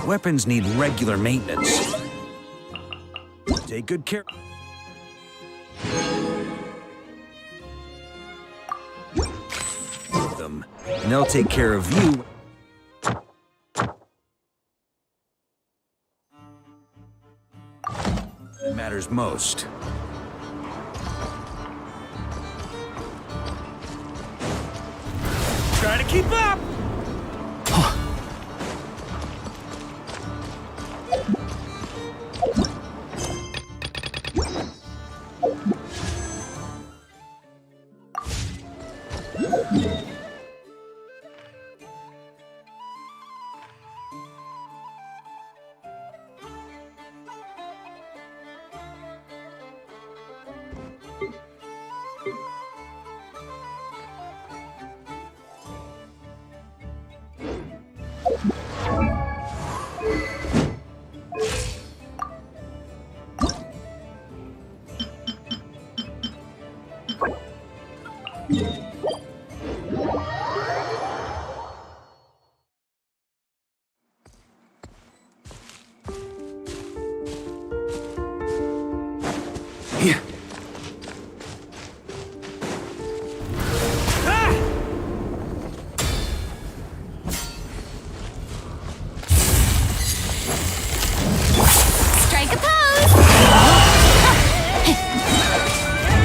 Weapons need regular maintenance. Take good care of them, and they'll take care of you. That matters most. Try to keep up! Here. Strike a pose!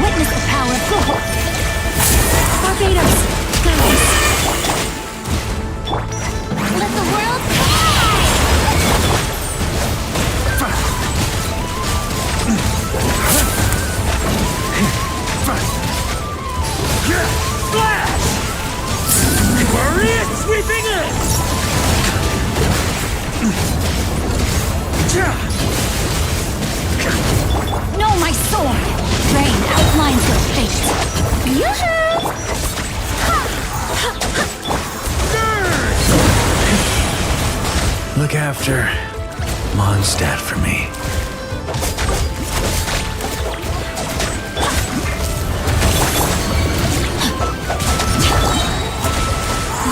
Witness the power of God! Barbados! Guys! Let the world Flash! Warrior sweeping in! know my sword! Rain outlines your fate! Yoo-hoo! Look after Mondstadt for me.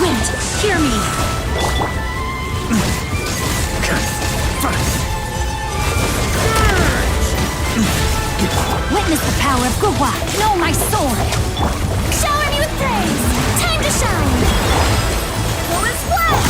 Wind, hear me! Witness the power of Gugwa! Know my sword! Shower me with praise! Time to shine! Full as flash!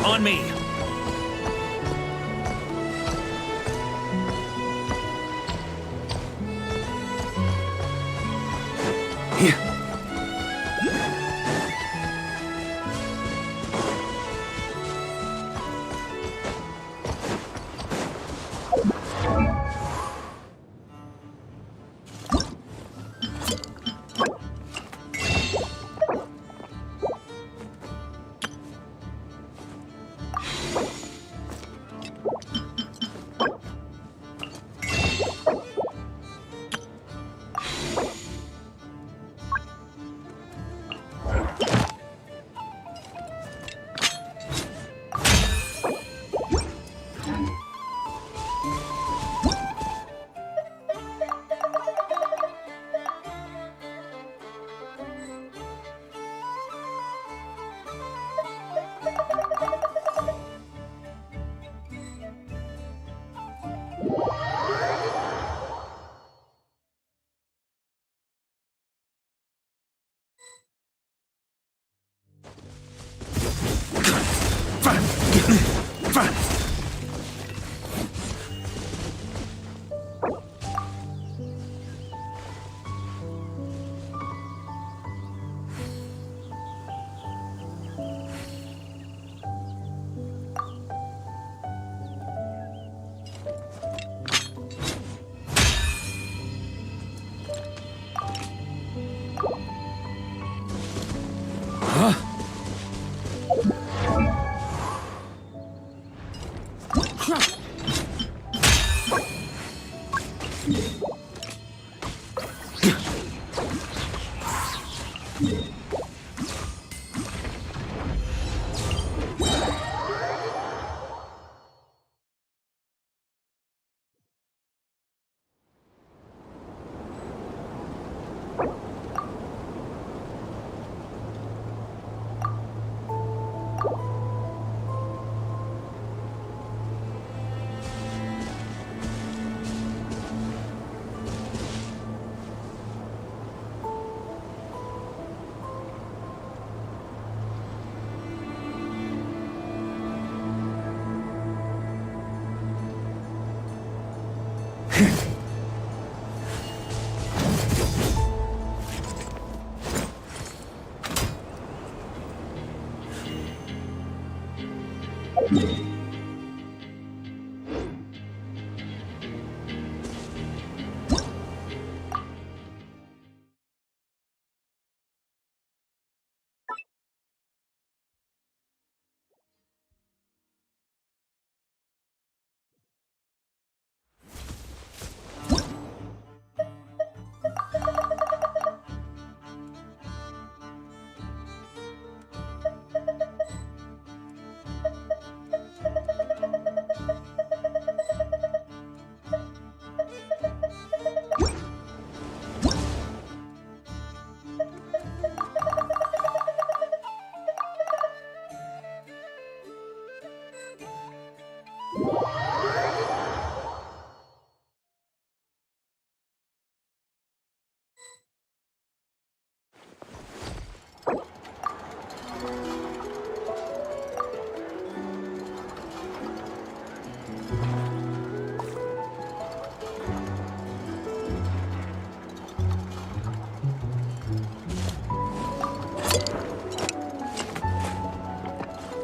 On me! Here.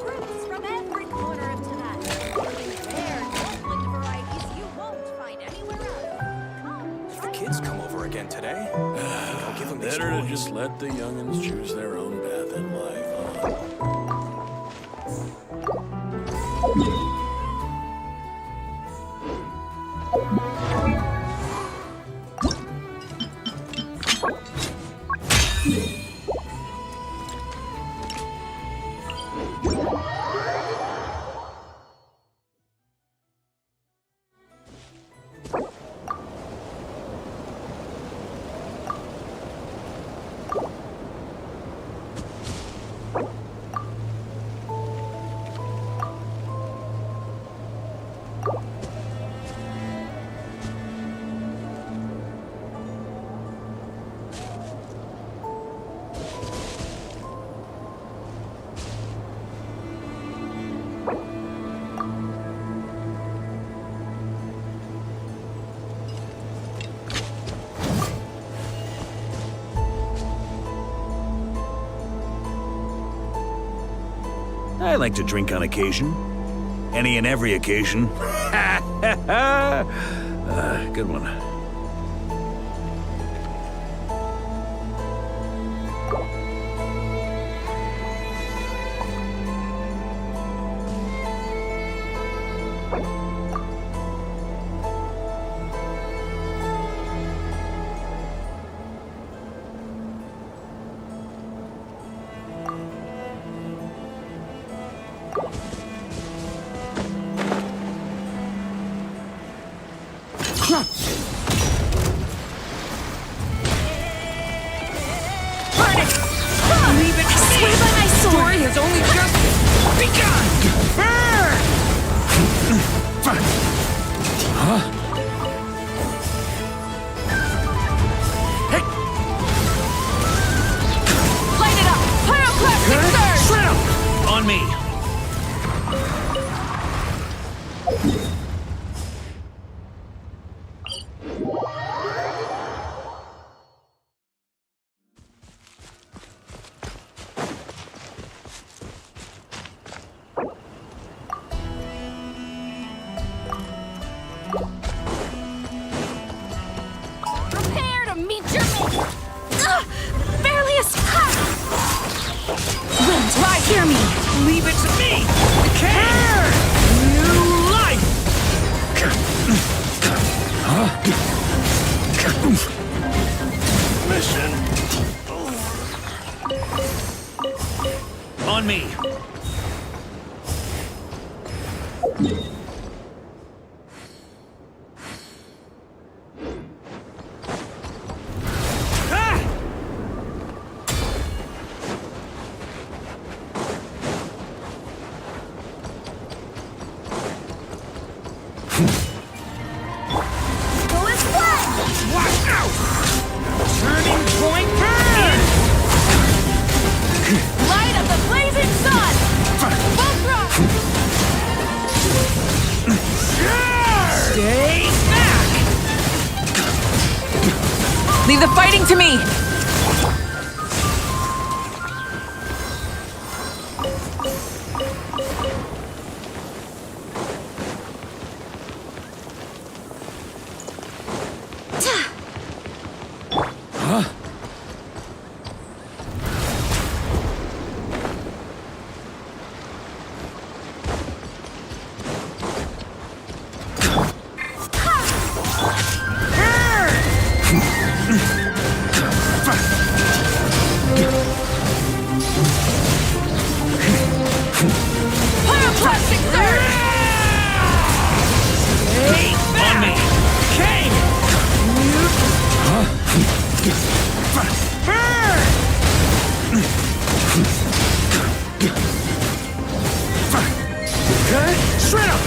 Fruits from every corner of Tibet. Rare, noteworthy varieties you won't find anywhere else. Come, If the try kids some. come over again today, I'll give them these Better to toys. just let the youngins choose their own path in life, huh? I like to drink on occasion. Any and every occasion. Good one. Leave it. I swear by my sword. Story has only just begun! Light it up. Pyroclastic surge. On me. On me. Go as one! Watch out! Turning point burn! Light of the blazing sun! Both rock! Stay back! Leave the fighting to me! Pyroclastic surge! On me! King! Shred up!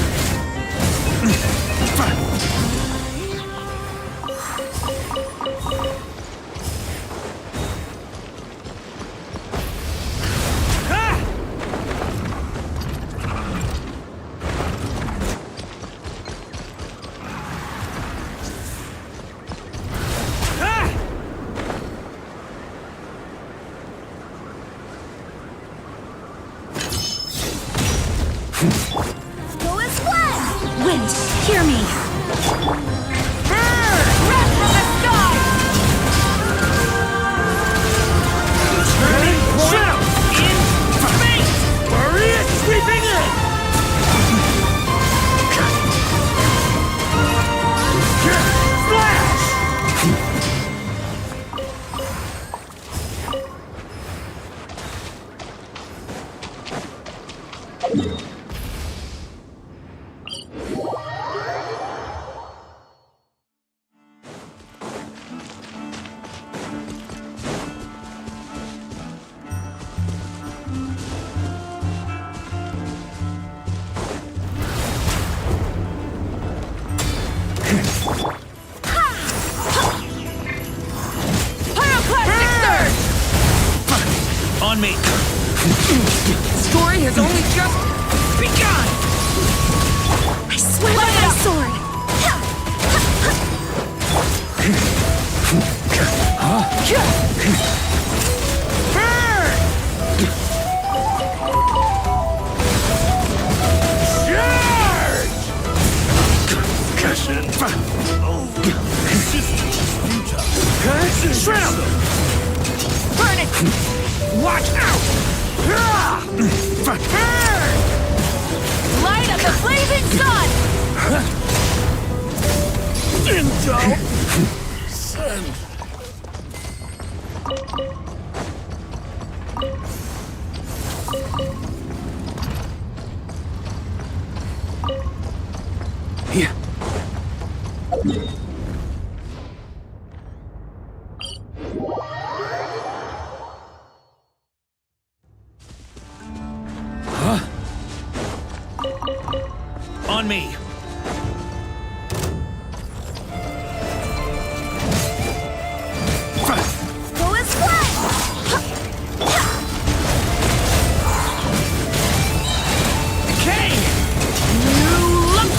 Go as one! Wind, hear me! Wrath from the sky! Turning point in space! Maria sweeping in! Flash! Pyroclastic surge! On me! Story has only just begun! I swear by my sword! Shred up! Burn it! Watch out! Light of the blazing sun! Into Send. here. On me. Go as one! King! New look!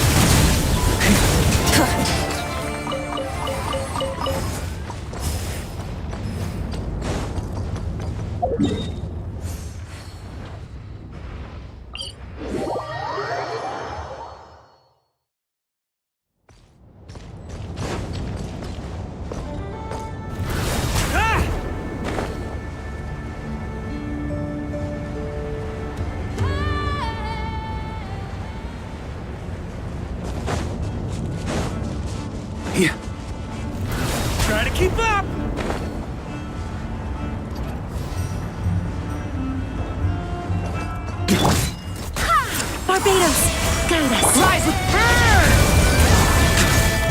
Here. Try to keep up! Torpedoes! Guide us! Rise with her!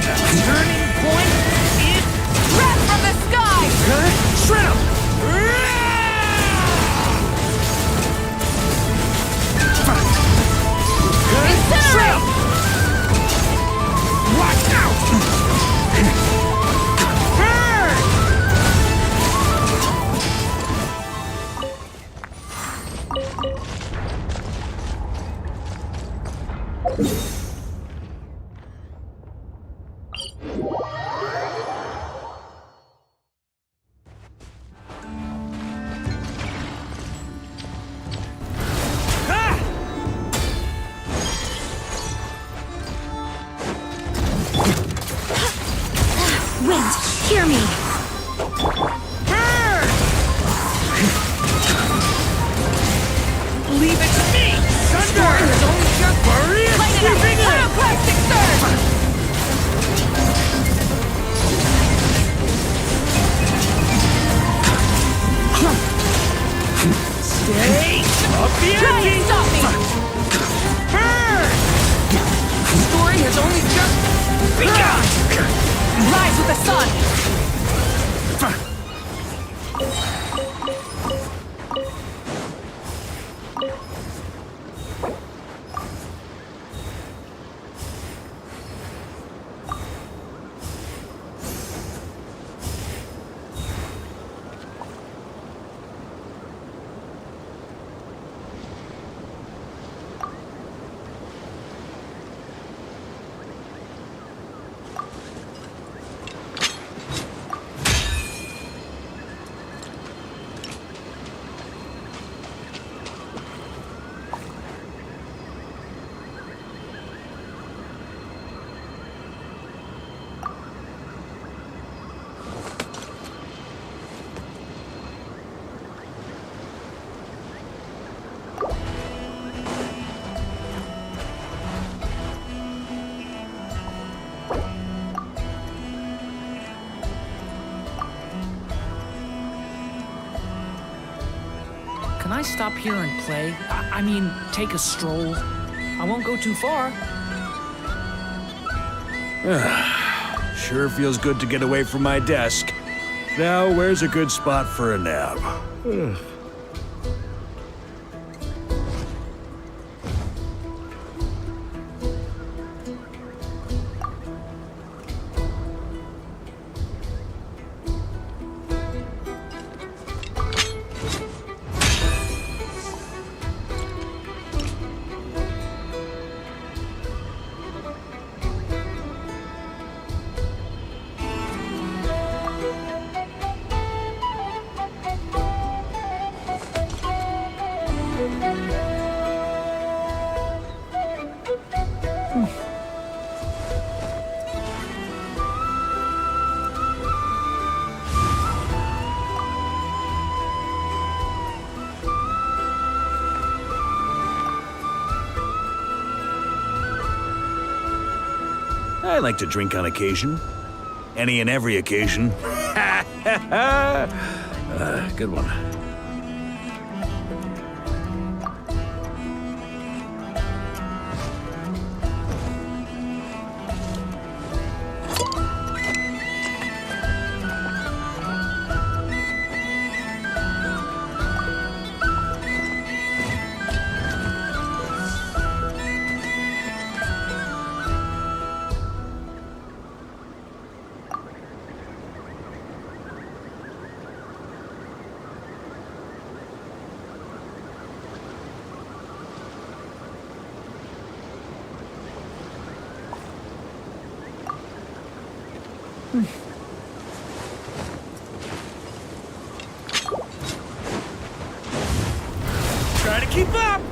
The turning point is breath from the sky! Shred 'em! Incinerate! Watch out! Wind, hear me! Leave it to me! Thunder is only just light it up! Pyroclastic surge! Stay up the Try and stop me! The story has only just begun! Rise with the sun! Can I stop here and play? I mean, take a stroll. I won't go too far. Sure feels good to get away from my desk. Now, where's a good spot for a nap? I like to drink on occasion. Any and every occasion. Good one. Try to keep up!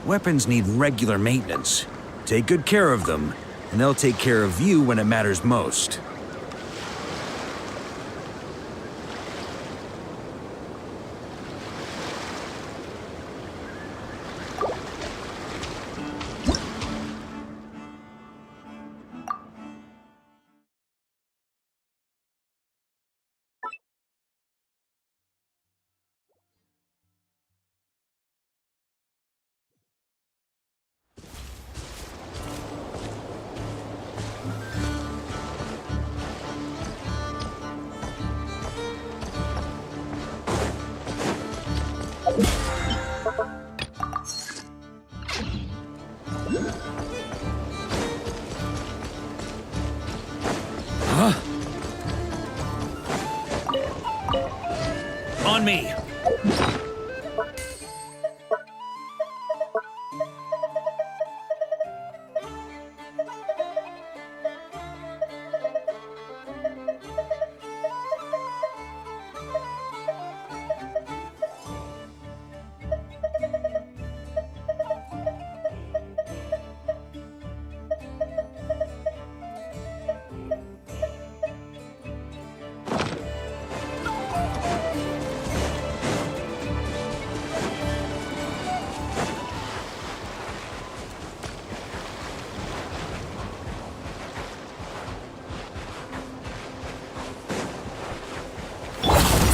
Weapons need regular maintenance. Take good care of them, and they'll take care of you when it matters most. On me!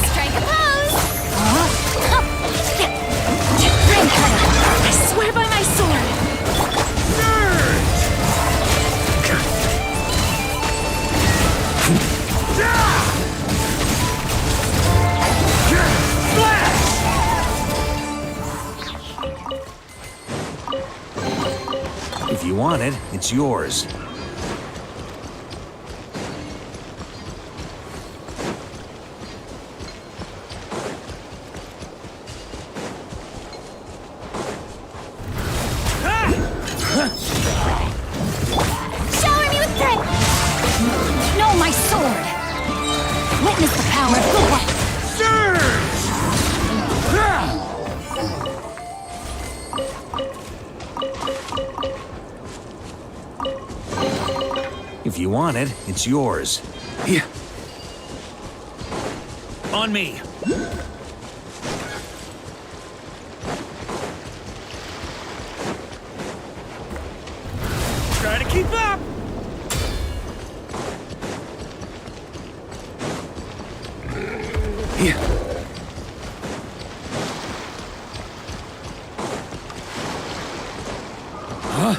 Strike a pose! Raincutter! I swear by my sword! If you want it, it's yours. Shower me with threat! No, my sword! Witness the power of good luck! If you want it, it's yours. Here. On me! Try to keep up! Here. Huh?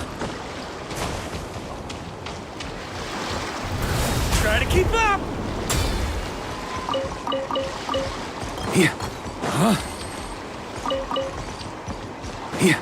Try to keep up! Here. Huh? Here.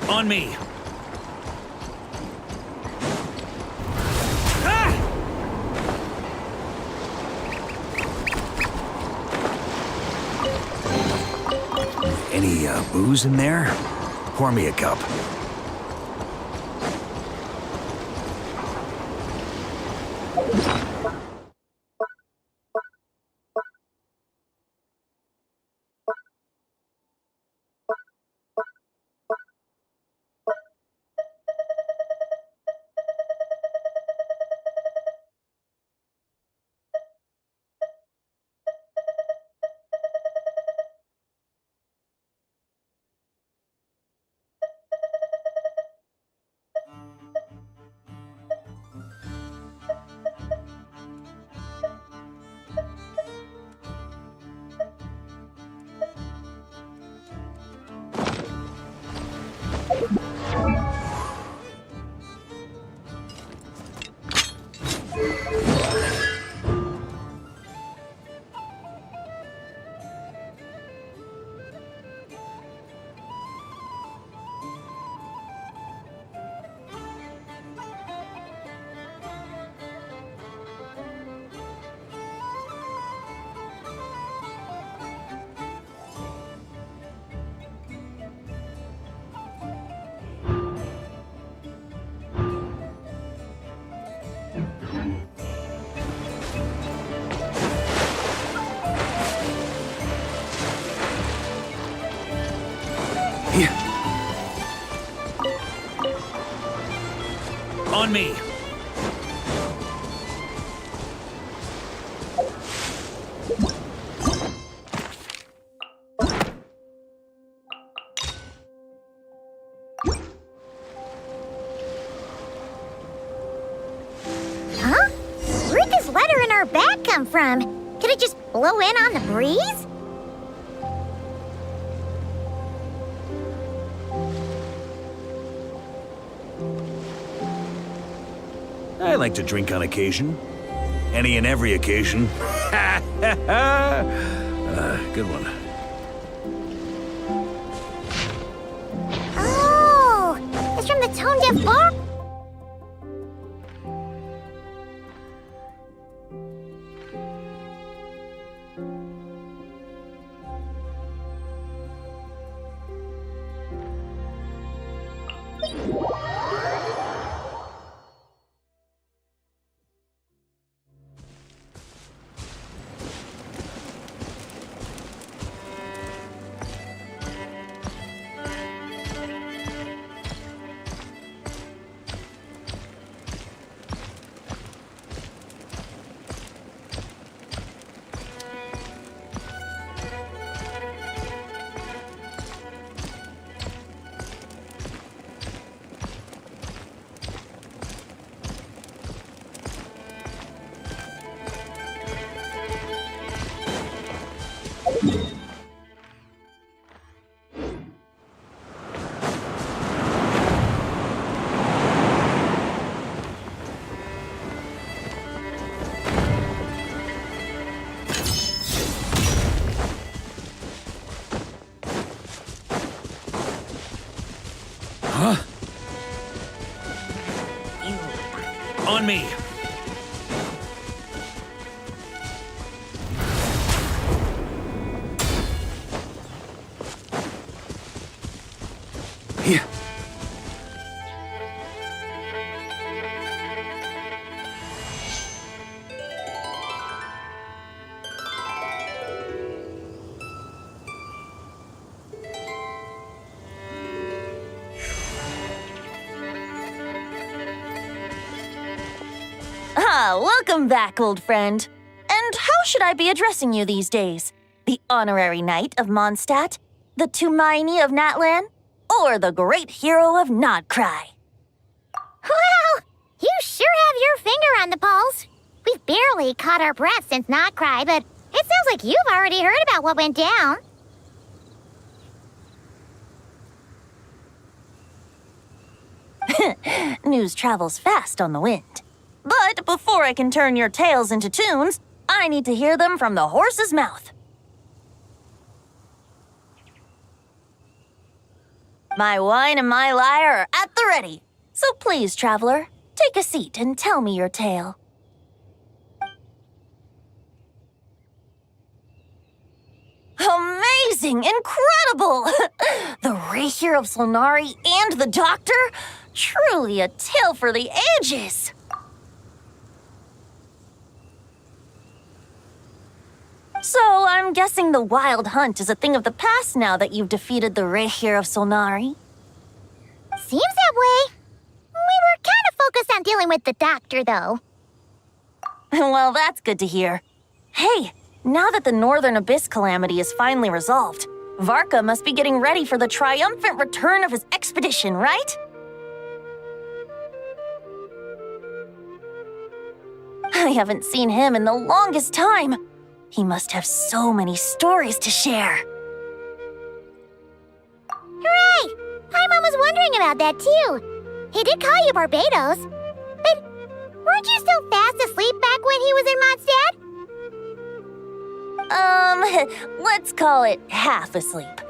On me. Any booze in there? Pour me a cup. On me. Huh? Where'd this letter in our bag come from? Could it just blow in on the breeze? I like to drink on occasion. Any and every occasion. Good one. Oh, it's from the Tone Deaf Bar. Huh? On me. Here. Ah, welcome back, old friend. And how should I be addressing you these days? The honorary knight of Mondstadt? The Tumaini of Natlan? Or the great hero of Nodcry? Well, you sure have your finger on the pulse. We've barely caught our breath since Not Cry, but it sounds like you've already heard about what went down. News travels fast on the wind. But before I can turn your tales into tunes, I need to hear them from the horse's mouth. My wine and my lyre are at the ready. So please, traveler, take a seat and tell me your tale. Amazing! Incredible! The Rapier of Solnari and the Doctor? Truly a tale for the ages! So, I'm guessing the Wild Hunt is a thing of the past now that you've defeated the Rapier of Solnari. Seems that way. We were kind of focused on dealing with the Doctor, though. Well, that's good to hear. Hey, now that the Northern Abyss calamity is finally resolved, VARKA must be getting ready for the triumphant return of his expedition, right? I haven't seen him in the longest time. He must have so many stories to share. Hooray! Paimon was wondering about that, too. He did call you Barbados. But weren't you still fast asleep back when he was in Mondstadt? Let's call it half asleep.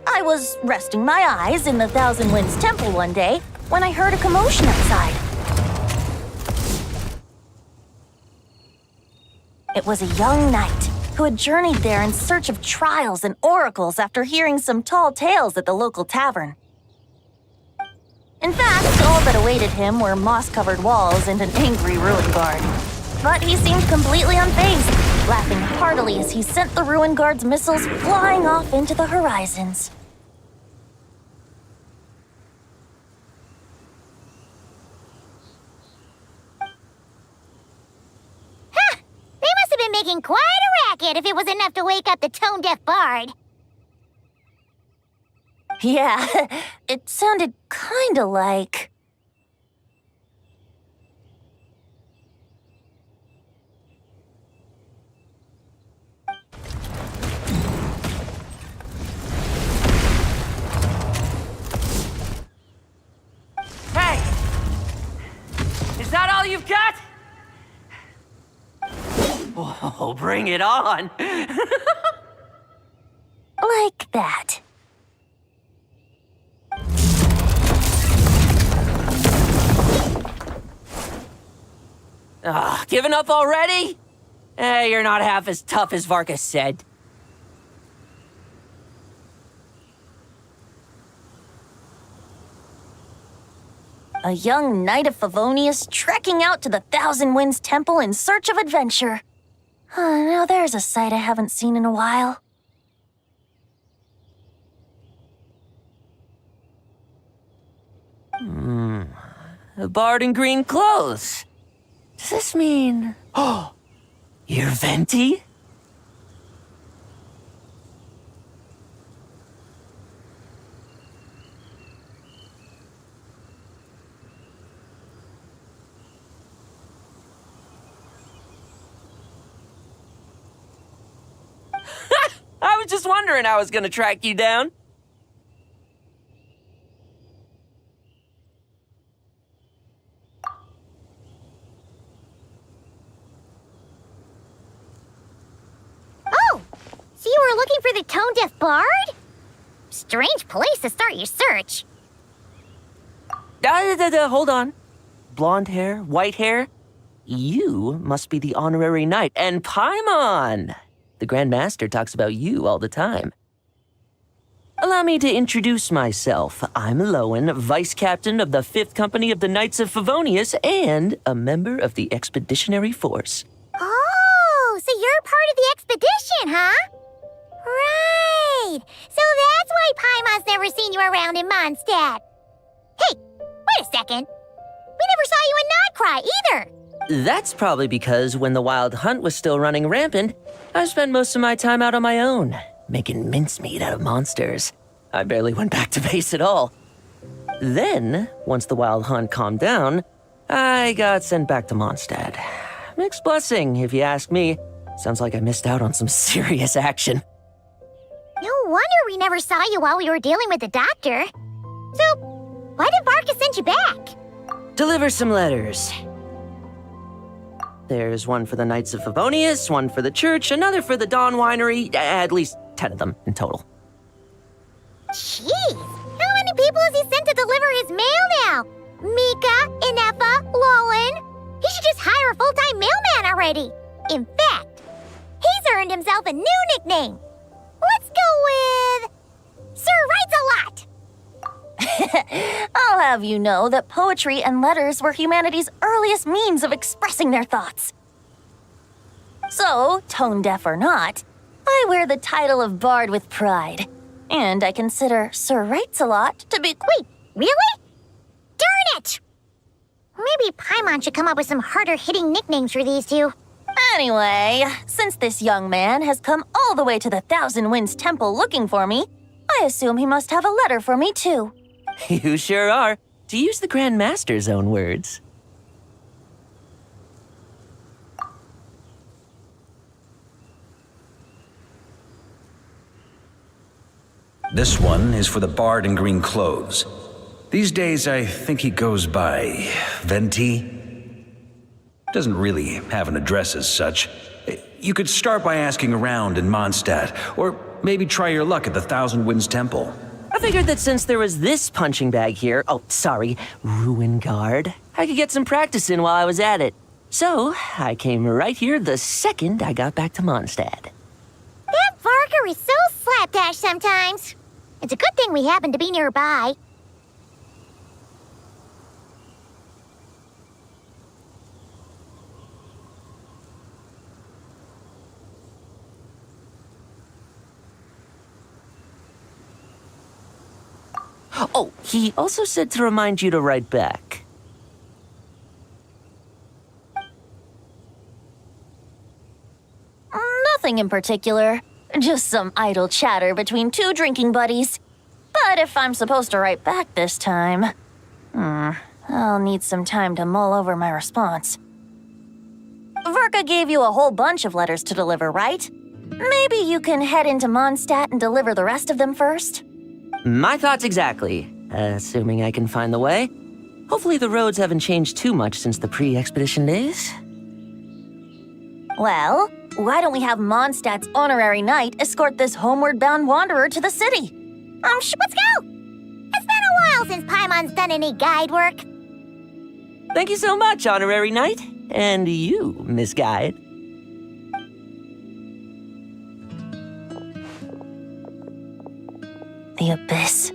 I was resting my eyes in the Thousand Winds Temple one day when I heard a commotion outside. It was a young knight who had journeyed there in search of trials and oracles after hearing some tall tales at the local tavern. In fact, all that awaited him were moss-covered walls and an angry ruin guard. But he seemed completely unfazed, laughing heartily as he sent the ruin guard's missiles flying off into the horizons. Huh! They must have been making quite a racket if it was enough to wake up the tone-deaf bard. Yeah, it sounded kinda like... Hey! Is that all you've got? Oh, bring it on! like that. Giving up already? You're not half as tough as VARKA said. A young knight of Favonius trekking out to the Thousand Winds Temple in search of adventure. Now there's a sight I haven't seen in a while. A bard in green clothes. Does this mean... Oh, you're Venti? I was just wondering how I was gonna track you down. Oh! So you were looking for the tone-deaf bard? Strange place to start your search. Hold on. Blonde hair, white hair? You must be the honorary knight, and Paimon! The Grand Master talks about you all the time. Allow me to introduce myself. I'm Lowen, Vice Captain of the 5th Company of the Knights of Favonius and a member of the Expeditionary Force. Oh, so you're part of the expedition, huh? Right. So that's why Paimon's never seen you around in Mondstadt. Hey, wait a second. We never saw you in Notcry either. That's probably because when the Wild Hunt was still running rampant, I spent most of my time out on my own, making mincemeat out of monsters. I barely went back to base at all. Then, once the Wild Hunt calmed down, I got sent back to Mondstadt. Mixed blessing, if you ask me. Sounds like I missed out on some serious action. No wonder we never saw you while we were dealing with the doctor. So, why did VARKA send you back? Deliver some letters. There's one for the Knights of Favonius, one for the church, another for the Dawn Winery, at least 10 of them in total. Jeez, how many people already. In fact, he's earned himself a new nickname. Let's go with Sir Writes-A-Lot. I'll have you know that poetry and letters were humanity's earliest means of expressing their thoughts. So, tone deaf or not, I wear the title of Bard with pride. And I consider Sir Writes-A-Lot to be... Wait, really? Darn it! Maybe Paimon should come up with some harder-hitting nicknames for these two. Anyway, since this young man has come all the way to the Thousand Winds Temple looking for me, I assume he must have a letter for me too. You sure are, to use the Grand Master's own words. This one is for the bard in green clothes. These days, I think he goes by Venti. Doesn't really have an address as such. You could start by asking around in Mondstadt, or maybe try your luck at the Thousand Winds Temple. I figured that since there was this punching bag here, Ruin Guard, I could get some practice in while I was at it. So, I came right here the second I got back to Mondstadt. That VARKA is so slapdash sometimes. It's a good thing we happen to be nearby. Oh, he also said to remind you to write back. Nothing in particular. Just some idle chatter between two drinking buddies. But if I'm supposed to write back this time... I'll need some time to mull over my response. VARKA gave you a whole bunch of letters to deliver, right? Maybe you can head into Mondstadt and deliver the rest of them first? My thoughts exactly, assuming I can find the way. Hopefully the roads haven't changed too much since the pre-expedition days. Well, why don't we have Mondstadt's honorary knight escort this homeward-bound wanderer to the city? Let's go! It's been a while since Paimon's done any guide work. Thank you so much, Honorary Knight. And you, Miss Guide. The Abyss,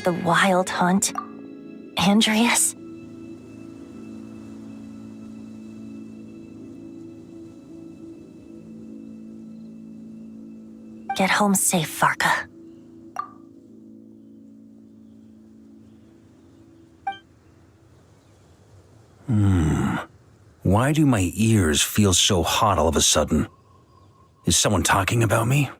the Wild Hunt, Andreas. Get home safe, VARKA. Why do my ears feel so hot all of a sudden? Is someone talking about me?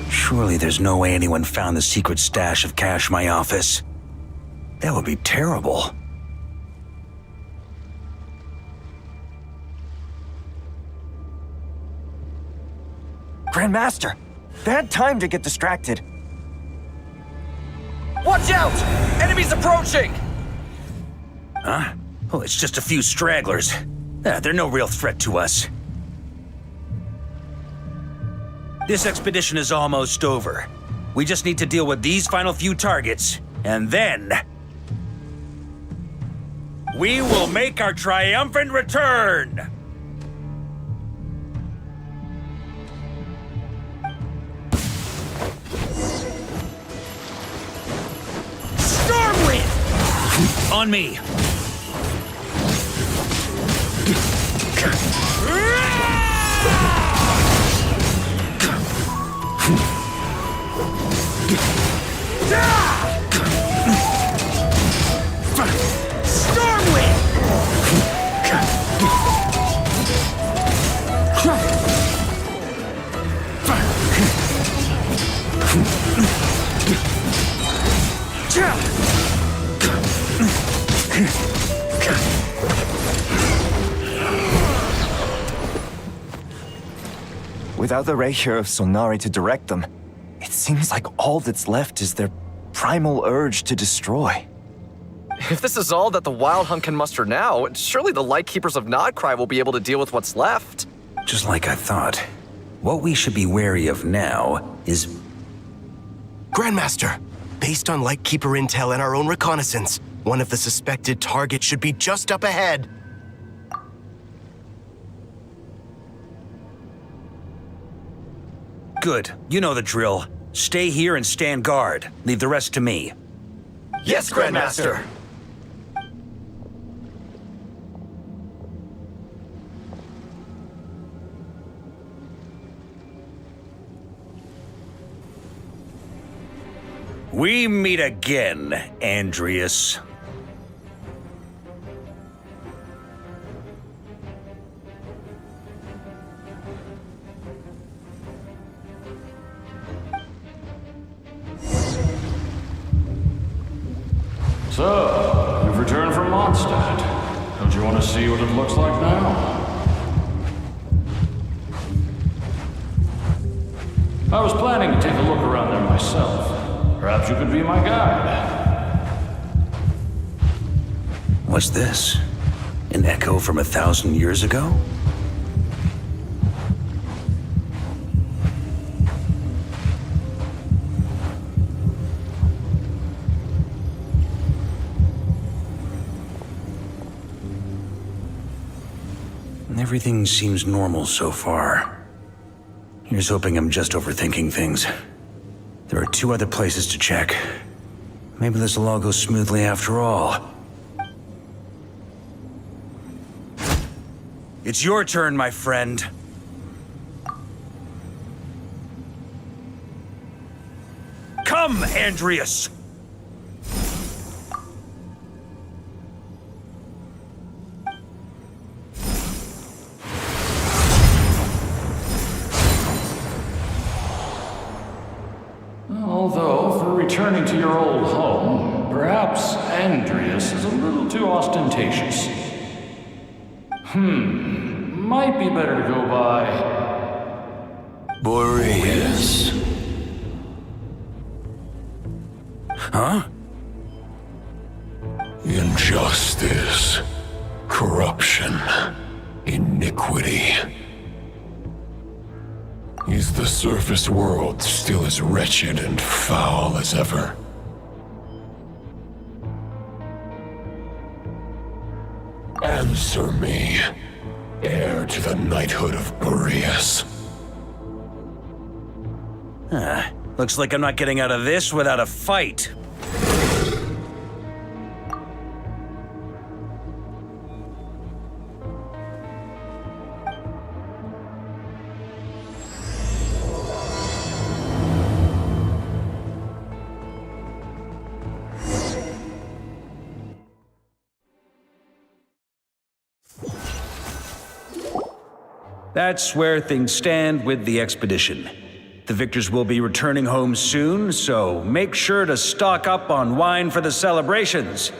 Surely there's no way anyone found the secret stash of cash in my office. That would be terrible. Grandmaster, bad time to get distracted. Watch out! Enemies approaching! Huh? Oh, it's just a few stragglers. They're no real threat to us. This expedition is almost over. We just need to deal with these final few targets, and then... we will make our triumphant return! Stormwind! On me! Without the Rapier of Sonari to direct them, it seems like all that's left is their primal urge to destroy. If this is all that the Wild Hunt can muster now, surely the Lightkeepers of Nodcry will be able to deal with what's left. Just like I thought. What we should be wary of now is Grandmaster, based on Lightkeeper intel and our own reconnaissance, one of the suspected targets should be just up ahead. Good. You know the drill. Stay here and stand guard. Leave the rest to me. Yes, Grandmaster! We meet again, Andreas. So, you've returned from Mondstadt. Don't you want to see what it looks like now? I was planning to take a look around there myself. Perhaps you could be my guide. What's this? An echo from 1,000 years ago? Everything seems normal so far. Here's hoping I'm just overthinking things. There are 2 other places to check. Maybe this will all go smoothly after all. It's your turn, my friend. Come, Andreas! Although, for returning to your old home, perhaps Andreas is a little too ostentatious. Might be better to go by... Boreas. Huh? Injustice, corruption, iniquity. Is the surface world still as wretched and foul as ever? Answer me, heir to the knighthood of Boreas. Looks like I'm not getting out of this without a fight. That's where things stand with the expedition. The victors will be returning home soon, so make sure to stock up on wine for the celebrations.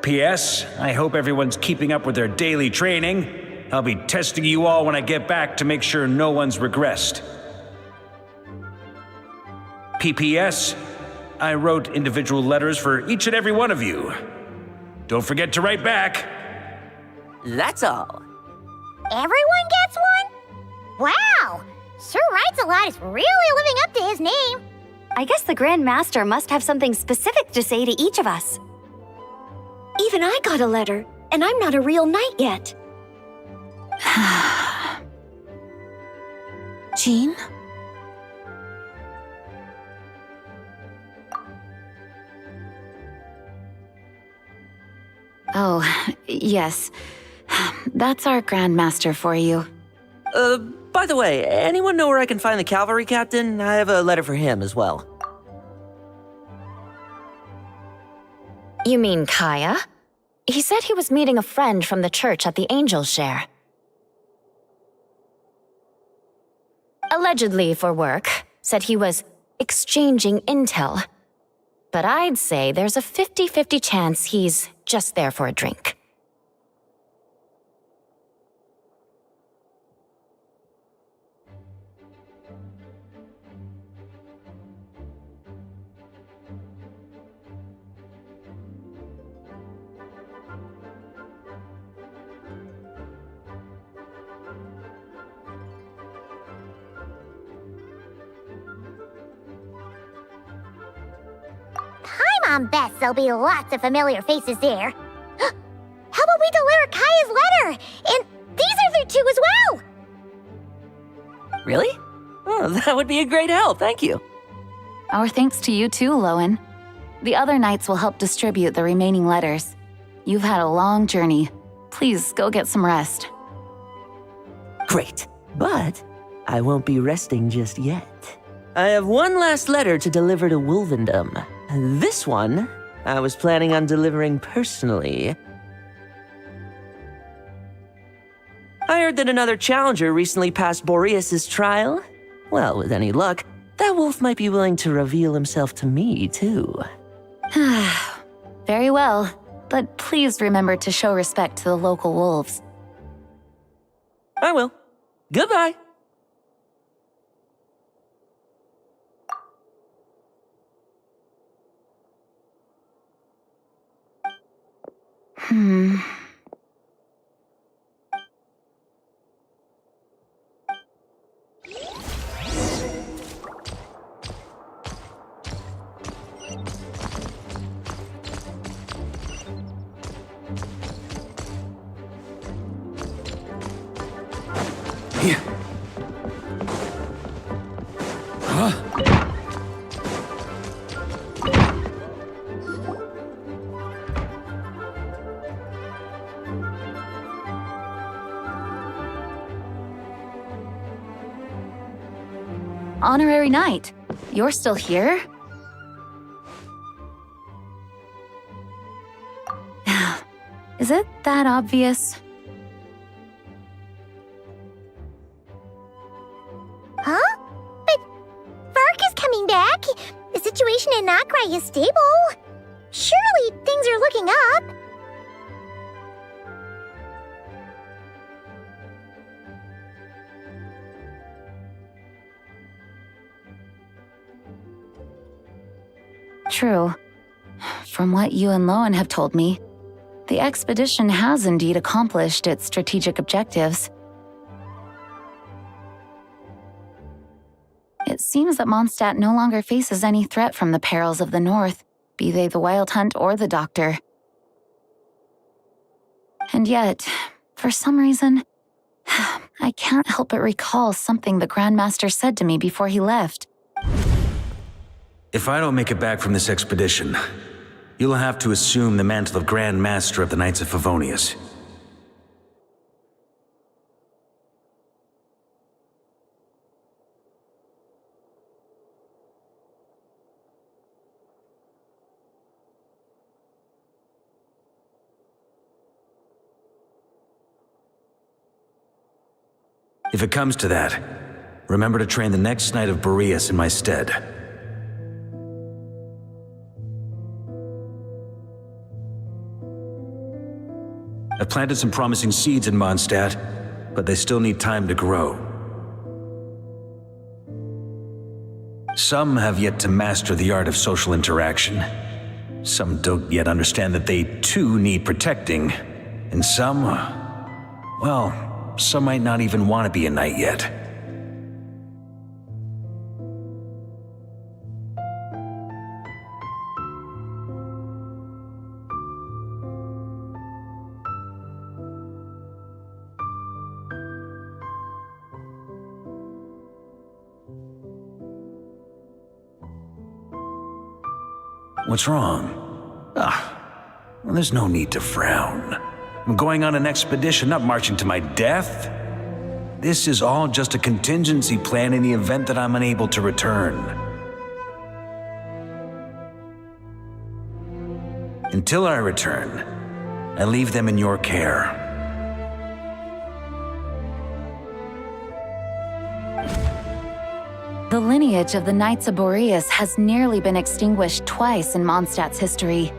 P.S. I hope everyone's keeping up with their daily training. I'll be testing you all when I get back to make sure no one's regressed. P.P.S. I wrote individual letters for each and every one of you. Don't forget to write back. That's all. Everyone gets one? Wow! Sir Writes-A-Lot is really living up to his name. I guess the Grand Master must have something specific to say to each of us. Even I got a letter, and I'm not a real knight yet. Jean? Oh, yes. That's our Grand Master for you. By the way, anyone know where I can find the cavalry captain? I have a letter for him as well. You mean Kaya? He said he was meeting a friend from the church at the Angel Share. Allegedly for work. Said he was exchanging intel. But I'd say there's a 50-50 chance he's just there for a drink. Mom bets there'll be lots of familiar faces there. How about we deliver Kaya's letter? And these other two as well! Really? Oh, that would be a great help, thank you. Our thanks to you too, Lowen. The other knights will help distribute the remaining letters. You've had a long journey. Please go get some rest. Great, but I won't be resting just yet. I have one last letter to deliver to Wolvendom. This one, I was planning on delivering personally. I heard that another challenger recently passed Boreas' trial. Well, with any luck, that wolf might be willing to reveal himself to me, too. Very well, but please remember to show respect to the local wolves. I will. Goodbye. Honorary Knight, you're still here? Is it that obvious? Huh? But VARKA's coming back. The situation in Nokrai is stable. Surely things are looking up. True. From what you and Lowen have told me, the expedition has indeed accomplished its strategic objectives. It seems that Mondstadt no longer faces any threat from the perils of the North, be they the Wild Hunt or the Doctor. And yet, for some reason, I can't help but recall something the Grandmaster said to me before he left. If I don't make it back from this expedition, you'll have to assume the mantle of Grand Master of the Knights of Favonius. If it comes to that, remember to train the next Knight of Boreas in my stead. I've planted some promising seeds in Mondstadt, but they still need time to grow. Some have yet to master the art of social interaction. Some don't yet understand that they too need protecting. And some, well, some might not even want to be a knight yet. What's wrong? Well, there's no need to frown. I'm going on an expedition, not marching to my death. This is all just a contingency plan in the event that I'm unable to return. Until I return, I leave them in your care. The lineage of the Knights of Boreas has nearly been extinguished twice in Mondstadt's history.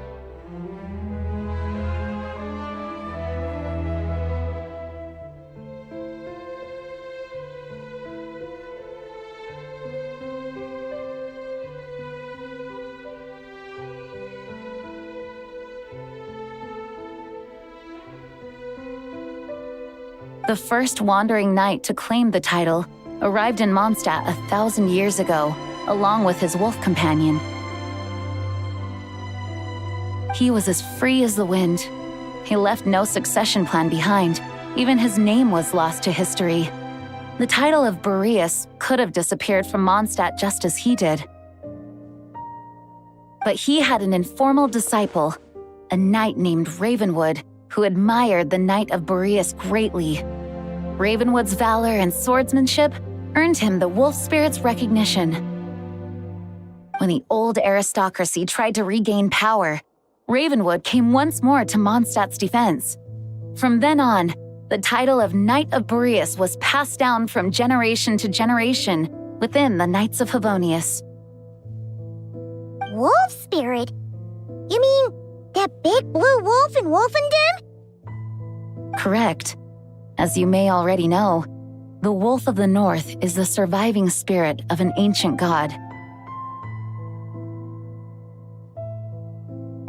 The first wandering knight to claim the title arrived in Mondstadt 1,000 years ago, along with his wolf companion. He was as free as the wind. He left no succession plan behind. Even his name was lost to history. The title of Boreas could have disappeared from Mondstadt just as he did. But he had an informal disciple, a knight named Ravenwood, who admired the Knight of Boreas greatly. Ravenwood's valor and swordsmanship earned him the wolf spirit's recognition. When the old aristocracy tried to regain power, Ravenwood came once more to Mondstadt's defense. From then on, the title of Knight of Boreas was passed down from generation to generation within the Knights of Favonius. Wolf spirit? You mean that big blue wolf in Wolfendom? Correct. As you may already know, the Wolf of the North is the surviving spirit of an ancient god.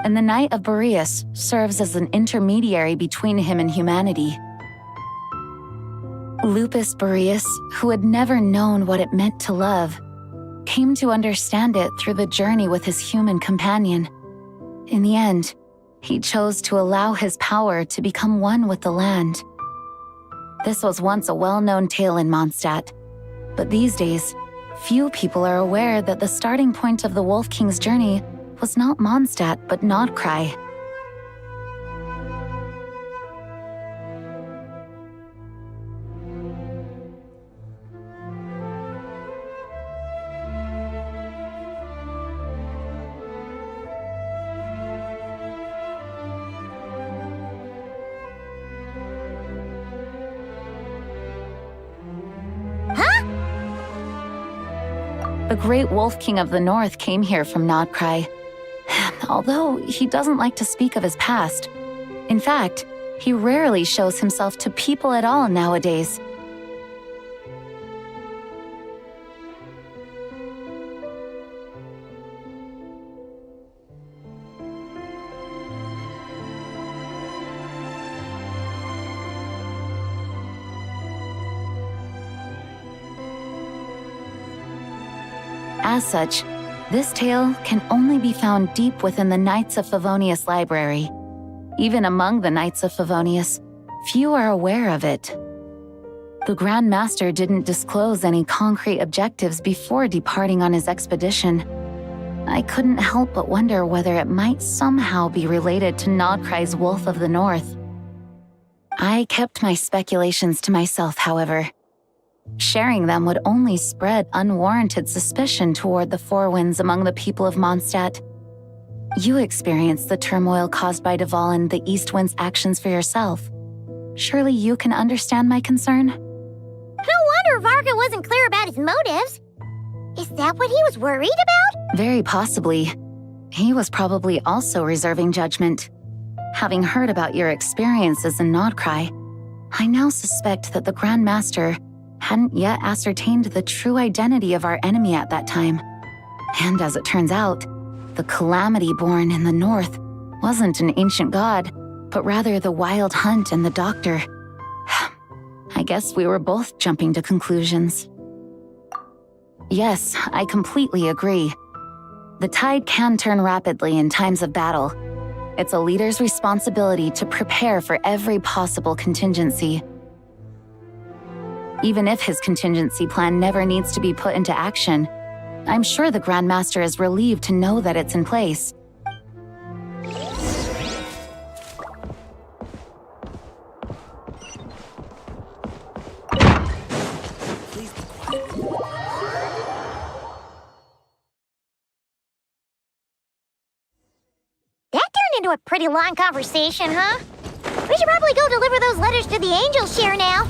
And the Knight of Boreas serves as an intermediary between him and humanity. Lupus Boreas, who had never known what it meant to love, came to understand it through the journey with his human companion. In the end, he chose to allow his power to become one with the land. This was once a well-known tale in Mondstadt, but these days, few people are aware that the starting point of the Wolf King's journey was not Mondstadt, but Nodcry. The Great Wolf King of the North came here from Nodcry. Although he doesn't like to speak of his past. In fact, he rarely shows himself to people at all nowadays. As such, this tale can only be found deep within the Knights of Favonius library. Even among the Knights of Favonius, few are aware of it. The Grand Master didn't disclose any concrete objectives before departing on his expedition. I couldn't help but wonder whether it might somehow be related to Nodcry's Wolf of the North. I kept my speculations to myself, however. Sharing them would only spread unwarranted suspicion toward the Four Winds among the people of Mondstadt. You experienced the turmoil caused by Duval and the East Wind's actions for yourself. Surely you can understand my concern? No wonder VARKA wasn't clear about his motives. Is that what he was worried about? Very possibly. He was probably also reserving judgment. Having heard about your experiences in Nodcry, I now suspect that the Grand Master hadn't yet ascertained the true identity of our enemy at that time. And as it turns out, the calamity born in the north wasn't an ancient god, but rather the Wild Hunt and the Doctor. I guess we were both jumping to conclusions. Yes, I completely agree. The tide can turn rapidly in times of battle. It's a leader's responsibility to prepare for every possible contingency. Even if his contingency plan never needs to be put into action, I'm sure the Grand Master is relieved to know that it's in place. That turned into a pretty long conversation, huh? We should probably go deliver those letters to the Angels Share now.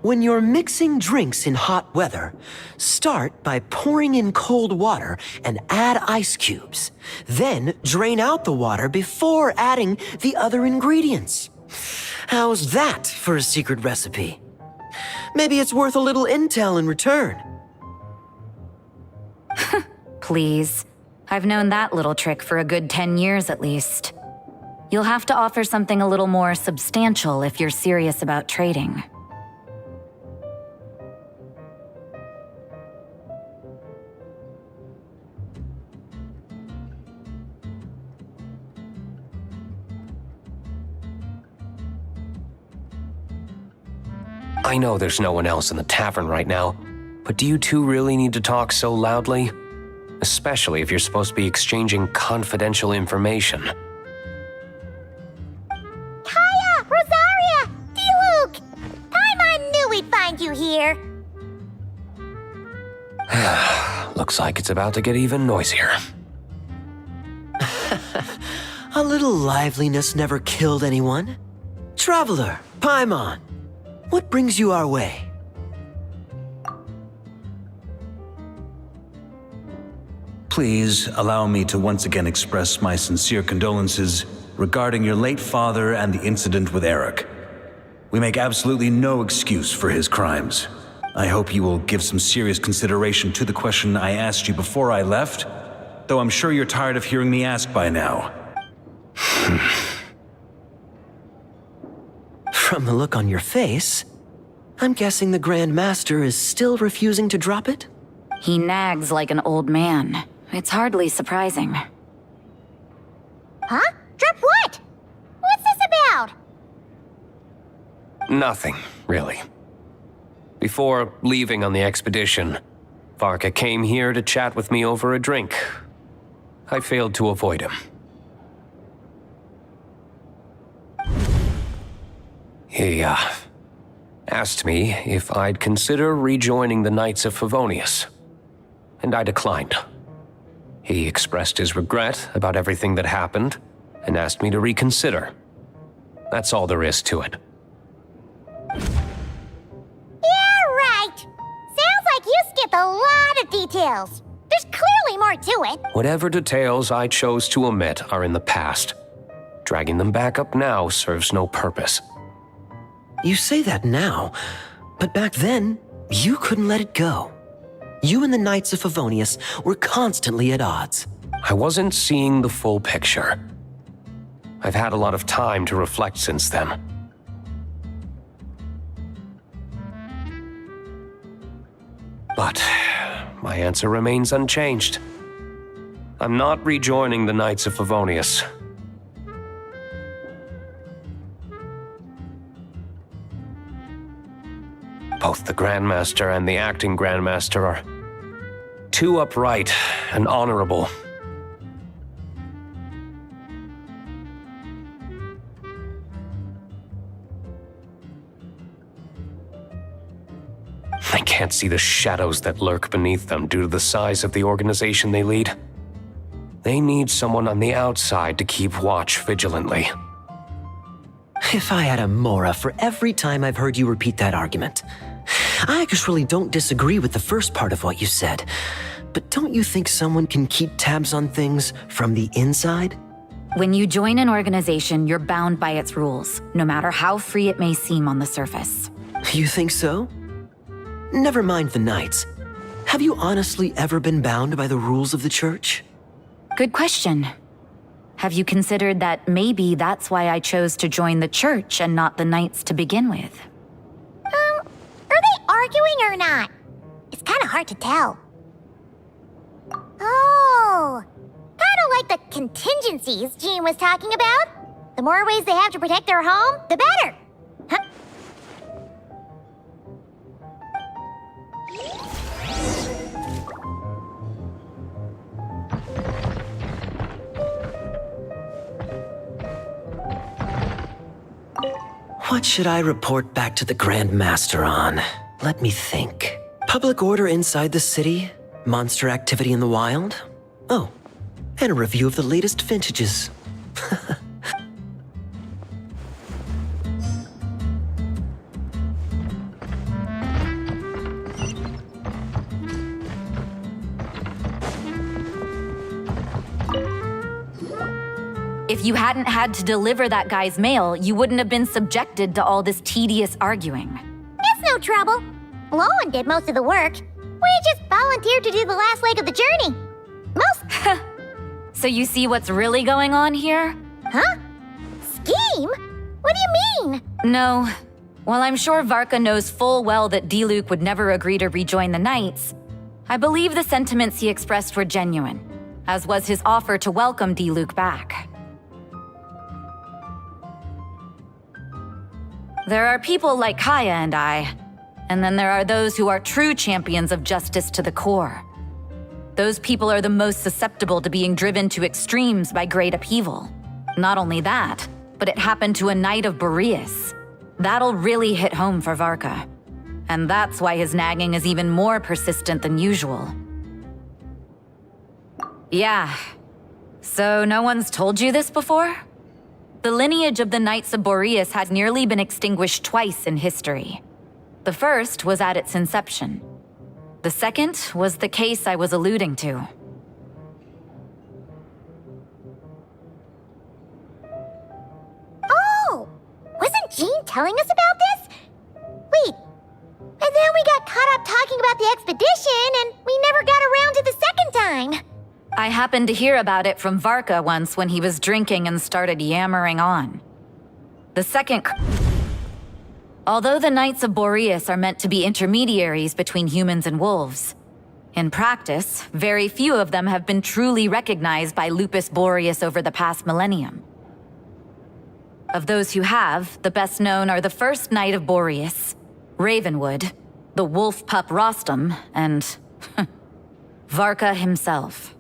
When you're mixing drinks in hot weather, start by pouring in cold water and add ice cubes. Then drain out the water before adding the other ingredients. How's that for a secret recipe? Maybe it's worth a little intel in return. Please. I've known that little trick for a good 10 years at least. You'll have to offer something a little more substantial if you're serious about trading. I know there's no one else in the tavern right now, but do you two really need to talk so loudly? Especially if you're supposed to be exchanging confidential information. Hiya, Rosaria! D-Luke! Paimon knew we'd find you here. Looks like it's about to get even noisier. A little liveliness never killed anyone. Traveler, Paimon, what brings you our way? Please allow me to once again express my sincere condolences regarding your late father and the incident with Eric. We make absolutely no excuse for his crimes. I hope you will give some serious consideration to the question I asked you before I left, though I'm sure you're tired of hearing me ask by now. From the look on your face, I'm guessing the Grand Master is still refusing to drop it? He nags like an old man. It's hardly surprising. Huh? Drop what? What's this about? Nothing, really. Before leaving on the expedition, VARKA came here to chat with me over a drink. I failed to avoid him. He, asked me if I'd consider rejoining the Knights of Favonius, and I declined. He expressed his regret about everything that happened and asked me to reconsider. That's all there is to it. Yeah, right. Sounds like you skipped a lot of details. There's clearly more to it. Whatever details I chose to omit are in the past. Dragging them back up now serves no purpose. You say that now, but back then, you couldn't let it go. You and the Knights of Favonius were constantly at odds. I wasn't seeing the full picture. I've had a lot of time to reflect since then. But my answer remains unchanged. I'm not rejoining the Knights of Favonius. Both the Grandmaster and the acting Grandmaster are too upright and honorable. I can't see the shadows that lurk beneath them due to the size of the organization they lead. They need someone on the outside to keep watch vigilantly. If I had a Mora for every time I've heard you repeat that argument. I actually don't disagree with the first part of what you said, but don't you think someone can keep tabs on things from the inside? When you join an organization, you're bound by its rules, no matter how free it may seem on the surface. You think so? Never mind the Knights. Have you honestly ever been bound by the rules of the Church? Good question. Have you considered that maybe that's why I chose to join the Church and not the Knights to begin with? Are they arguing or not? It's kind of hard to tell. Oh, kind of like the contingencies Jean was talking about. The more ways they have to protect their home, the better. Huh? What should I report back to the Grand Master on? Let me think. Public order inside the city? Monster activity in the wild? Oh, and a review of the latest vintages. If you hadn't had to deliver that guy's mail, you wouldn't have been subjected to all this tedious arguing. It's no trouble. Lowen did most of the work. We just volunteered to do the last leg of the journey. So you see what's really going on here? Huh? Scheme? What do you mean? No. While I'm sure VARKA knows full well that D-Luke would never agree to rejoin the Knights, I believe the sentiments he expressed were genuine, as was his offer to welcome D-Luke back. There are people like Kaya and I, and then there are those who are true champions of justice to the core. Those people are the most susceptible to being driven to extremes by great upheaval. Not only that, but it happened to a Knight of Boreas. That'll really hit home for VARKA. And that's why his nagging is even more persistent than usual. Yeah. So no one's told you this before? The lineage of the Knights of Boreas had nearly been extinguished twice in history. The first was at its inception. The second was the case I was alluding to. Oh! Wasn't Jean telling us about this? Wait. And then we got caught up talking about the expedition, and we never got around to the second time. I happened to hear about it from VARKA once when he was drinking and started yammering on. The second... Although the Knights of Boreas are meant to be intermediaries between humans and wolves, in practice, very few of them have been truly recognized by Lupus Boreas over the past millennium. Of those who have, the best known are the first Knight of Boreas, Ravenwood, the wolf pup Rostam, and VARKA himself.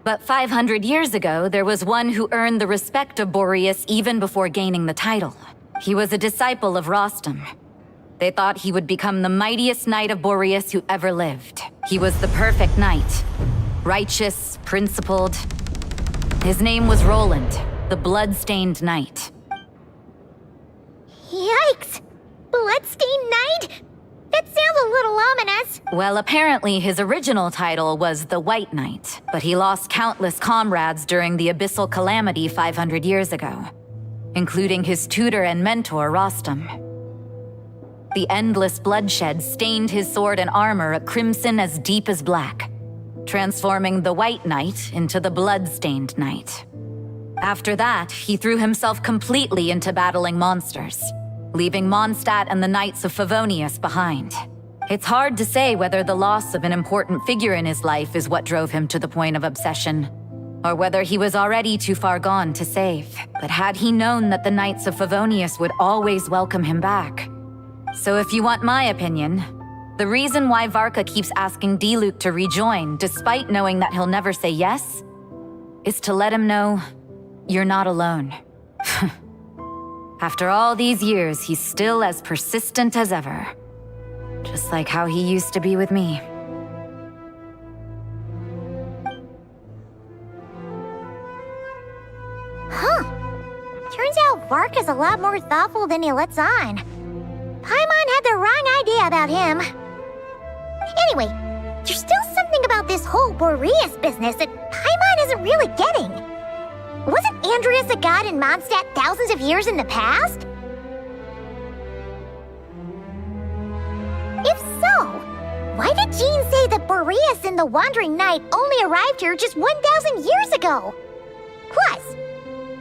But 500 years ago, there was one who earned the respect of Boreas even before gaining the title. He was a disciple of Rostam. They thought he would become the mightiest Knight of Boreas who ever lived. He was the perfect knight. Righteous, principled. His name was Roland, the blood-stained knight. Yikes! Bloodstained Knight? That sounds a little ominous. Well, apparently his original title was the White Knight, but he lost countless comrades during the Abyssal Calamity 500 years ago, including his tutor and mentor, Rostam. The endless bloodshed stained his sword and armor a crimson as deep as black, transforming the White Knight into the Blood-Stained Knight. After that, he threw himself completely into battling monsters, leaving Mondstadt and the Knights of Favonius behind. It's hard to say whether the loss of an important figure in his life is what drove him to the point of obsession, or whether he was already too far gone to save. But had he known that the Knights of Favonius would always welcome him back? So if you want my opinion, the reason why VARKA keeps asking D-Luke to rejoin, despite knowing that he'll never say yes, is to let him know you're not alone. After all these years, he's still as persistent as ever. Just like how he used to be with me. Huh. Turns out VARKA's a lot more thoughtful than he lets on. Paimon had the wrong idea about him. Anyway, there's still something about this whole Boreas business that Paimon isn't really getting. Wasn't Andreas a god in Mondstadt thousands of years in the past? If so, why did Jean say that Boreas and the Wandering Knight only arrived here just 1,000 years ago? Plus,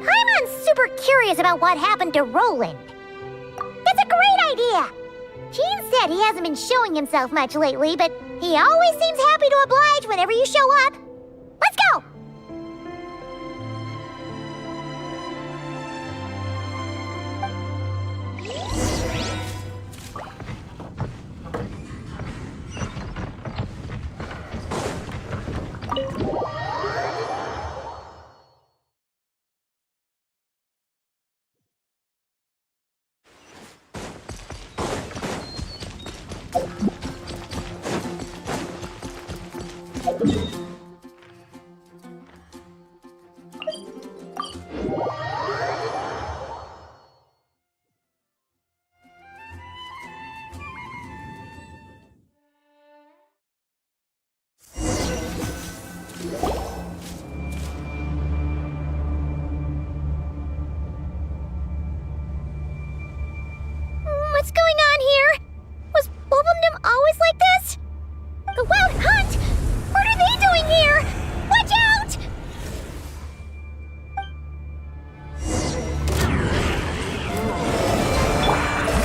Paimon's super curious about what happened to Roland. That's a great idea! Jean said he hasn't been showing himself much lately, but he always seems happy to oblige whenever you show up. Let's go! always like this? The Wild Hunt? What are they doing here? Watch out!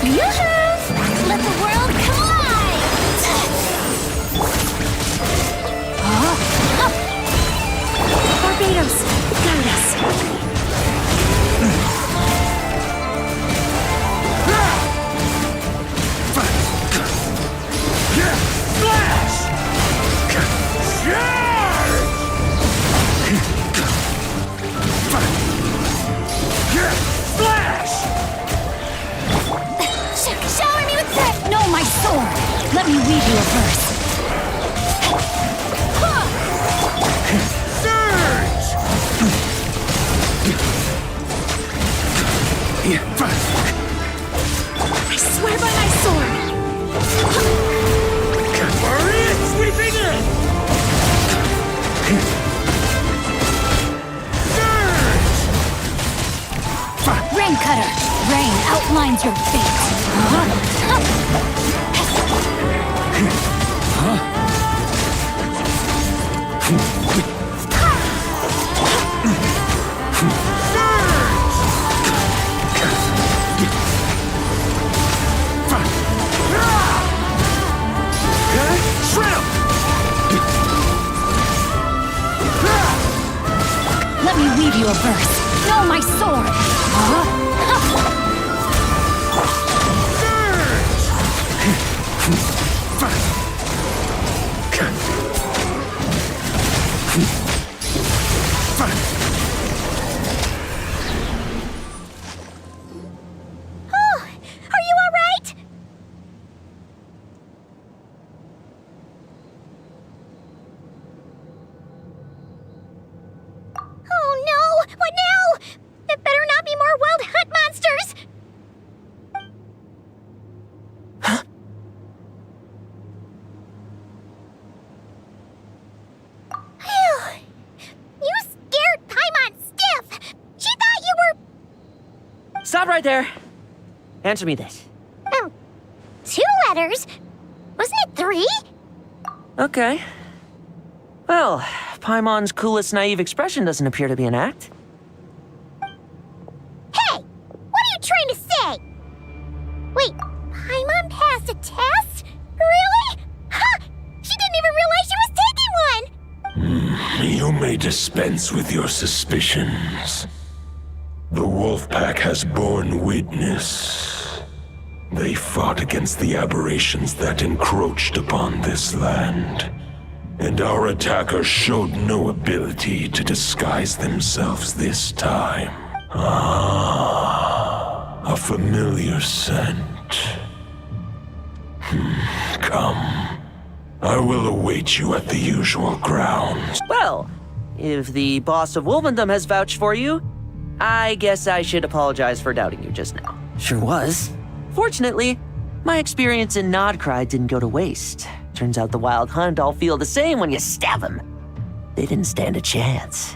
Yoo-hoo! Let the world collide! Barbados, guide us. Shower me with that! No, my sword! Let me weave you a verse. I swear by my sword. Sweeping in! Rain Cutter! Rain outlines your fate. Let me weave you a verse. No, my sword! Oh, are you all right? Oh no! What now? It better not be more Wild Hunt monsters! Phew. You scared Paimon stiff! She thought you were... Stop right there. Answer me this. 2 letters? Wasn't it 3? Okay. Well, Paimon's coolest naive expression doesn't appear to be an act. Hey! What are you trying to say? Wait, Paimon passed a test? Really? Ha! She didn't even realize she was taking one! You may dispense with your suspicions. The Wolfpack has borne witness. They fought against the aberrations that encroached upon this land, and our attackers showed no ability to disguise themselves this time. Ah, a familiar scent. Come. I will await you at the usual grounds. Well, if the boss of Wolvendom has vouched for you, I guess I should apologize for doubting you just now. Sure was. Fortunately, my experience in Nodcry didn't go to waste. Turns out the Wild Hunt all feel the same when you stab them. They didn't stand a chance.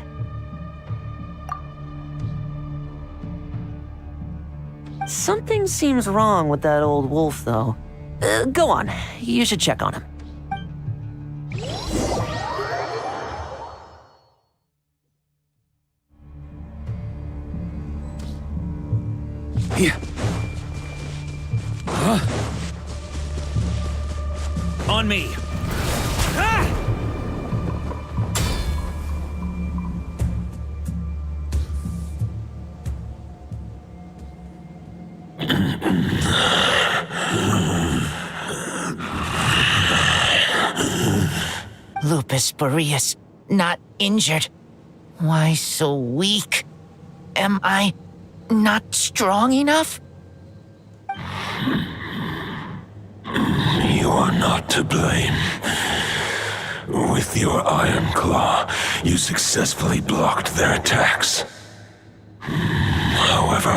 Something seems wrong with that old wolf, though. Go on, you should check on him. Here. On me. Ah! Lupus Majoris, not injured. Why so weak? Am I not strong enough? You are not to blame. With your Iron Claw, you successfully blocked their attacks. However,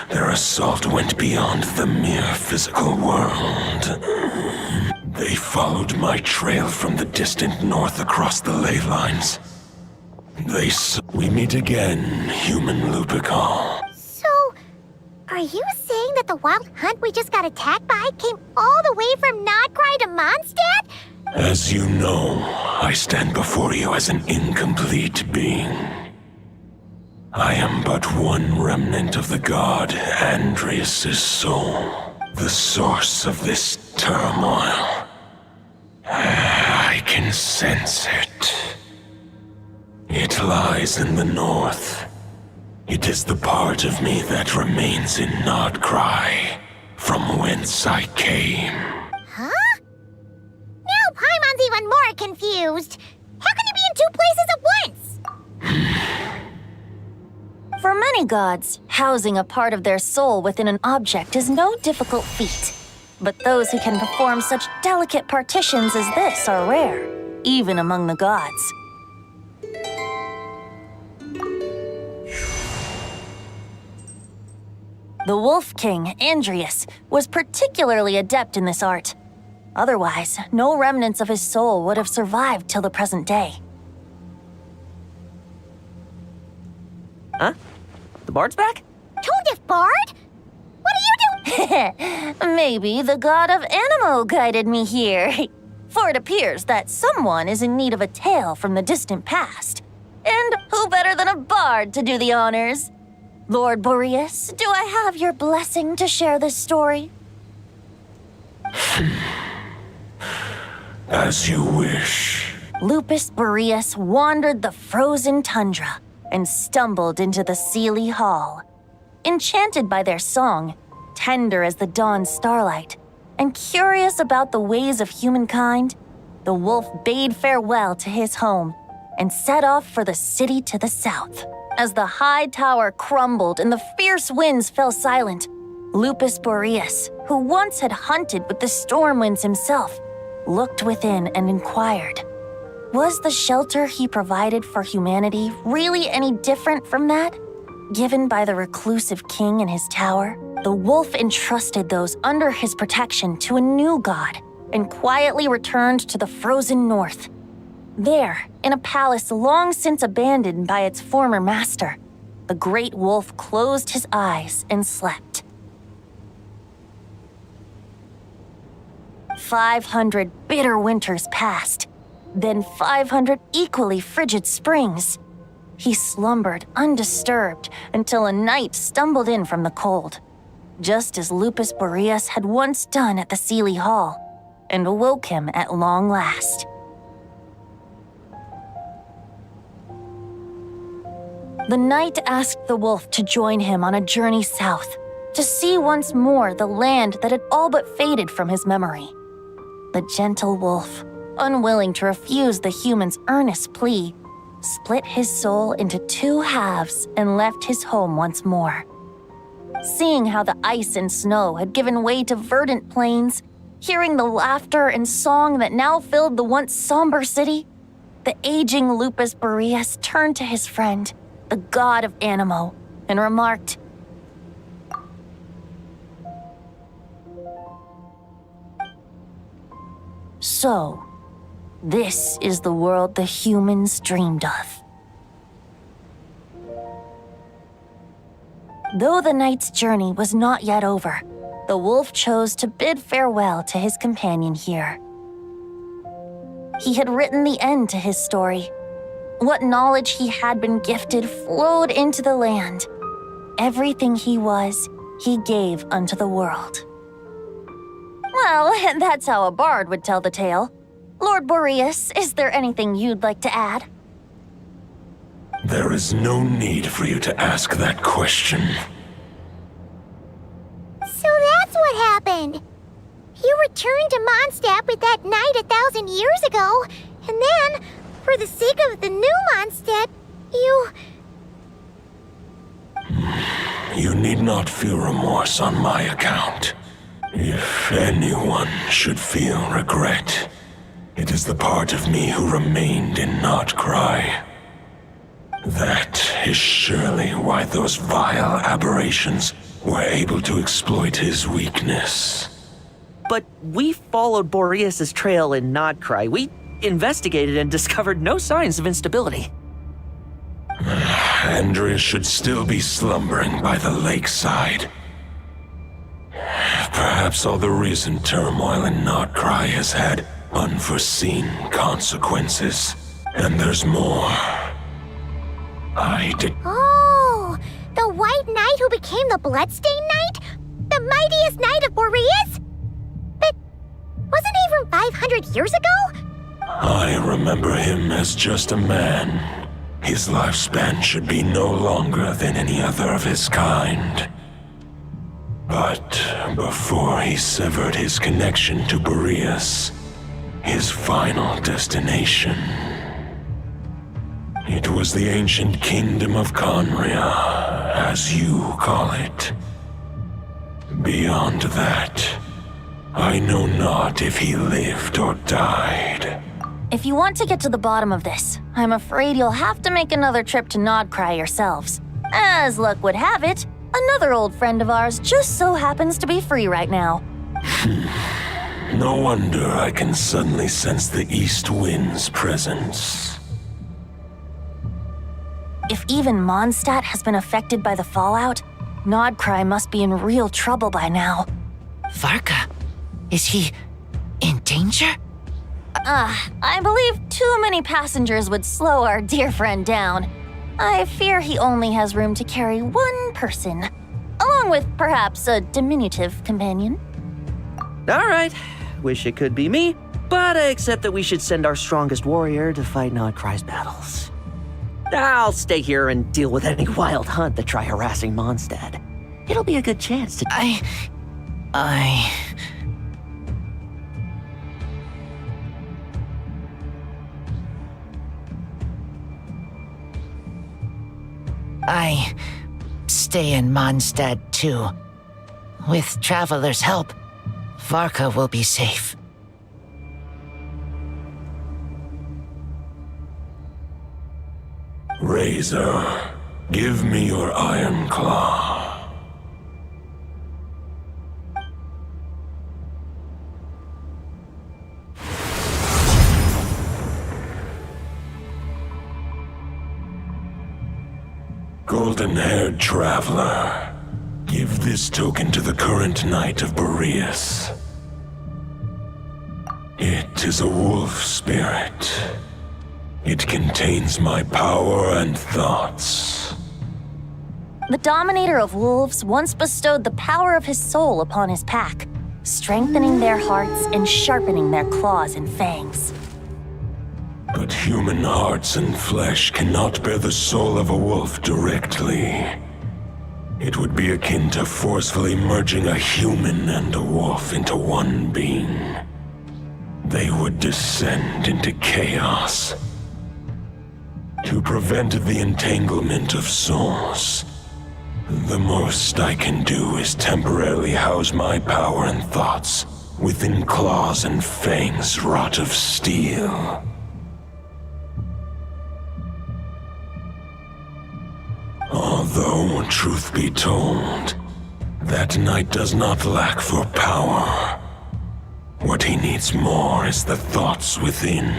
their assault went beyond the mere physical world. They followed my trail from the distant north across the ley lines. We meet again, human Lupical. So, are you saying that the Wild Hunt we just got attacked by came all the way from Nodcry Mondstadt? As you know, I stand before you as an incomplete being. I am but one remnant of the god Andrias' soul, the source of this turmoil. I can sense it. It lies in the north. It is the part of me that remains in Nodcry, from whence I came. Huh? Now Paimon's even more confused. How can you be in two places at once? For many gods, housing a part of their soul within an object is no difficult feat. But those who can perform such delicate partitions as this are rare, even among the gods. The Wolf King, Andrias, was particularly adept in this art. Otherwise, no remnants of his soul would have survived till the present day. Huh? The bard's back? Toadif Bard? What are you doing? Maybe the god of Animo guided me here. For it appears that someone is in need of a tale from the distant past. And who better than a bard to do the honors? Lord Boreas, do I have your blessing to share this story? As you wish. Lupus Boreas wandered the frozen tundra and stumbled into the Sealy Hall. Enchanted by their song, tender as the dawn starlight, and curious about the ways of humankind, the wolf bade farewell to his home and set off for the city to the south. As the high tower crumbled and the fierce winds fell silent, Lupus Boreas, who once had hunted with the storm winds himself, looked within and inquired, was the shelter he provided for humanity really any different from that given by the reclusive king in his tower? The wolf entrusted those under his protection to a new god and quietly returned to the frozen north. There, in a palace long since abandoned by its former master, the great wolf closed his eyes and slept. 500 bitter winters passed, then 500 equally frigid springs. He slumbered undisturbed until a night stumbled in from the cold, just as Lupus Boreas had once done at the Sealy Hall, and awoke him at long last. The knight asked the wolf to join him on a journey south, to see once more the land that had all but faded from his memory. The gentle wolf, unwilling to refuse the human's earnest plea, split his soul into two halves and left his home once more. Seeing how the ice and snow had given way to verdant plains, hearing the laughter and song that now filled the once somber city, the aging Lupus Boreas turned to his friend, the god of Animo, and remarked, "So, this is the world the humans dreamed of." Though the knight's journey was not yet over, the wolf chose to bid farewell to his companion here. He had written the end to his story. What knowledge he had been gifted flowed into the land. Everything he was, he gave unto the world. Well, that's how a bard would tell the tale. Lord Boreas, is there anything you'd like to add? There is no need for you to ask that question. So that's what happened. You returned to Mondstadt with that knight 1,000 years ago, and then, for the sake of the new Mondstadt, you... You need not feel remorse on my account. If anyone should feel regret, it is the part of me who remained in Nodcry. That is surely why those vile aberrations were able to exploit his weakness. But we followed Boreas' trail in Nodcry. We investigated and discovered no signs of instability. Andrias should still be slumbering by the lakeside. Perhaps all the recent turmoil in Notcry has had unforeseen consequences. And there's more. Oh, the White Knight who became the Bloodstained Knight? The mightiest knight of Boreas? But wasn't he from 500 years ago? I remember him as just a man. His lifespan should be no longer than any other of his kind. But before he severed his connection to Boreas, his final destination, it was the ancient kingdom of Conria, as you call it. Beyond that, I know not if he lived or died. If you want to get to the bottom of this, I'm afraid you'll have to make another trip to Nodcry yourselves. As luck would have it, another old friend of ours just so happens to be free right now. No wonder I can suddenly sense the east wind's presence. If even Mondstadt has been affected by the fallout, Nodcry must be in real trouble by now. VARKA? Is he in danger? I believe too many passengers would slow our dear friend down. I fear he only has room to carry one person, along with perhaps a diminutive companion. All right. Wish it could be me, but I accept that we should send our strongest warrior to fight Nodcry's battles. I'll stay here and deal with any wild hunt that try harassing Mondstadt. It'll be a good chance to... I stay in Mondstadt too. With Traveler's help, VARKA will be safe. Razor, give me your iron claw. Golden-haired traveler, give this token to the current knight of Boreas. It is a wolf spirit. It contains my power and thoughts. The Dominator of Wolves once bestowed the power of his soul upon his pack, strengthening their hearts and sharpening their claws and fangs. But human hearts and flesh cannot bear the soul of a wolf directly. It would be akin to forcefully merging a human and a wolf into one being. They would descend into chaos. To prevent the entanglement of souls, the most I can do is temporarily house my power and thoughts within claws and fangs wrought of steel. Although, truth be told, that knight does not lack for power. What he needs more is the thoughts within.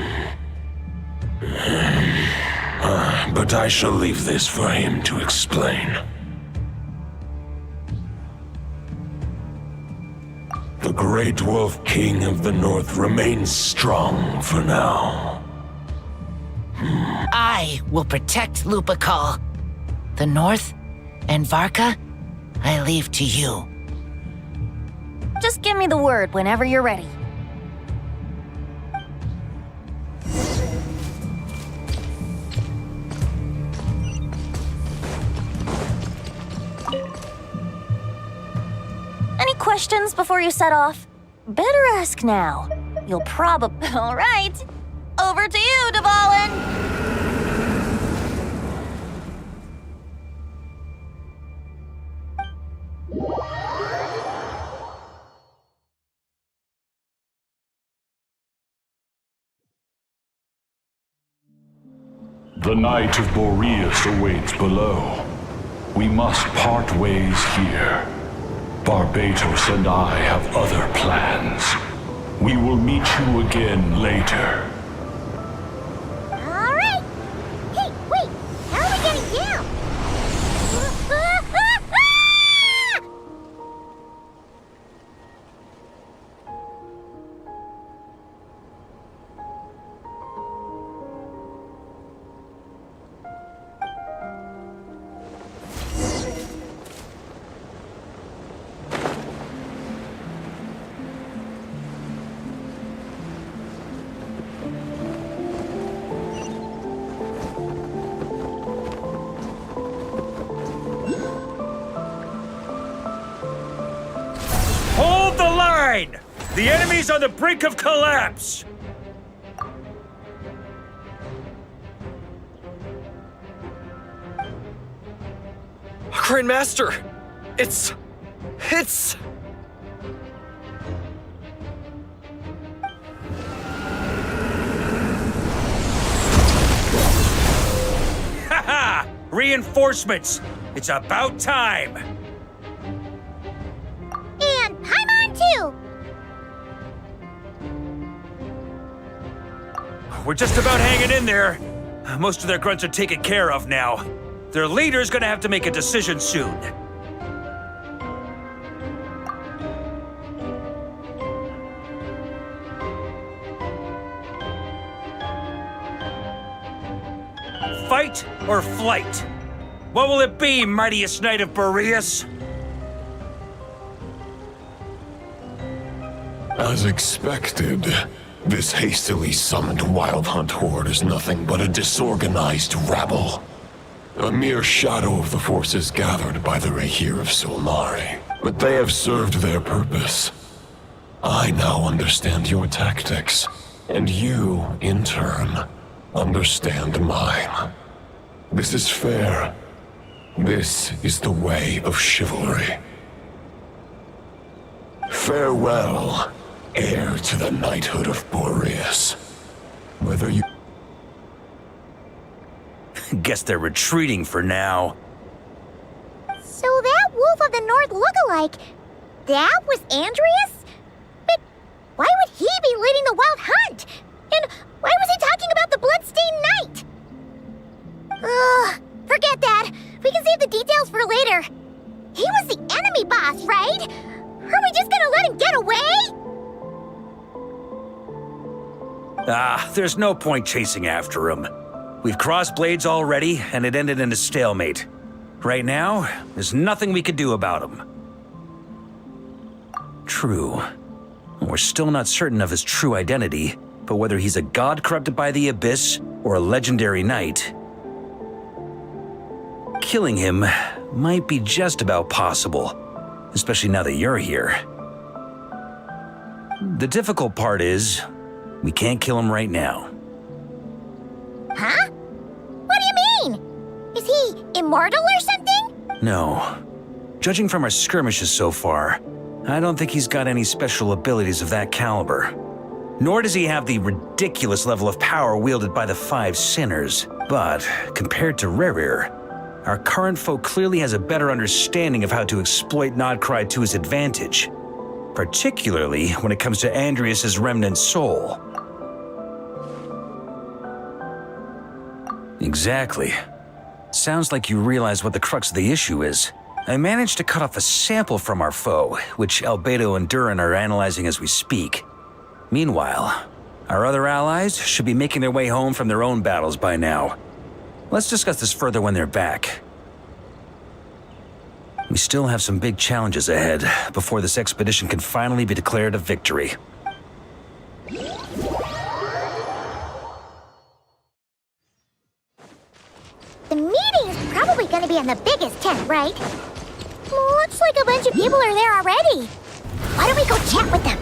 But I shall leave this for him to explain. The Great Wolf King of the North remains strong for now. I will protect Lupakal. The North and VARKA, I leave to you. Just give me the word whenever you're ready. Any questions before you set off? Better ask now. You'll probably... All right. Over to you, Dvalin! The Knight of Boreas awaits below. We must part ways here. Barbatos and I have other plans. We will meet you again later. All right. Hey, wait. How are we getting down? The enemy's on the brink of collapse! Grandmaster! It's... Haha! Reinforcements! It's about time! And Paimon too! We're just about hanging in there. Most of their grunts are taken care of now. Their leader's gonna have to make a decision soon. Fight or flight? What will it be, mightiest knight of Boreas? As expected, this hastily summoned Wild Hunt horde is nothing but a disorganized rabble. A mere shadow of the forces gathered by the Rahir of Solnari. But they have served their purpose. I now understand your tactics, and you, in turn, understand mine. This is fair. This is the way of chivalry. Farewell, heir to the knighthood of Boreas. Whether you... Guess they're retreating for now. So that Wolf of the North lookalike, that was Andreas? But why would he be leading the Wild Hunt? And why was he talking about the Bloodstained Knight? Ugh, forget that. We can save the details for later. He was the enemy boss, right? Are we just gonna let him get away? There's no point chasing after him. We've crossed blades already, and it ended in a stalemate. Right now, there's nothing we can do about him. True. We're still not certain of his true identity, but whether he's a god corrupted by the Abyss or a legendary knight, killing him might be just about possible, especially now that you're here. The difficult part is, we can't kill him right now. Huh? What do you mean? Is he immortal or something? No. Judging from our skirmishes so far, I don't think he's got any special abilities of that caliber. Nor does he have the ridiculous level of power wielded by the Five Sinners. But, compared to Rerir, our current foe clearly has a better understanding of how to exploit Nodcry to his advantage. Particularly when it comes to Andreas' remnant soul. Exactly. Sounds like you realize what the crux of the issue is. I managed to cut off a sample from our foe, which Albedo and Durin are analyzing as we speak. Meanwhile, our other allies should be making their way home from their own battles by now. Let's discuss this further when they're back. We still have some big challenges ahead before this expedition can finally be declared a victory. The meeting's probably gonna be in the biggest tent, right? Looks like a bunch of people are there already. Why don't we go chat with them?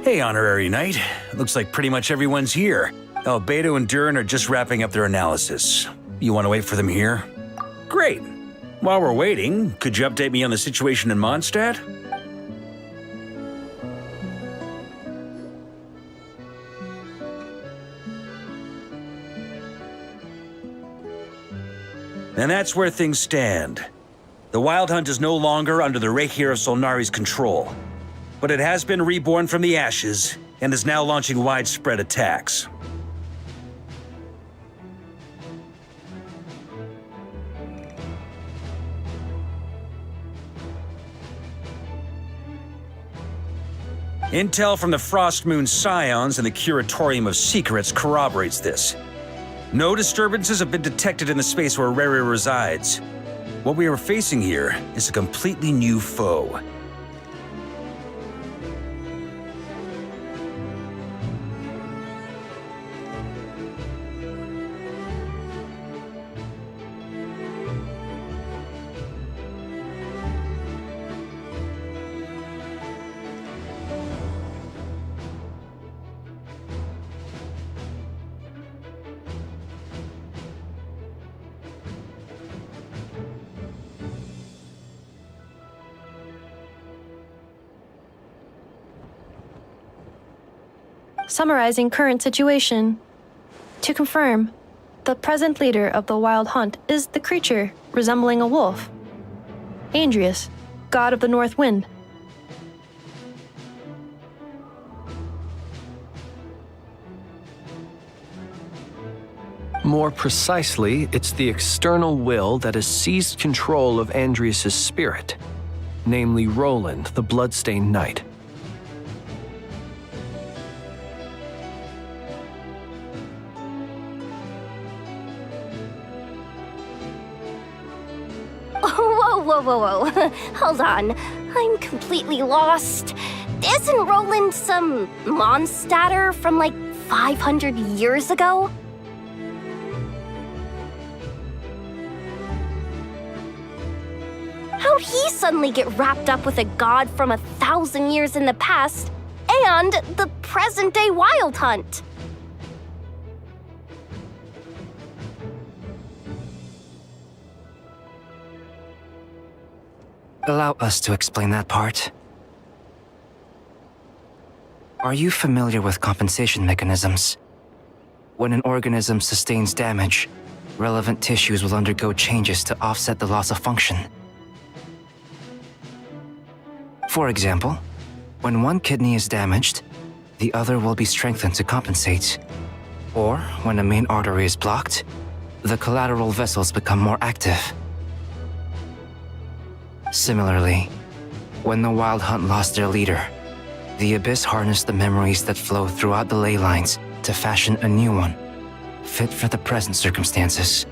Hey, Honorary Knight. Looks like pretty much everyone's here. Albedo and Durin are just wrapping up their analysis. You want to wait for them here? Great. While we're waiting, could you update me on the situation in Mondstadt? And that's where things stand. The Wild Hunt is no longer under the Rahir of Solnari's control, but it has been reborn from the ashes and is now launching widespread attacks. Intel from the Frostmoon Scions and the Curatorium of Secrets corroborates this. No disturbances have been detected in the space where Rerir resides. What we are facing here is a completely new foe. Summarizing current situation. To confirm, the present leader of the Wild Hunt is the creature resembling a wolf. Andrius, god of the North Wind. More precisely, it's the external will that has seized control of Andrius' spirit, namely Roland, the Bloodstained Knight. Whoa. Hold on. I'm completely lost. Isn't Roland some Mondstadter from like 500 years ago? How'd he suddenly get wrapped up with a god from 1,000 years in the past and the present-day Wild Hunt? Allow us to explain that part. Are you familiar with compensation mechanisms? When an organism sustains damage, relevant tissues will undergo changes to offset the loss of function. For example, when one kidney is damaged, the other will be strengthened to compensate. Or, when a main artery is blocked, the collateral vessels become more active. Similarly, when the Wild Hunt lost their leader, the Abyss harnessed the memories that flow throughout the ley lines to fashion a new one, fit for the present circumstances.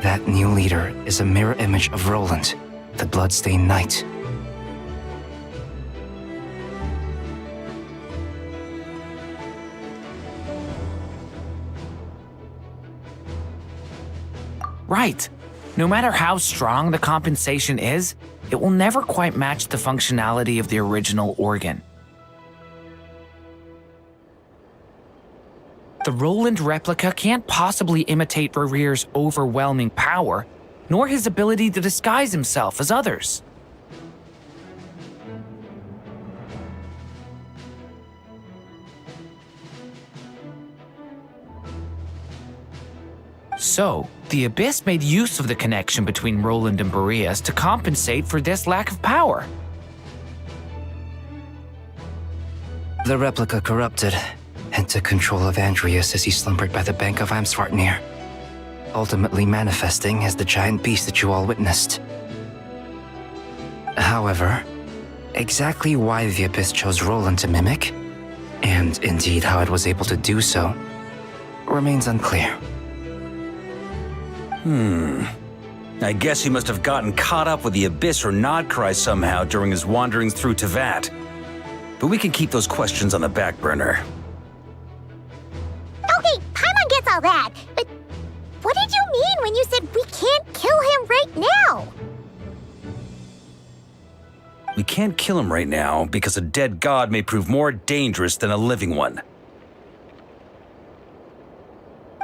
That new leader is a mirror image of Roland, the Bloodstained Knight. Right. No matter how strong the compensation is, it will never quite match the functionality of the original organ. The Roland replica can't possibly imitate Barir's overwhelming power, nor his ability to disguise himself as others. So, the Abyss made use of the connection between Roland and Boreas to compensate for this lack of power. The replica corrupted and took control of Andrius as he slumbered by the bank of Amsvartnir, ultimately manifesting as the giant beast that you all witnessed. However, exactly why the Abyss chose Roland to mimic, and indeed how it was able to do so, remains unclear. I guess he must have gotten caught up with the Abyss or Nodcry somehow during his wanderings through Tevat. But we can keep those questions on the back burner. Okay, Paimon gets all that, but what did you mean when you said we can't kill him right now? We can't kill him right now because a dead god may prove more dangerous than a living one.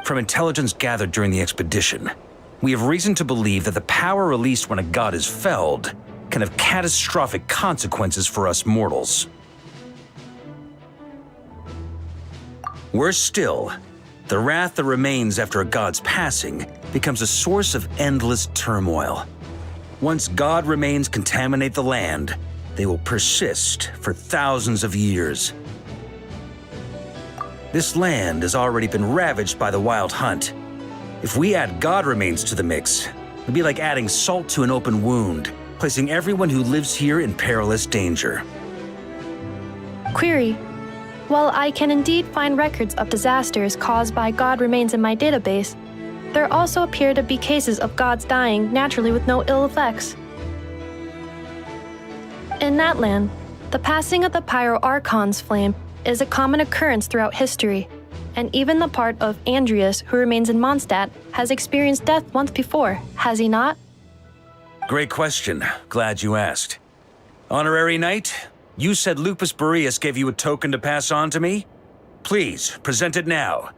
From intelligence gathered during the expedition, we have reason to believe that the power released when a god is felled can have catastrophic consequences for us mortals. Worse still, the wrath that remains after a god's passing becomes a source of endless turmoil. Once god remains contaminate the land, they will persist for thousands of years. This land has already been ravaged by the Wild Hunt. If we add god remains to the mix, it'd be like adding salt to an open wound, placing everyone who lives here in perilous danger. Query. While I can indeed find records of disasters caused by god remains in my database, there also appear to be cases of gods dying naturally with no ill effects. In that land, the passing of the Pyro-Archon's flame is a common occurrence throughout history, and even the part of Andrius who remains in Mondstadt has experienced death once before, has he not? Great question. Glad you asked. Honorary Knight, you said Lupus Boreas gave you a token to pass on to me? Please, present it now.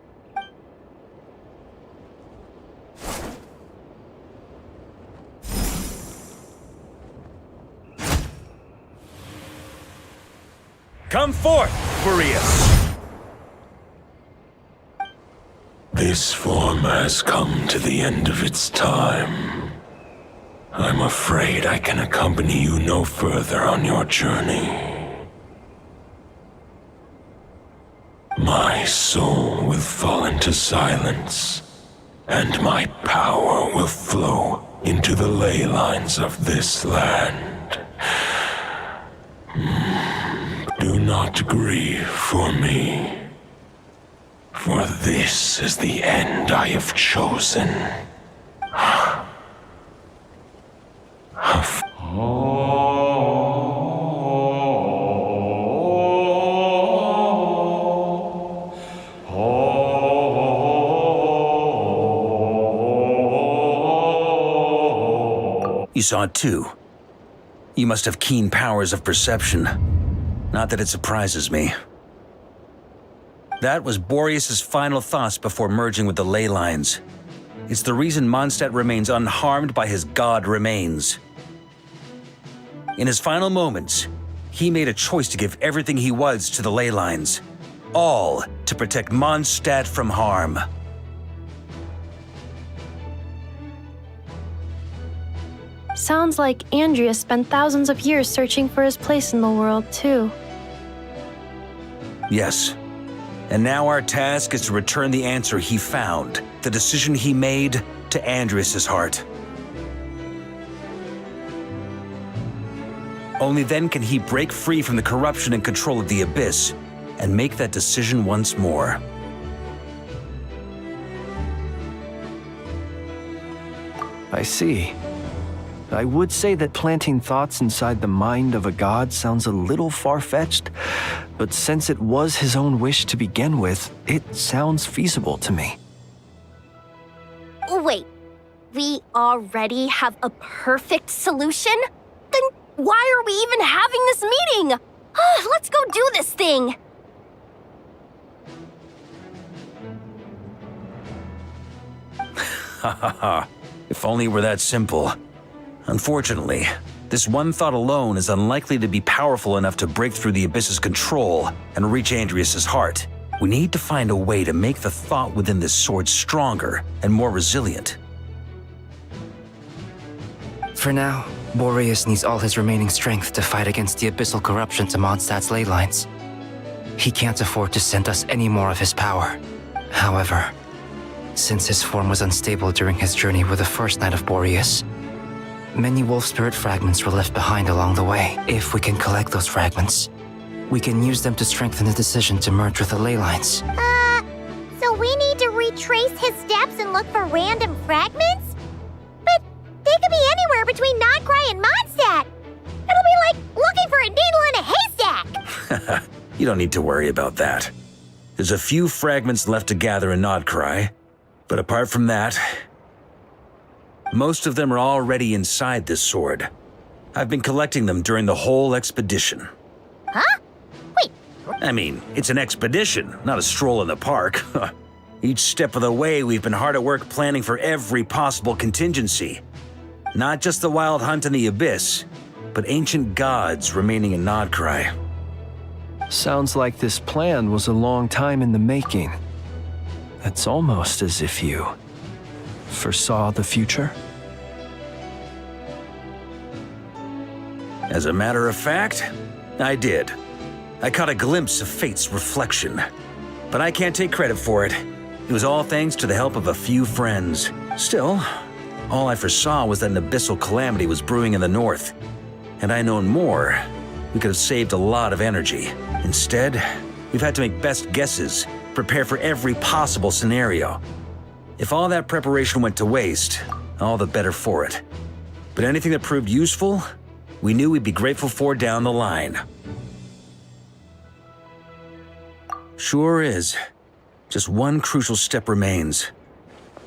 Come forth, Boreas! This form has come to the end of its time. I'm afraid I can accompany you no further on your journey. My soul will fall into silence, and my power will flow into the ley lines of this land. Do not grieve for me, for this is the end I have chosen. You saw it too. You must have keen powers of perception. Not that it surprises me. That was Boreas' final thoughts before merging with the ley lines. It's the reason Mondstadt remains unharmed by his god remains. In his final moments, he made a choice to give everything he was to the ley lines. All to protect Mondstadt from harm. Sounds like Andreas spent thousands of years searching for his place in the world, too. Yes. And now our task is to return the answer he found, the decision he made, to Andreas' heart. Only then can he break free from the corruption and control of the Abyss, and make that decision once more. I see. I would say that planting thoughts inside the mind of a god sounds a little far-fetched, but since it was his own wish to begin with, it sounds feasible to me. Wait, we already have a perfect solution? Then why are we even having this meeting? Let's go do this thing! Ha ha ha. If only it were that simple. Unfortunately, this one thought alone is unlikely to be powerful enough to break through the Abyss's control and reach Andreas' heart. We need to find a way to make the thought within this sword stronger and more resilient. For now, Boreas needs all his remaining strength to fight against the abyssal corruption to Mondstadt's ley lines. He can't afford to send us any more of his power. However, since his form was unstable during his journey with the first Knight of Boreas, many wolf spirit fragments were left behind along the way. If we can collect those fragments, we can use them to strengthen the decision to merge with the ley lines. So we need to retrace his steps and look for random fragments? But they could be anywhere between Nodcry and Mondstadt. It'll be like looking for a needle in a haystack. You don't need to worry about that. There's a few fragments left to gather in Nodcry, but apart from that, most of them are already inside this sword. I've been collecting them during the whole expedition. Huh? Wait. I mean, it's an expedition, not a stroll in the park. Each step of the way, we've been hard at work planning for every possible contingency. Not just the wild hunt in the Abyss, but ancient gods remaining in Nodcry. Sounds like this plan was a long time in the making. It's almost as if you foresaw the future? As a matter of fact, I did. I caught a glimpse of fate's reflection. But I can't take credit for it. It was all thanks to the help of a few friends. Still, all I foresaw was that an abyssal calamity was brewing in the north. Had I known more, we could have saved a lot of energy. Instead, we've had to make best guesses, prepare for every possible scenario. If all that preparation went to waste, all the better for it. But anything that proved useful, we knew we'd be grateful for down the line. Sure is. Just one crucial step remains.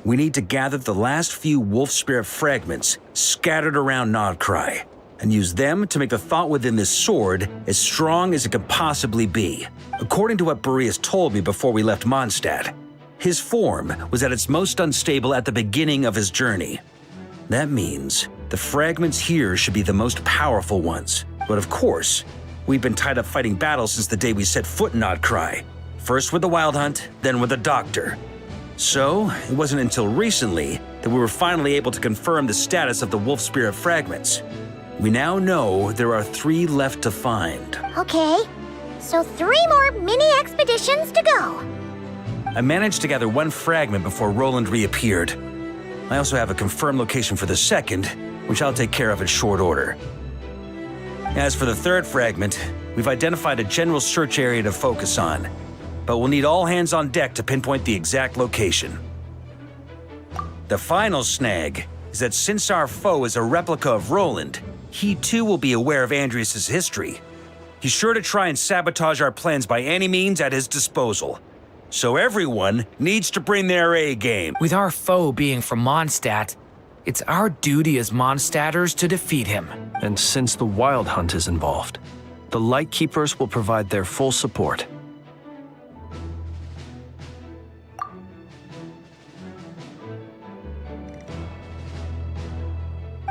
We need to gather the last few wolf spirit fragments scattered around Nodcry, and use them to make the thought within this sword as strong as it could possibly be. According to what Boreas told me before we left Mondstadt, his form was at its most unstable at the beginning of his journey. That means the fragments here should be the most powerful ones. But of course, We've been tied up fighting battles since the day we set foot in Outcry. First with the Wild Hunt, then with the Doctor. So, it wasn't until recently that we were finally able to confirm the status of the Wolf Spirit fragments. We now know there are 3 left to find. Okay, so 3 more mini expeditions to go. I managed to gather 1 fragment before Roland reappeared. I also have a confirmed location for the second, which I'll take care of in short order. As for the 3rd fragment, we've identified a general search area to focus on, but we'll need all hands on deck to pinpoint the exact location. The final snag is that since our foe is a replica of Roland, he too will be aware of Andrias' history. He's sure to try and sabotage our plans by any means at his disposal. So everyone needs to bring their A game. With our foe being from Mondstadt, it's our duty as Mondstadters to defeat him. And since the Wild Hunt is involved, the Lightkeepers will provide their full support.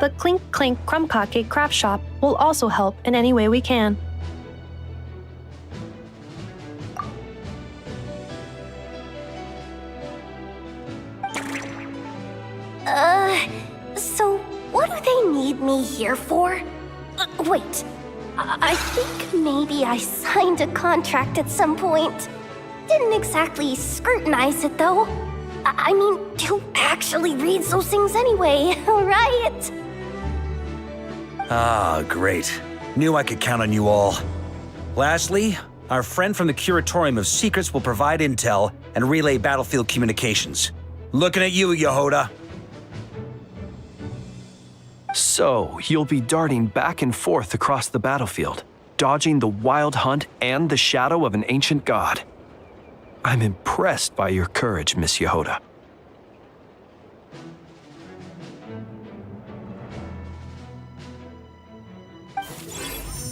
The Clink Clink Crumb-Cake craft shop will also help in any way we can. So what do they need me here for? Wait, I think maybe I signed a contract at some point. Didn't exactly scrutinize it though. I mean, who actually reads those things anyway, right? Ah, great. Knew I could count on you all. Lastly, our friend from the Curatorium of Secrets will provide intel and relay battlefield communications. Looking at you, Yehoda. So, you'll be darting back and forth across the battlefield, dodging the Wild Hunt and the shadow of an ancient god. I'm impressed by your courage, Miss Yehoda.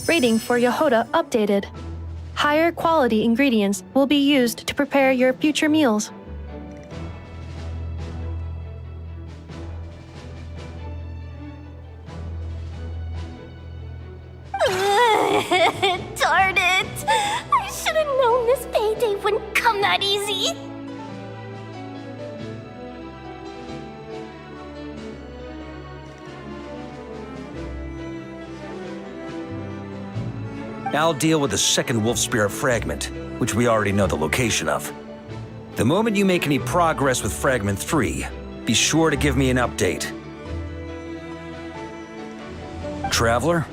Rating for Yehoda updated. Higher quality ingredients will be used to prepare your future meals. Darn it! I should have known this payday wouldn't come that easy. I'll deal with the second Wolf Spirit fragment, which we already know the location of. The moment you make any progress with Fragment 3, be sure to give me an update. Traveler,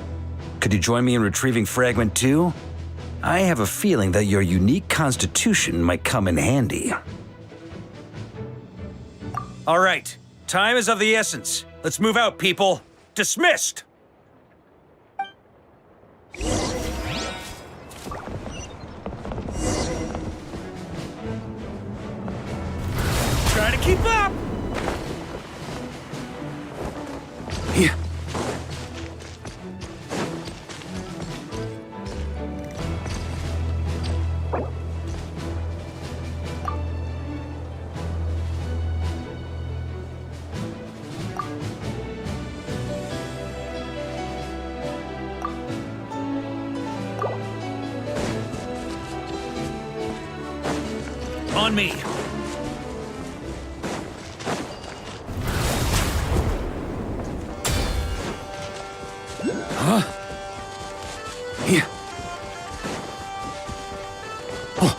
could you join me in retrieving Fragment 2? I have a feeling that your unique constitution might come in handy. All right, time is of the essence. Let's move out, people. Dismissed! Try to keep up! Yeah. On me. Huh? Here. Oh.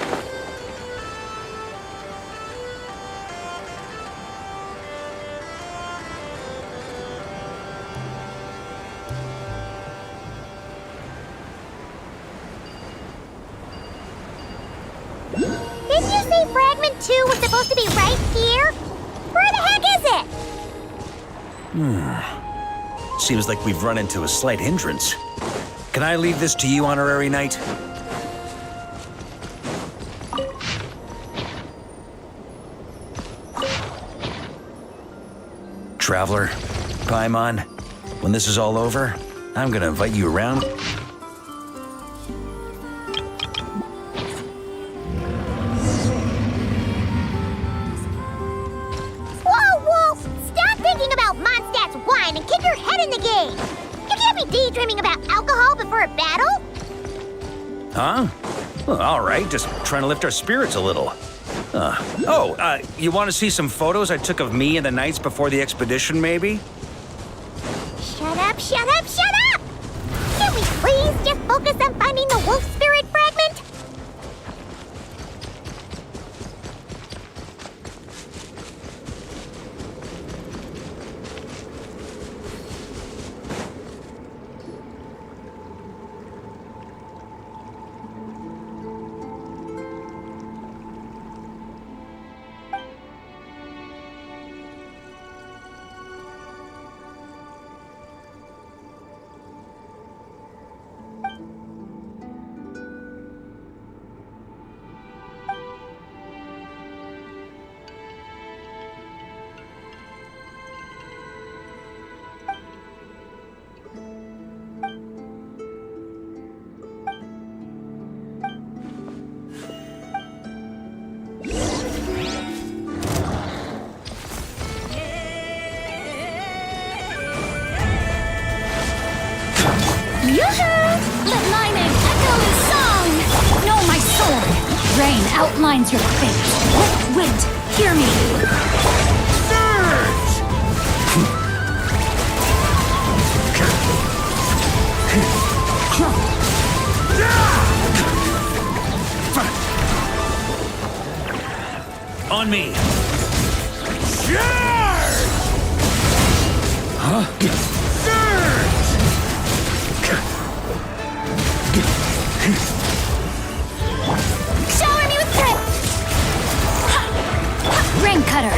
Didn't you say Fragment 2 was supposed to be right here? Where the heck is it? Seems like we've run into a slight hindrance. Can I leave this to you, Honorary Knight? Traveler, Paimon, when this is all over, I'm gonna invite you around. Whoa, Wolf! Stop thinking about Mondstadt's wine and kick your head in the game! You can't be daydreaming about alcohol before a battle! Huh? Well, all right, just trying to lift our spirits a little. You want to see some photos I took of me and the knights before the expedition, maybe? Shut up, shut up, shut up! Can we please just focus on finding the wolf spirit fragment? Let lightning echo in song! Know my sword! Rain outlines your fate. Wind, hear me! Surge! On me! Charge! Huh? Surge! Shower me with grit! Rain cutter!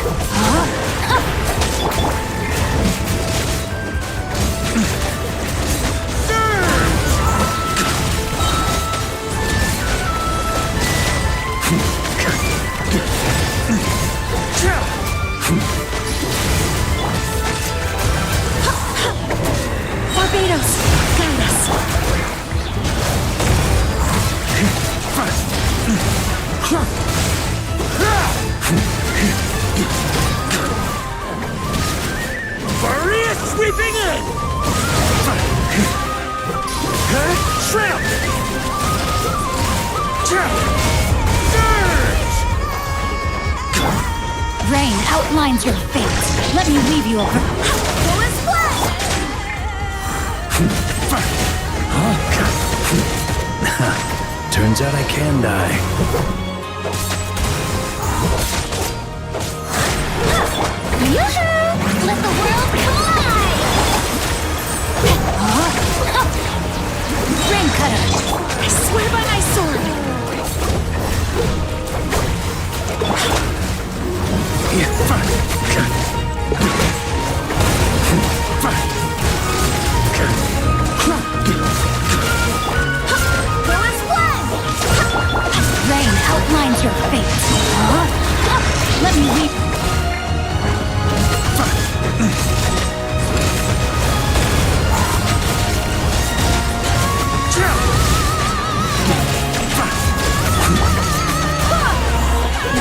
Barbados, guide us! Varia sweeping in! Shrimp! Surge! Rain outlines your fate. Let me weave you over. Turns out I can die. Let the world collide! Rain cutter! I swear by my sword! Rain outlines your fate. Let me weep.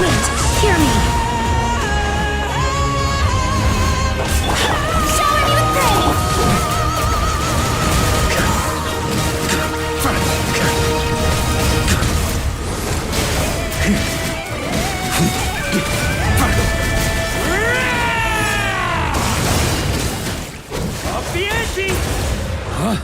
Wind, hear me. Shower me with rain. Up the ante! Huh?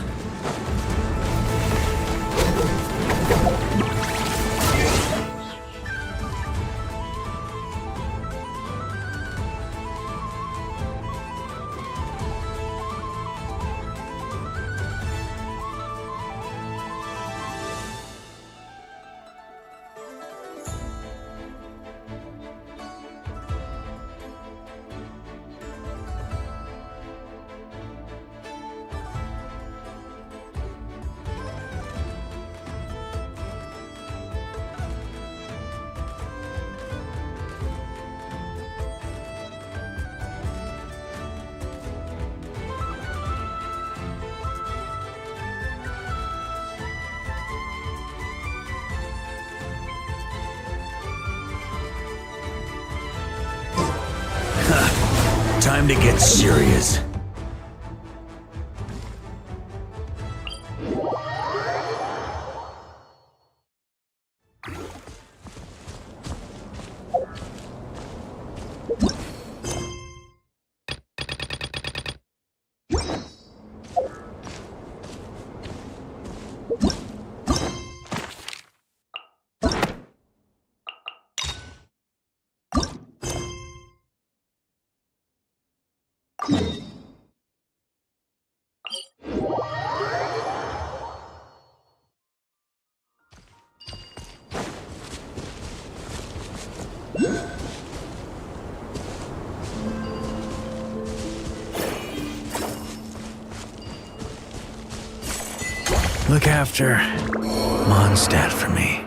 Time to get serious. Look after Mondstadt for me.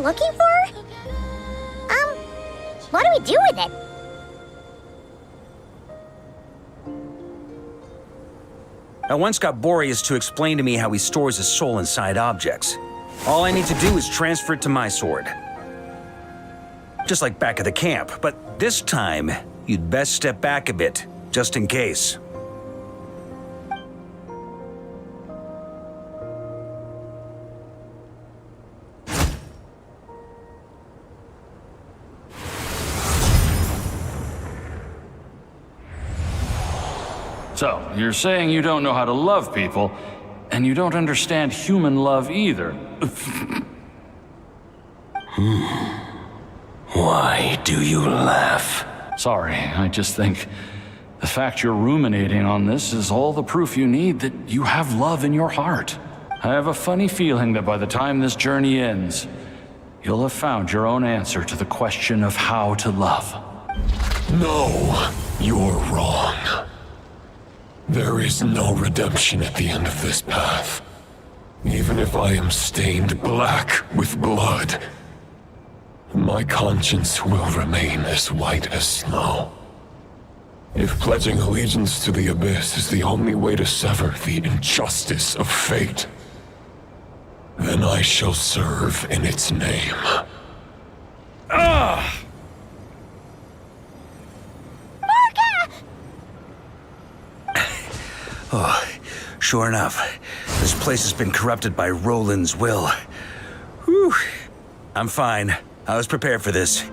looking for? What do we do with it? I once got Boreas to explain to me how he stores his soul inside objects. All I need to do is transfer it to my sword. Just like back at the camp, but this time, you'd best step back a bit, just in case. So, you're saying you don't know how to love people, and you don't understand human love either. Why do you laugh? Sorry, I just think the fact you're ruminating on this is all the proof you need that you have love in your heart. I have a funny feeling that by the time this journey ends, you'll have found your own answer to the question of how to love. No, you're wrong. There is no redemption at the end of this path. Even if I am stained black with blood, my conscience will remain as white as snow. If pledging allegiance to the Abyss is the only way to sever the injustice of fate, then I shall serve in its name. Ah! Oh, sure enough, this place has been corrupted by Roland's will. Whew. I'm fine. I was prepared for this.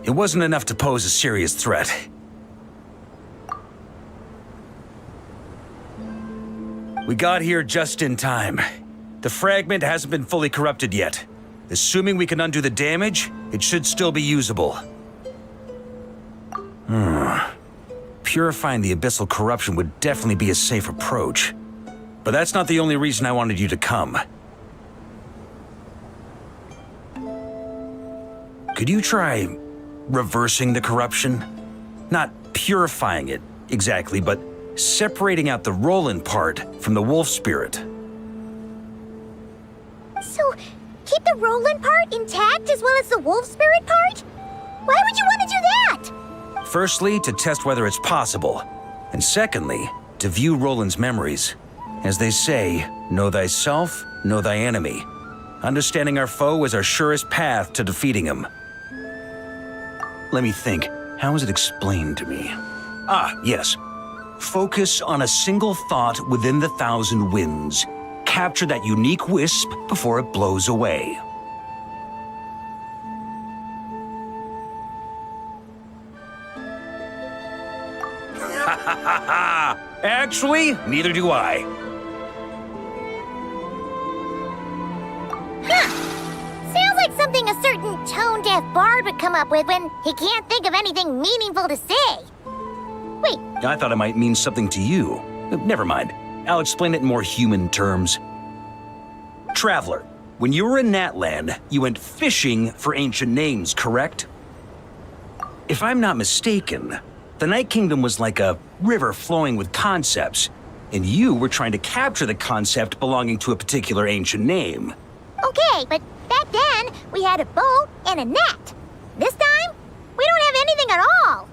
It wasn't enough to pose a serious threat. We got here just in time. The fragment hasn't been fully corrupted yet. Assuming we can undo the damage, it should still be usable. Purifying the abyssal corruption would definitely be a safe approach. But that's not the only reason I wanted you to come. Could you try reversing the corruption? Not purifying it, exactly, but separating out the Roland part from the wolf spirit. So, keep the Roland part intact as well as the wolf spirit part? Why would you want to do that? Firstly, to test whether it's possible. And secondly, to view Roland's memories. As they say, know thyself, know thy enemy. Understanding our foe is our surest path to defeating him. Let me think. How was it explained to me? Ah, yes. Focus on a single thought within the 1,000 winds. Capture that unique wisp before it blows away. Actually, neither do I. Sounds like something a certain tone-deaf bard would come up with when he can't think of anything meaningful to say. Wait. I thought it might mean something to you. Never mind. I'll explain it in more human terms. Traveler, when you were in Natland, you went fishing for ancient names, correct? If I'm not mistaken, the Night Kingdom was like a river flowing with concepts, and you were trying to capture the concept belonging to a particular ancient name. Okay, but back then, we had a boat and a net. This time, we don't have anything at all.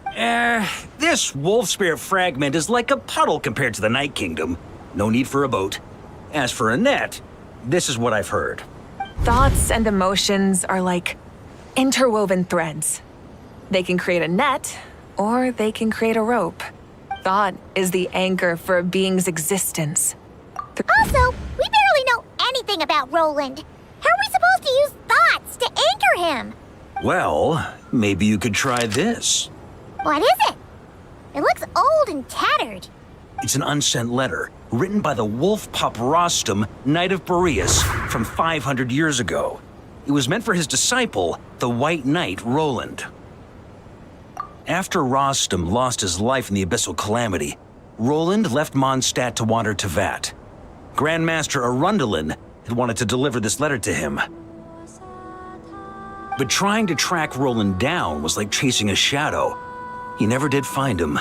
This wolf spirit fragment is like a puddle compared to the Night Kingdom. No need for a boat. As for a net, this is what I've heard. Thoughts and emotions are like interwoven threads. They can create a net, or they can create a rope. Thought is the anchor for a being's existence. Also, we barely know anything about Roland. How are we supposed to use thoughts to anchor him? Well, maybe you could try this. What is it? It looks old and tattered. It's an unsent letter, written by the wolf pup Rostam, Knight of Boreas, from 500 years ago. It was meant for his disciple, the White Knight Roland. After Rostam lost his life in the Abyssal Calamity, Roland left Mondstadt to wander to Vat. Grandmaster Arundelen had wanted to deliver this letter to him. But trying to track Roland down was like chasing a shadow. He never did find him.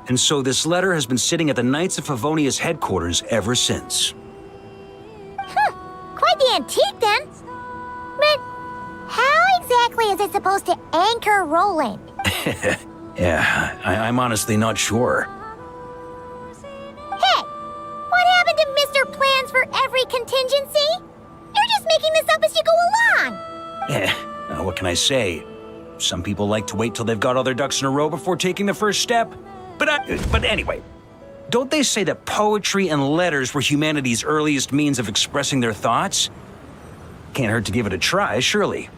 And so this letter has been sitting at the Knights of Favonius headquarters ever since. Quite the antique then. But exactly is it supposed to anchor Roland? Yeah, I'm honestly not sure. Hey, what happened to Mr. Plans for every contingency? You're just making this up as you go along. What can I say? Some people like to wait till they've got all their ducks in a row before taking the first step. But anyway, don't they say that poetry and letters were humanity's earliest means of expressing their thoughts? Can't hurt to give it a try, surely.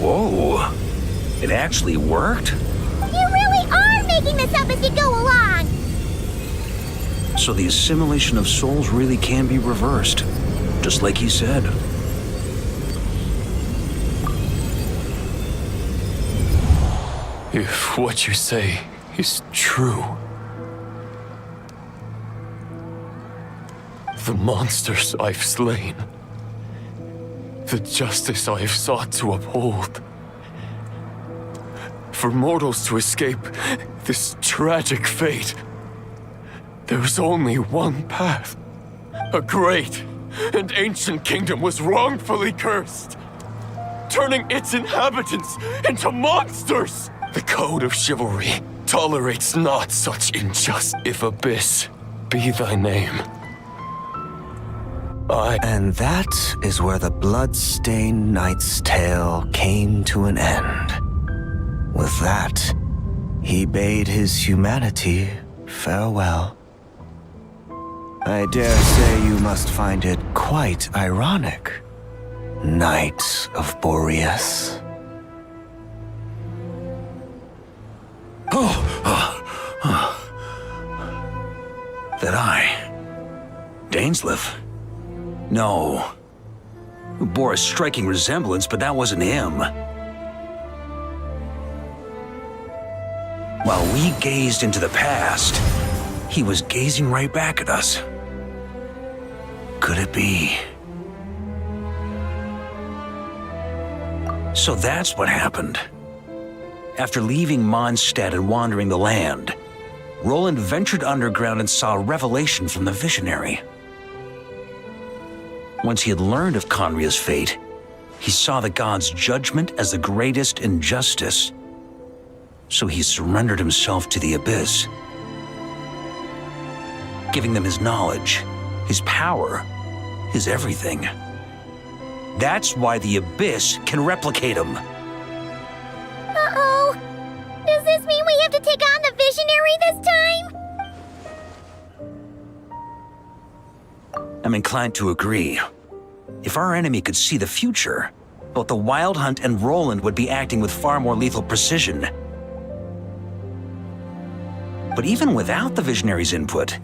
Whoa, it actually worked? You really are making this up as you go along. So the assimilation of souls really can be reversed, just like he said. If what you say is true, the monsters I've slain, the justice I have sought to uphold, for mortals to escape this tragic fate, there's only one path. A great and ancient kingdom was wrongfully cursed, turning its inhabitants into monsters. The code of chivalry tolerates not such injustice. If abyss be thy name, And that is where the blood-stained knight's tale came to an end. With that, he bade his humanity farewell. I dare say you must find it quite ironic, Knight of Boreas. That I, Dainsleif? No. It bore a striking resemblance, but that wasn't him. While we gazed into the past, he was gazing right back at us. Could it be? So that's what happened. After leaving Mondstadt and wandering the land, Roland ventured underground and saw a revelation from the visionary. Once he had learned of Conria's fate, he saw the gods' judgment as the greatest injustice. So he surrendered himself to the Abyss, giving them his knowledge, his power, his everything. That's why the Abyss can replicate him. Uh-oh. Does this mean we have to take on the visionary this time? I'm inclined to agree. If our enemy could see the future, both the Wild Hunt and Roland would be acting with far more lethal precision. But even without the Visionary's input,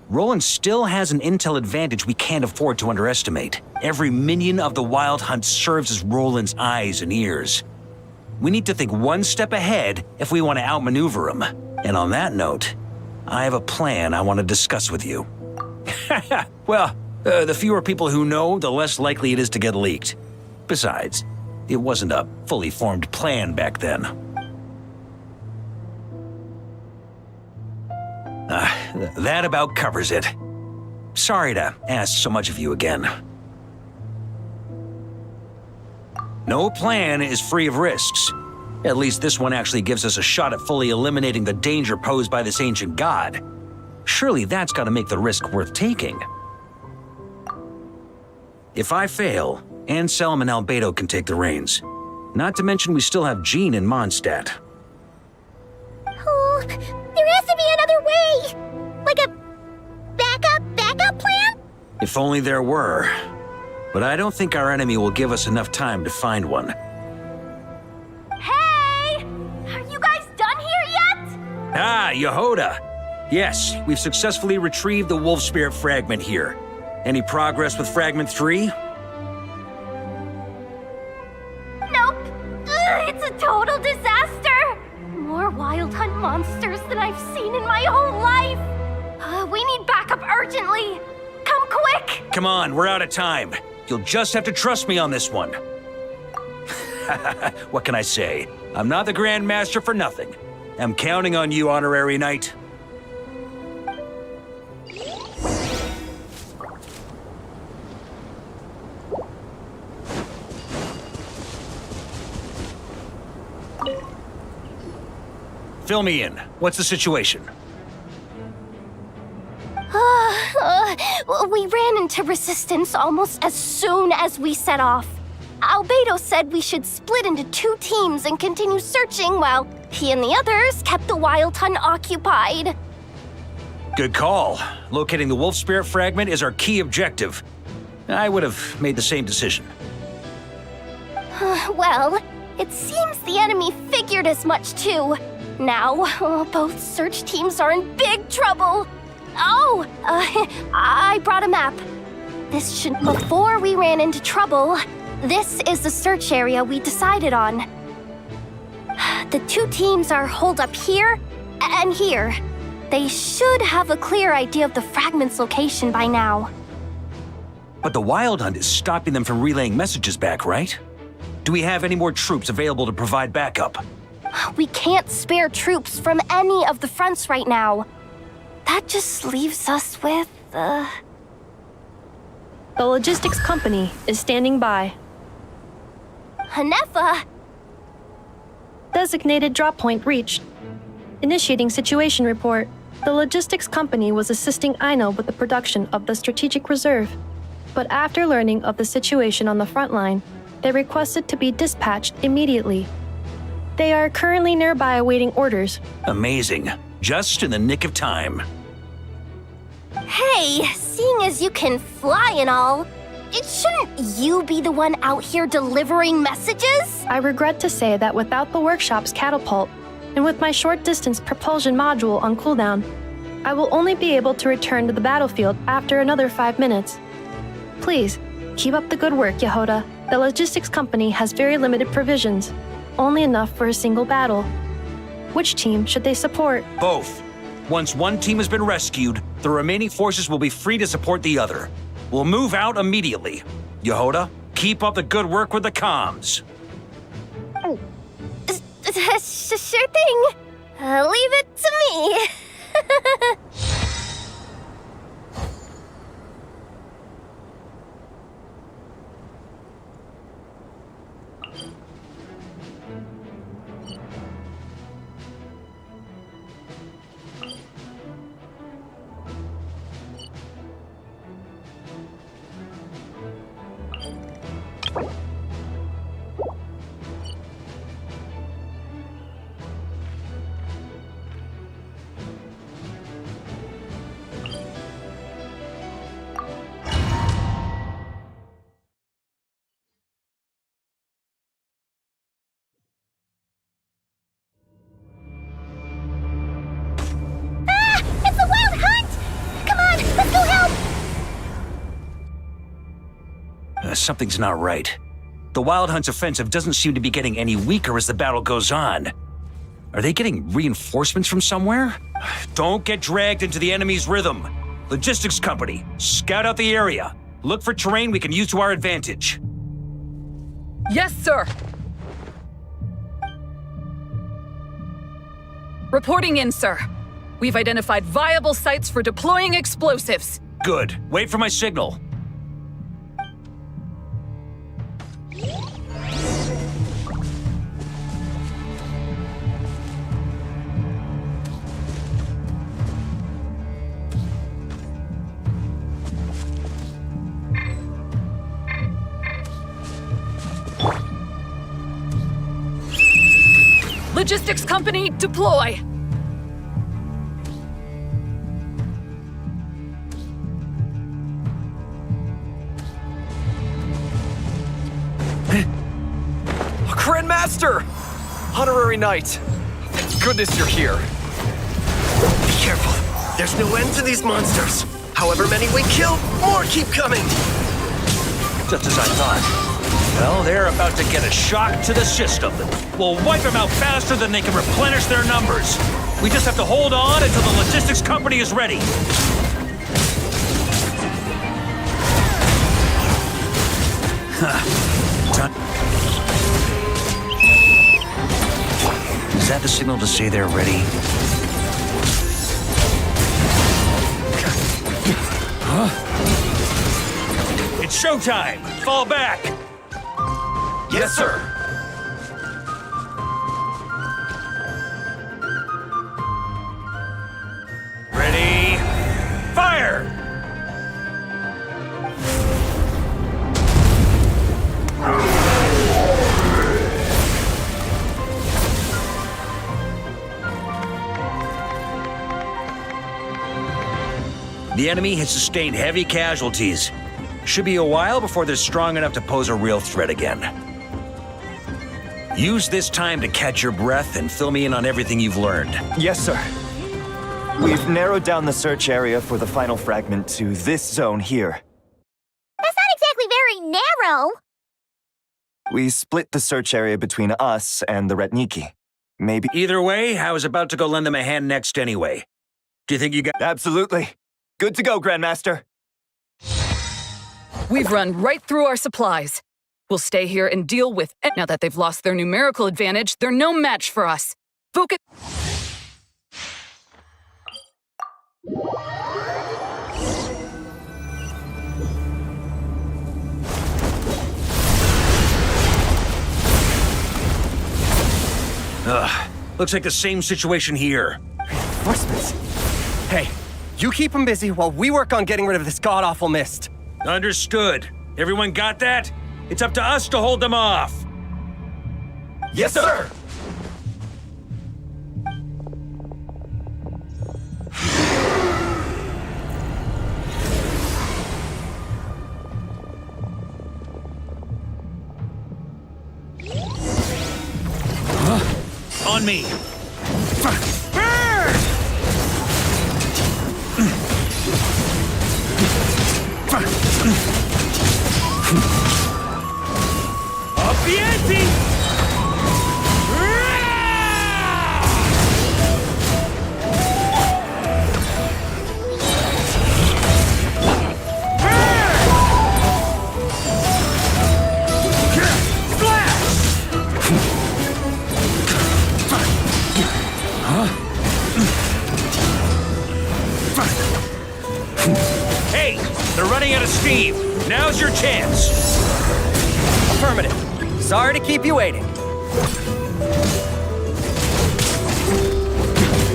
Roland still has an intel advantage we can't afford to underestimate. Every minion of the Wild Hunt serves as Roland's eyes and ears. We need to think one step ahead if we want to outmaneuver him. And on that note, I have a plan I want to discuss with you. Well, the fewer people who know, the less likely it is to get leaked. Besides, it wasn't a fully formed plan back then. That about covers it. Sorry to ask so much of you again. No plan is free of risks. At least this one actually gives us a shot at fully eliminating the danger posed by this ancient god. Surely that's got to make the risk worth taking. If I fail, Anselm and Albedo can take the reins. Not to mention we still have Jean in Mondstadt. Oh, there has to be another way! Like a backup plan? If only there were. But I don't think our enemy will give us enough time to find one. Hey! Are you guys done here yet? Ah, Yehoda! Yes, we've successfully retrieved the Wolf Spirit fragment here. Any progress with Fragment 3? monsters that I've seen in my whole life. We need backup urgently. Come quick! Come on, we're out of time. You'll just have to trust me on this one. What can I say? I'm not the Grand Master for nothing. I'm counting on you, Honorary Knight. Fill me in. What's the situation? We ran into resistance almost as soon as we set off. Albedo said we should split into 2 teams and continue searching while he and the others kept the Wild Hunt occupied. Good call. Locating the Wolf Spirit fragment is our key objective. I would have made the same decision. Well, it seems the enemy figured as much too. Now, both search teams are in big trouble. Oh, I brought a map. Before we ran into trouble, this is the search area we decided on. The 2 teams are holed up here and here. They should have a clear idea of the fragment's location by now. But the Wild Hunt is stopping them from relaying messages back, right? Do we have any more troops available to provide backup? We can't spare troops from any of the fronts right now. That just leaves us with, The logistics company is standing by. Hanefa! Designated drop point reached. Initiating situation report. The logistics company was assisting Aino with the production of the strategic reserve. But after learning of the situation on the front line, they requested to be dispatched immediately. They are currently nearby awaiting orders. Amazing. Just in the nick of time. Hey, seeing as you can fly and all, shouldn't you be the one out here delivering messages? I regret to say that without the workshop's catapult, and with my short-distance propulsion module on cooldown, I will only be able to return to the battlefield after another 5 minutes. Please, keep up the good work, Yehoda. The logistics company has very limited provisions, only enough for a single battle. Which team should they support? Both. Once one team has been rescued, the remaining forces will be free to support the other. We'll move out immediately. Yehoda, keep up the good work with the comms. Sure thing. Leave it to me. Something's not right. The Wild Hunt's offensive doesn't seem to be getting any weaker as the battle goes on. Are they getting reinforcements from somewhere? Don't get dragged into the enemy's rhythm. Logistics company, scout out the area. Look for terrain we can use to our advantage. Yes, sir. Reporting in, sir. We've identified viable sites for deploying explosives. Good. Wait for my signal. Logistics company, deploy! Grandmaster! Honorary Knight! Thank goodness you're here. Be careful. There's no end to these monsters. However many we kill, more keep coming. Just as I thought. Well, they're about to get a shock to the system. We'll wipe them out faster than they can replenish their numbers. We just have to hold on until the logistics company is ready. Is that the signal to say they're ready? It's showtime! Fall back! Yes, sir! Ready? Fire! The enemy has sustained heavy casualties. Should be a while before they're strong enough to pose a real threat again. Use this time to catch your breath and fill me in on everything you've learned. Yes, sir. We've narrowed down the search area for the final fragment to this zone here. That's not exactly very narrow. We split the search area between us and the Retniki. Maybe... Either way, I was about to go lend them a hand next anyway. Do you think you got... Absolutely. Good to go, Grandmaster. We've run right through our supplies. We'll stay here and deal with it. Now that they've lost their numerical advantage, they're no match for us. Focus. Looks like the same situation here. Reinforcements. Hey, you keep them busy while we work on getting rid of this god-awful mist. Understood. Everyone got that? It's up to us to hold them off. Yes, sir! On me. Up the ante! Hey, they're running out of steam. Now's your chance. Affirmative. Sorry to keep you waiting.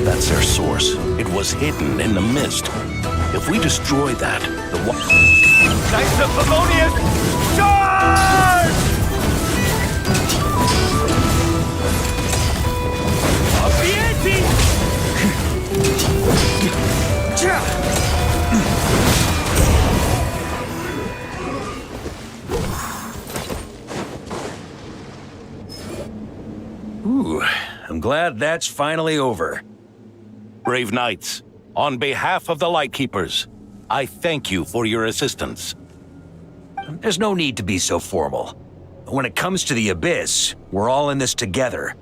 That's their source. It was hidden in the mist. If we destroy that, the Knights of Favonius, charge! Up the ante! Ooh, I'm glad that's finally over. Brave knights, on behalf of the Lightkeepers, I thank you for your assistance. There's no need to be so formal. When it comes to the Abyss, we're all in this together.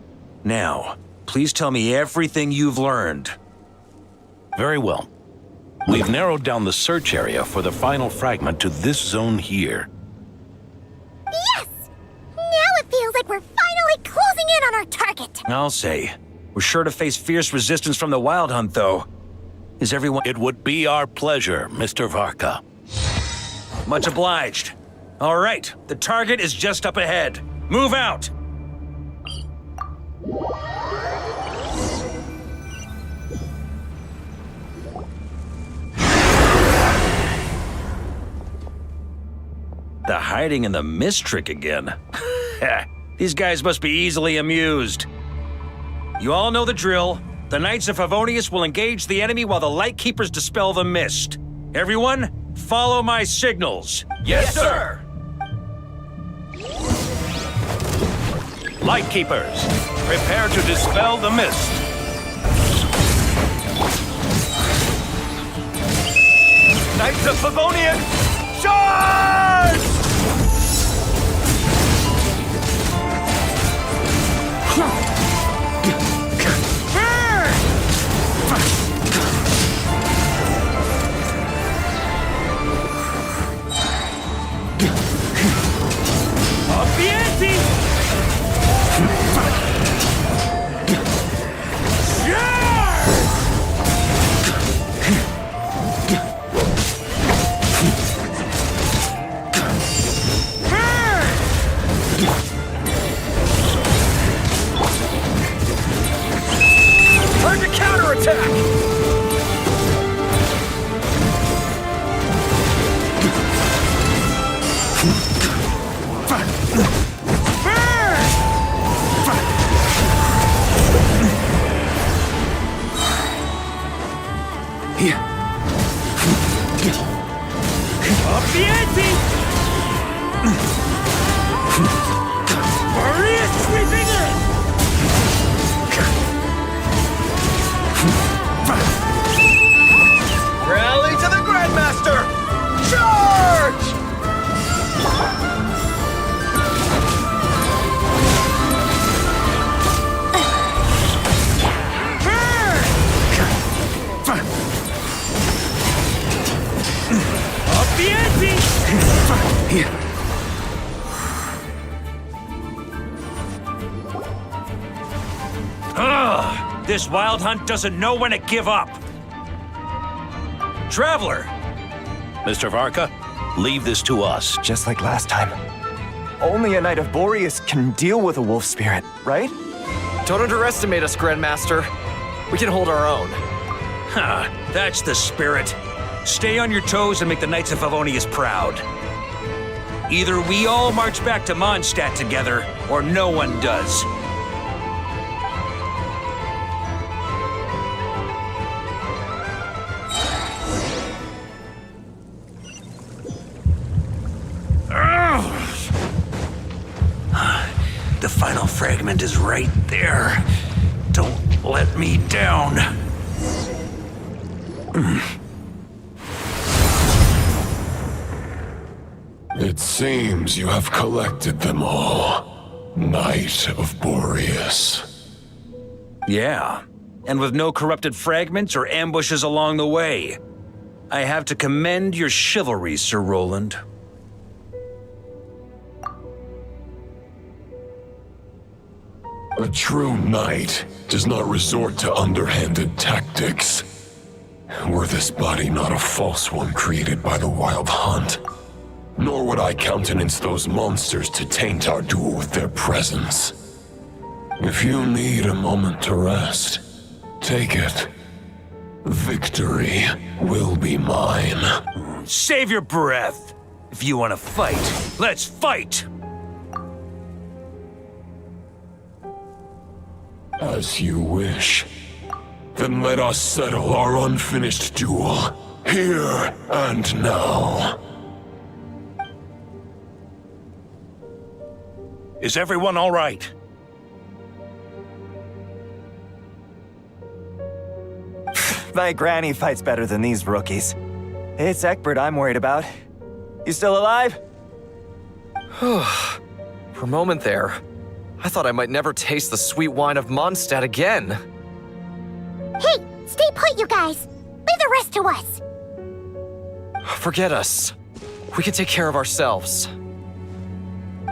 Now, please tell me everything you've learned. Very well. We've narrowed down the search area for the final fragment to this zone here. Yes! Now it feels like we're finally closing in on our target. I'll say. We're sure to face fierce resistance from the Wild Hunt, though. Is everyone... It would be our pleasure, Mr. VARKA. Much obliged. All right, the target is just up ahead. Move out! The hiding in the mist trick again. These guys must be easily amused. You all know the drill. The Knights of Favonius will engage the enemy while the Lightkeepers dispel the mist. Everyone, follow my signals. Yes, sir! Lightkeepers, prepare to dispel the mist. Knights of Favonius, charge! Up the ante! Maria sweeping in! Rally to the Grandmaster! Charge! Up the ante! This wild hunt doesn't know when to give up. Traveler! Mr. Varka, leave this to us. Just like last time. Only a Knight of Boreas can deal with a wolf spirit, right? Don't underestimate us, Grandmaster. We can hold our own. Huh, that's the spirit. Stay on your toes and make the Knights of Favonius proud. Either we all march back to Mondstadt together, or no one does. The final fragment is right there. Don't let me down. It seems you have collected them all, Knight of Boreas. Yeah, and with no corrupted fragments or ambushes along the way. I have to commend your chivalry, Sir Roland. A true knight does not resort to underhanded tactics. Were this body not a false one created by the Wild Hunt, nor would I countenance those monsters to taint our duel with their presence. If you need a moment to rest, take it. Victory will be mine. Save your breath. If you want to fight, let's fight! As you wish. Then let us settle our unfinished duel, here and now. Is everyone all right? My granny fights better than these rookies. It's Egbert I'm worried about. You still alive? For a moment there, I thought I might never taste the sweet wine of Mondstadt again. Hey, stay put, you guys. Leave the rest to us. Forget us. We can take care of ourselves.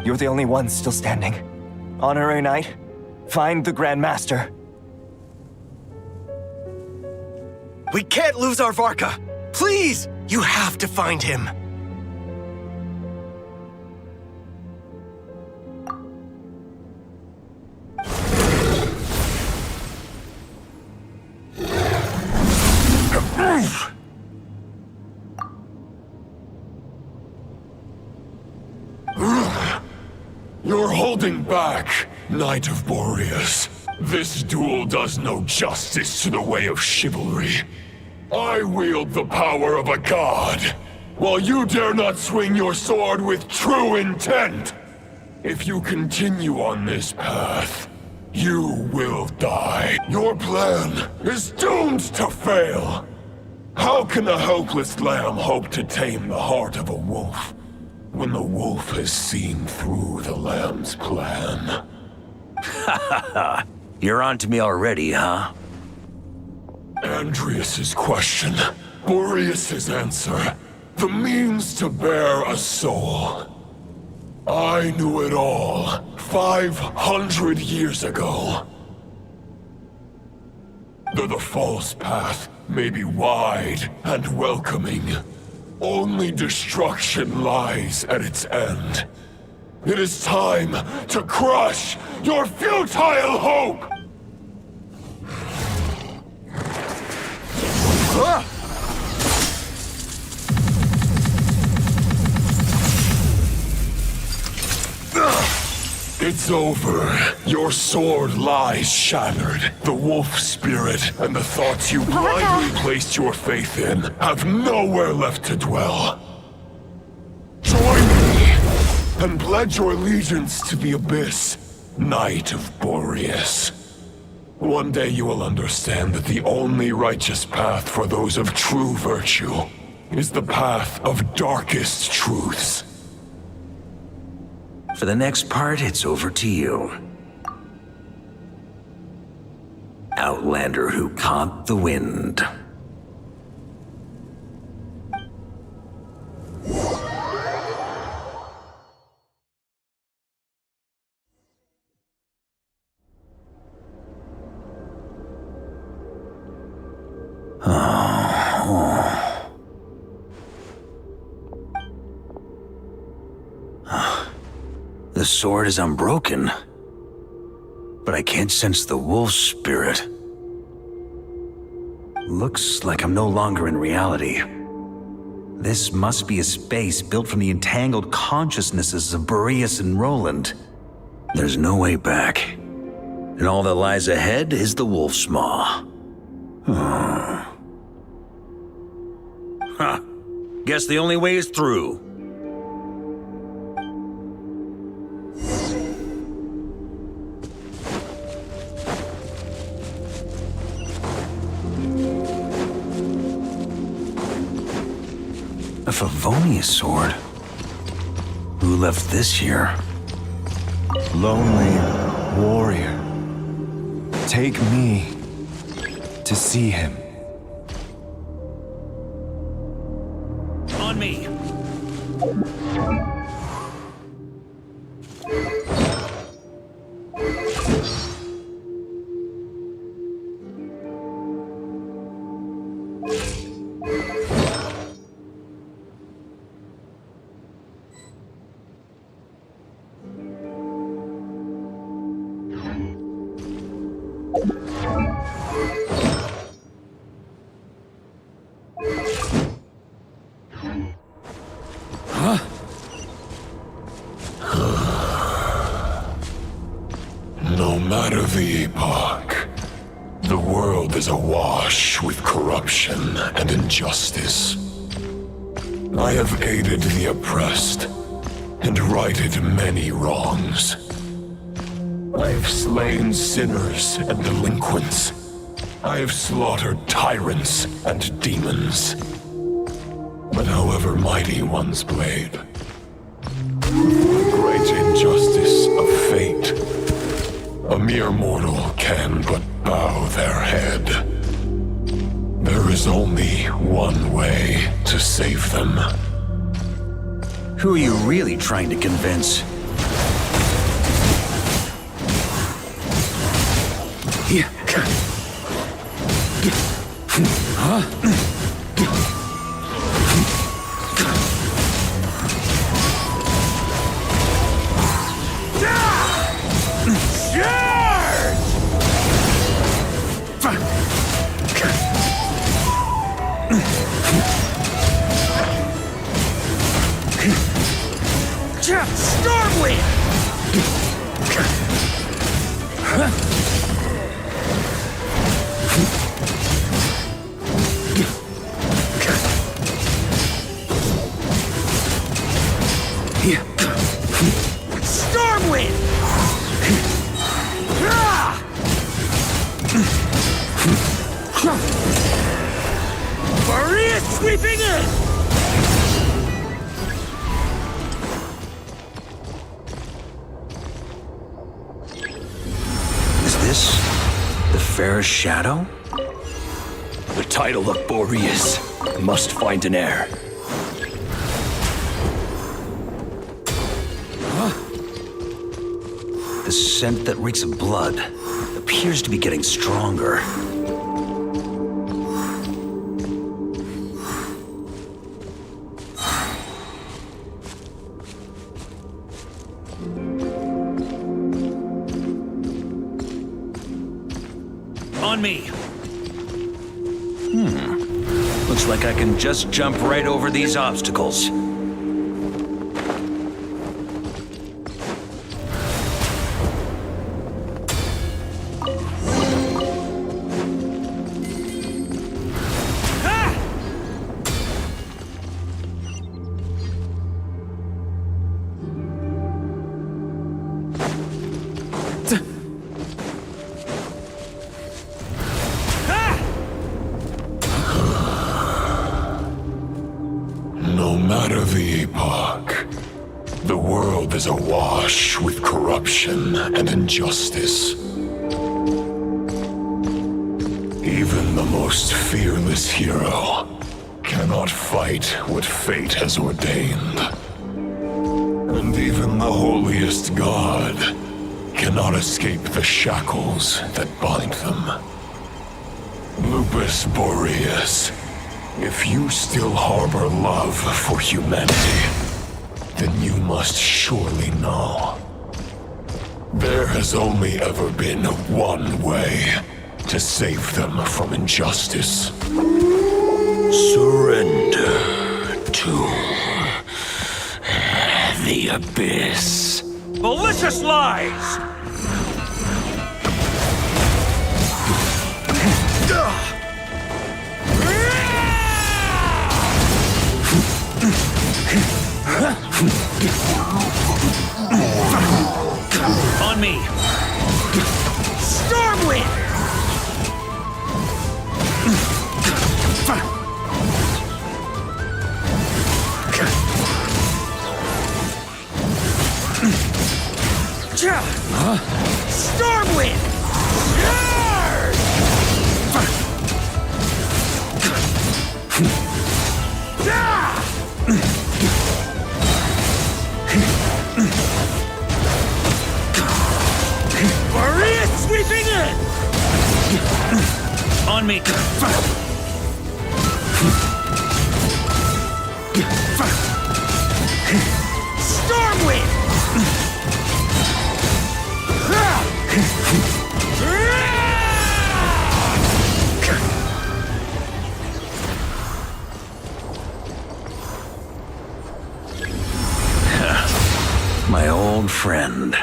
You're the only one still standing. Honorary Knight, find the Grand Master. We can't lose our Varka! Please! You have to find him! You're holding back, Knight of Boreas. This duel does no justice to the way of chivalry. I wield the power of a god, while you dare not swing your sword with true intent. If you continue on this path, you will die. Your plan is doomed to fail. How can a helpless lamb hope to tame the heart of a wolf, when the wolf has seen through the lamb's plan? Ha ha ha! You're on to me already, huh? Andreas's question, Boreas's answer, the means to bear a soul. I knew it all 500 years ago. Though the false path may be wide and welcoming, only destruction lies at its end. It is time to crush your futile hope! It's over. Your sword lies shattered. The wolf spirit and the thoughts you blindly placed your faith in have nowhere left to dwell. Join me and pledge your allegiance to the Abyss, Knight of Boreas. One day you will understand that the only righteous path for those of true virtue is the path of darkest truths. For the next part, it's over to you. Outlander who caught the wind. The sword is unbroken, but I can't sense the wolf spirit. Looks like I'm no longer in reality. This must be a space built from the entangled consciousnesses of Boreas and Roland. There's no way back, and all that lies ahead is the wolf's maw. Huh. Guess the only way is through. A Favonius sword? Who left this here? Lonely warrior, take me to see him. On me! No matter the epoch, the world is awash with corruption and injustice. I have aided the oppressed and righted many wrongs. I have slain sinners and delinquents. I have slaughtered tyrants and demons. But however mighty one's blade, the great injustice of fate, a mere mortal can but bow their head. There is only one way to save them. Who are you really trying to convince? Stormwind! Stormwind! Boreas sweeping in! This? The fairest shadow? The title of Boreas must find an heir. The scent that reeks of blood appears to be getting stronger. On me! Looks like I can just jump right over these obstacles. the epoch. The world is awash with corruption and injustice. Even the most fearless hero cannot fight what fate has ordained. And even the holiest god cannot escape the shackles that bind them. Lupus Majoris, if you still harbor love for humanity, then you must surely know. There has only ever been one way to save them from injustice. Surrender to the abyss. Malicious lies! On me! Stormwind! Stormwind! Maria sweeping in! On me! Stormwind! My old friend.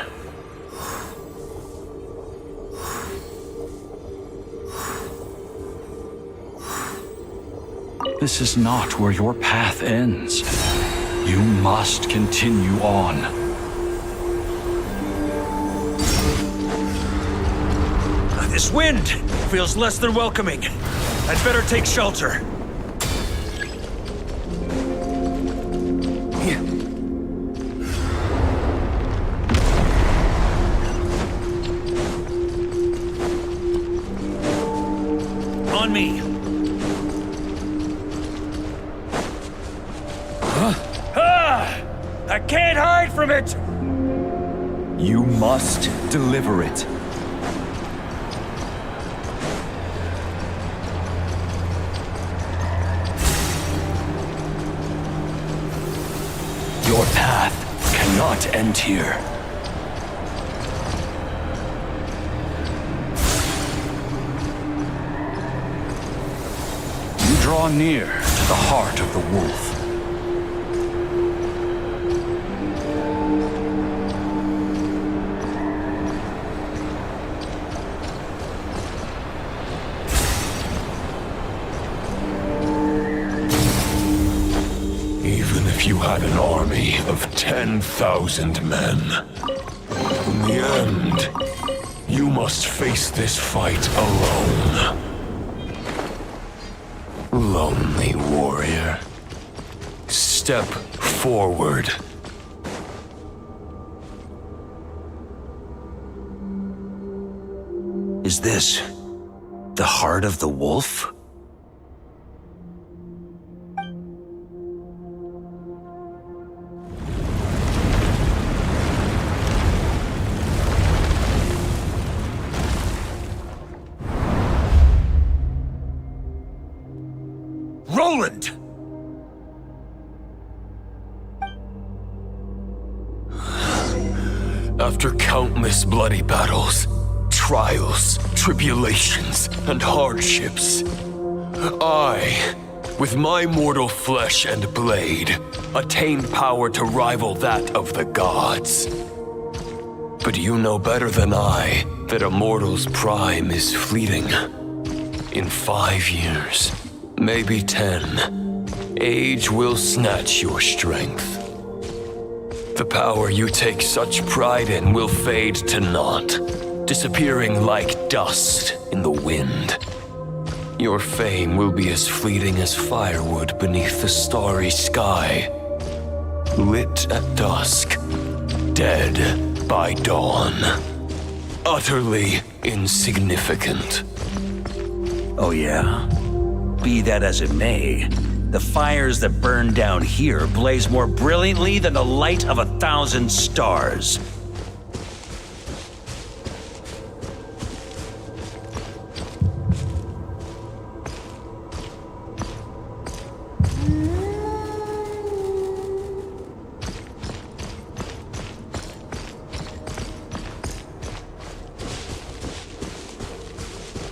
This is not where your path ends. You must continue on. This wind feels less than welcoming. I'd better take shelter. On me. I can't hide from it! You must deliver it. Your path cannot end here. You draw near to the heart of the wolf. Even if you had an army of 10,000 men, in the end, you must face this fight alone. Lonely warrior, step forward. Is this the heart of the wolf? Roland! After countless bloody battles, trials, tribulations, and hardships, I, with my mortal flesh and blade, attained power to rival that of the gods. But you know better than I that a mortal's prime is fleeting. In 5 years, maybe 10, age will snatch your strength. The power you take such pride in will fade to naught, disappearing like dust in the wind. Your fame will be as fleeting as firewood beneath the starry sky. lit at dusk, dead by dawn. Utterly insignificant. Oh yeah? Be that as it may, the fires that burn down here blaze more brilliantly than the light of 1,000 stars.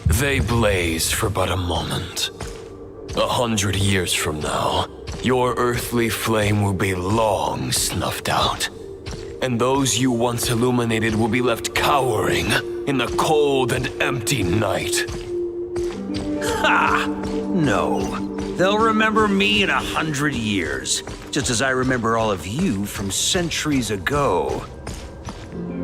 They blaze for but a moment. 100 years from now, your earthly flame will be long snuffed out. And those you once illuminated will be left cowering in the cold and empty night. Ha! No. They'll remember me in 100 years, just as I remember all of you from centuries ago.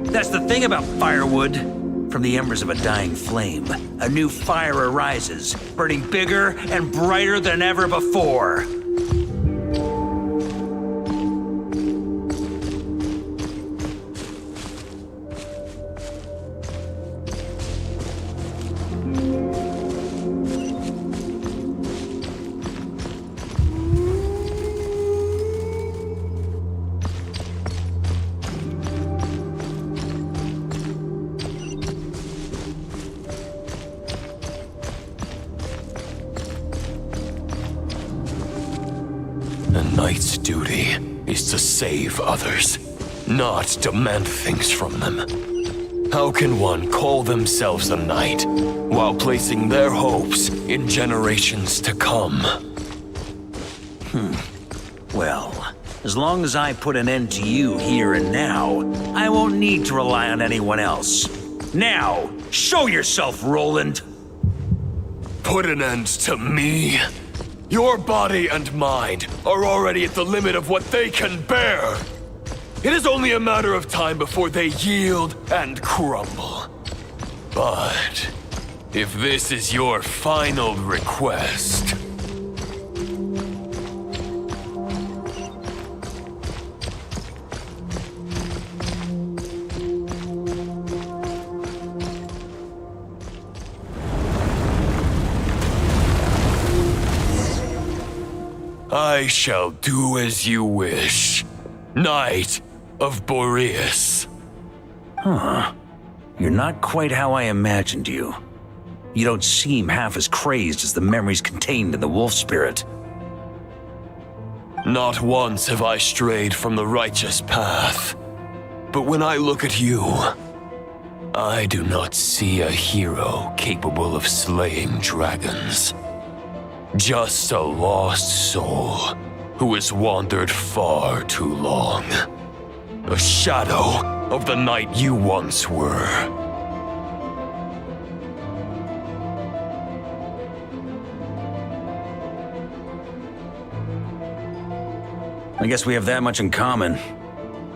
That's the thing about firewood. From the embers of a dying flame, a new fire arises, burning bigger and brighter than ever before. A knight's duty is to save others, not demand things from them. How can one call themselves a knight while placing their hopes in generations to come? Well, as long as I put an end to you here and now, I won't need to rely on anyone else. Now, show yourself, Roland! Put an end to me? Your body and mind are already at the limit of what they can bear. It is only a matter of time before they yield and crumble. But if this is your final request... I shall do as you wish, Knight of Boreas. Huh. You're not quite how I imagined you. You don't seem half as crazed as the memories contained in the wolf spirit. Not once have I strayed from the righteous path. But when I look at you, I do not see a hero capable of slaying dragons. Just a lost soul who has wandered far too long. A shadow of the knight you once were. I guess we have that much in common.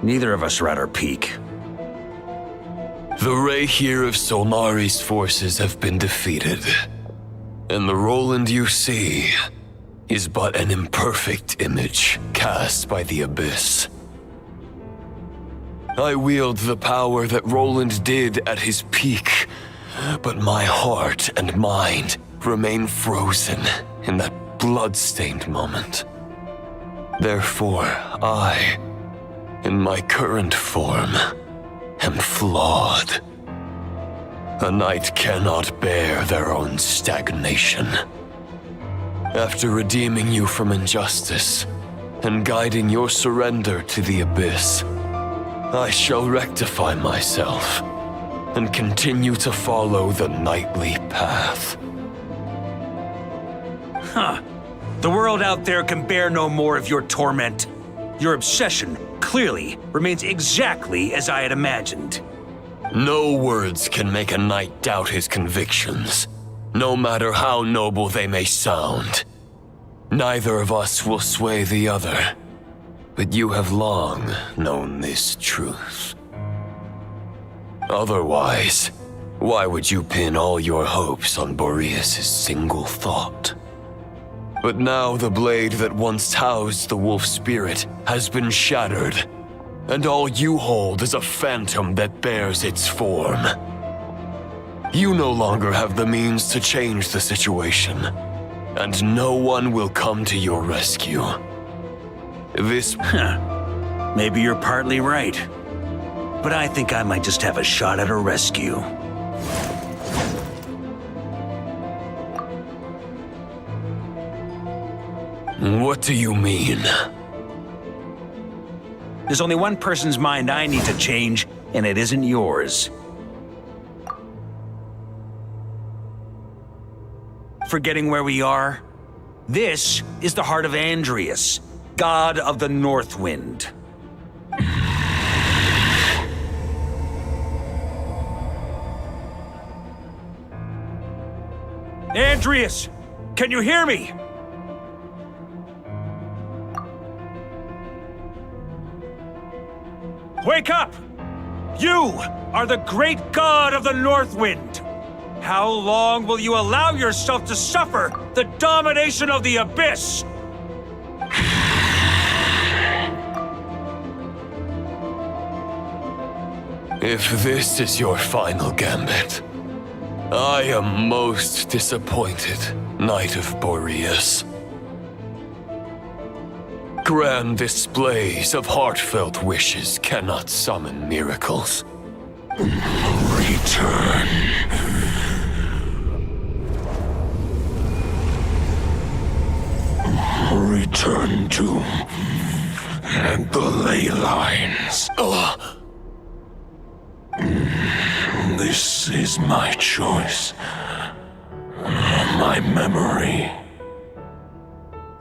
Neither of us are at our peak. The Rayhir of Solmari's forces have been defeated. And the Roland you see is but an imperfect image cast by the Abyss. I wield the power that Roland did at his peak, but my heart and mind remain frozen in that blood-stained moment. Therefore, I, in my current form, am flawed. A knight cannot bear their own stagnation. After redeeming you from injustice and guiding your surrender to the Abyss, I shall rectify myself and continue to follow the knightly path. Huh. The world out there can bear no more of your torment. Your obsession, clearly, remains exactly as I had imagined. No words can make a knight doubt his convictions, no matter how noble they may sound. Neither of us will sway the other, but you have long known this truth. Otherwise, why would you pin all your hopes on Boreas' single thought? But now the blade that once housed the wolf spirit has been shattered, and all you hold is a phantom that bears its form. You no longer have the means to change the situation, and no one will come to your rescue. This... Maybe you're partly right. But I think I might just have a shot at a rescue. What do you mean? There's only one person's mind I need to change, and it isn't yours. Forgetting where we are? This is the heart of Andrias, god of the North Wind. Andrias, can you hear me? Wake up! You are the great god of the North Wind. How long will you allow yourself to suffer the domination of the Abyss? If this is your final gambit, I am most disappointed, Knight of Boreas. Grand displays of heartfelt wishes cannot summon miracles. Return. Return to the ley lines. This is my choice. My memory.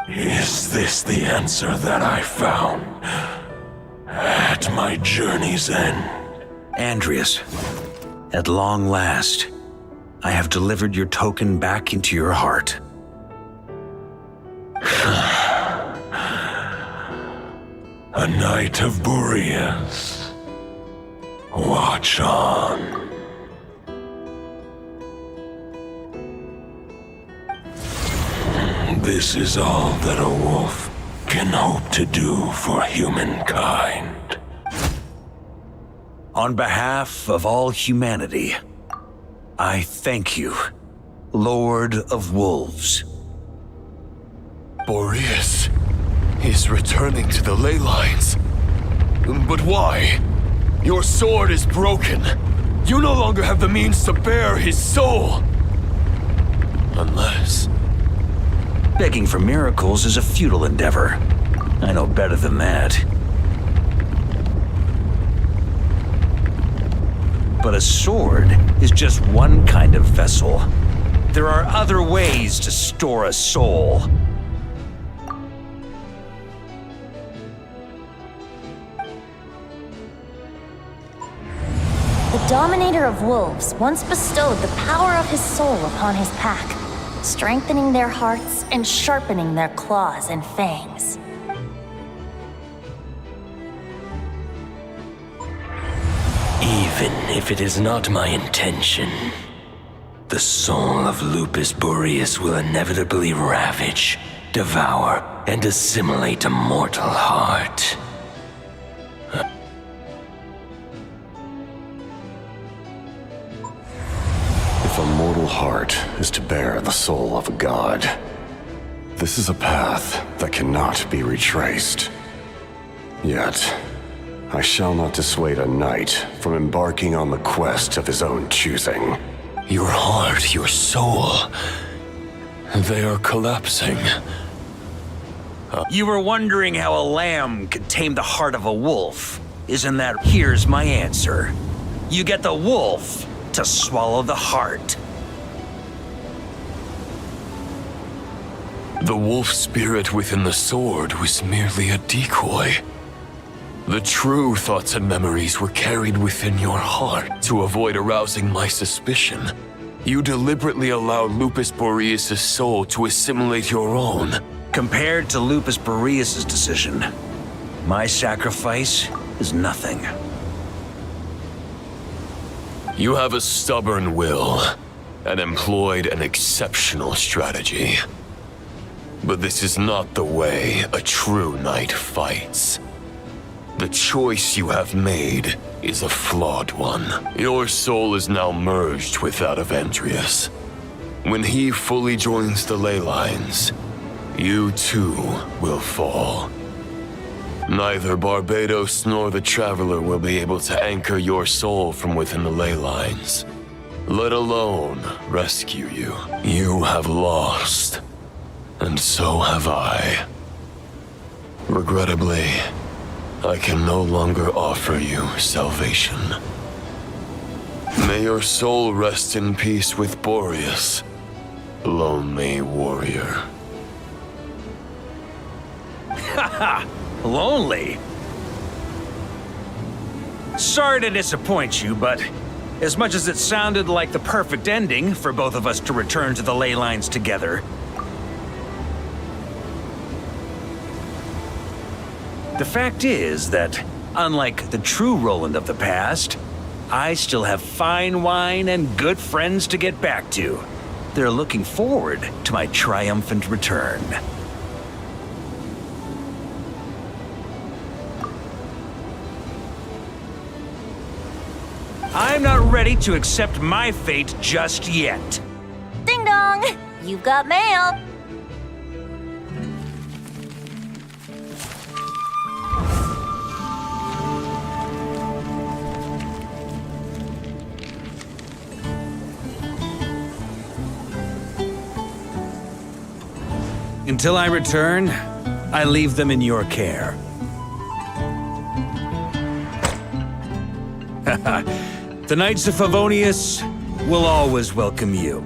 Is this the answer that I found at my journey's end? Andrias, at long last, I have delivered your token back into your heart. A Knight of Boreas. Watch on. This is all that a wolf can hope to do for humankind. On behalf of all humanity, I thank you, Lord of Wolves. Boreas is returning to the ley lines. But why? Your sword is broken. You no longer have the means to bear his soul. Unless... Begging for miracles is a futile endeavor. I know better than that. But a sword is just one kind of vessel. There are other ways to store a soul. The Dominator of Wolves once bestowed the power of his soul upon his pack, strengthening their hearts and sharpening their claws and fangs. Even if it is not my intention, the soul of Lupus Boreas will inevitably ravage, devour, and assimilate a mortal heart. If a mortal heart is to bear the soul of a god, this is a path that cannot be retraced. Yet, I shall not dissuade a knight from embarking on the quest of his own choosing. Your heart, your soul, they are collapsing. You were wondering how a lamb could tame the heart of a wolf. Isn't that? Here's my answer. You get the wolf to swallow the heart. The wolf spirit within the sword was merely a decoy. The true thoughts and memories were carried within your heart. To avoid arousing my suspicion, you deliberately allowed Lupus Boreas' soul to assimilate your own. Compared to Lupus Boreas' decision, my sacrifice is nothing. You have a stubborn will and employed an exceptional strategy. But this is not the way a true knight fights. The choice you have made is a flawed one. Your soul is now merged with that of Andreas. When he fully joins the ley lines, you too will fall. Neither Barbados nor the Traveler will be able to anchor your soul from within the ley lines, let alone rescue you. You have lost, and so have I. Regrettably, I can no longer offer you salvation. May your soul rest in peace with Boreas, lonely warrior. Haha! Lonely? Sorry to disappoint you, but as much as it sounded like the perfect ending for both of us to return to the ley lines together, the fact is that, unlike the true Roland of the past, I still have fine wine and good friends to get back to. They're looking forward to my triumphant return. I'm not ready to accept my fate just yet. Ding dong! You've got mail! Until I return, I leave them in your care. The Knights of Favonius will always welcome you.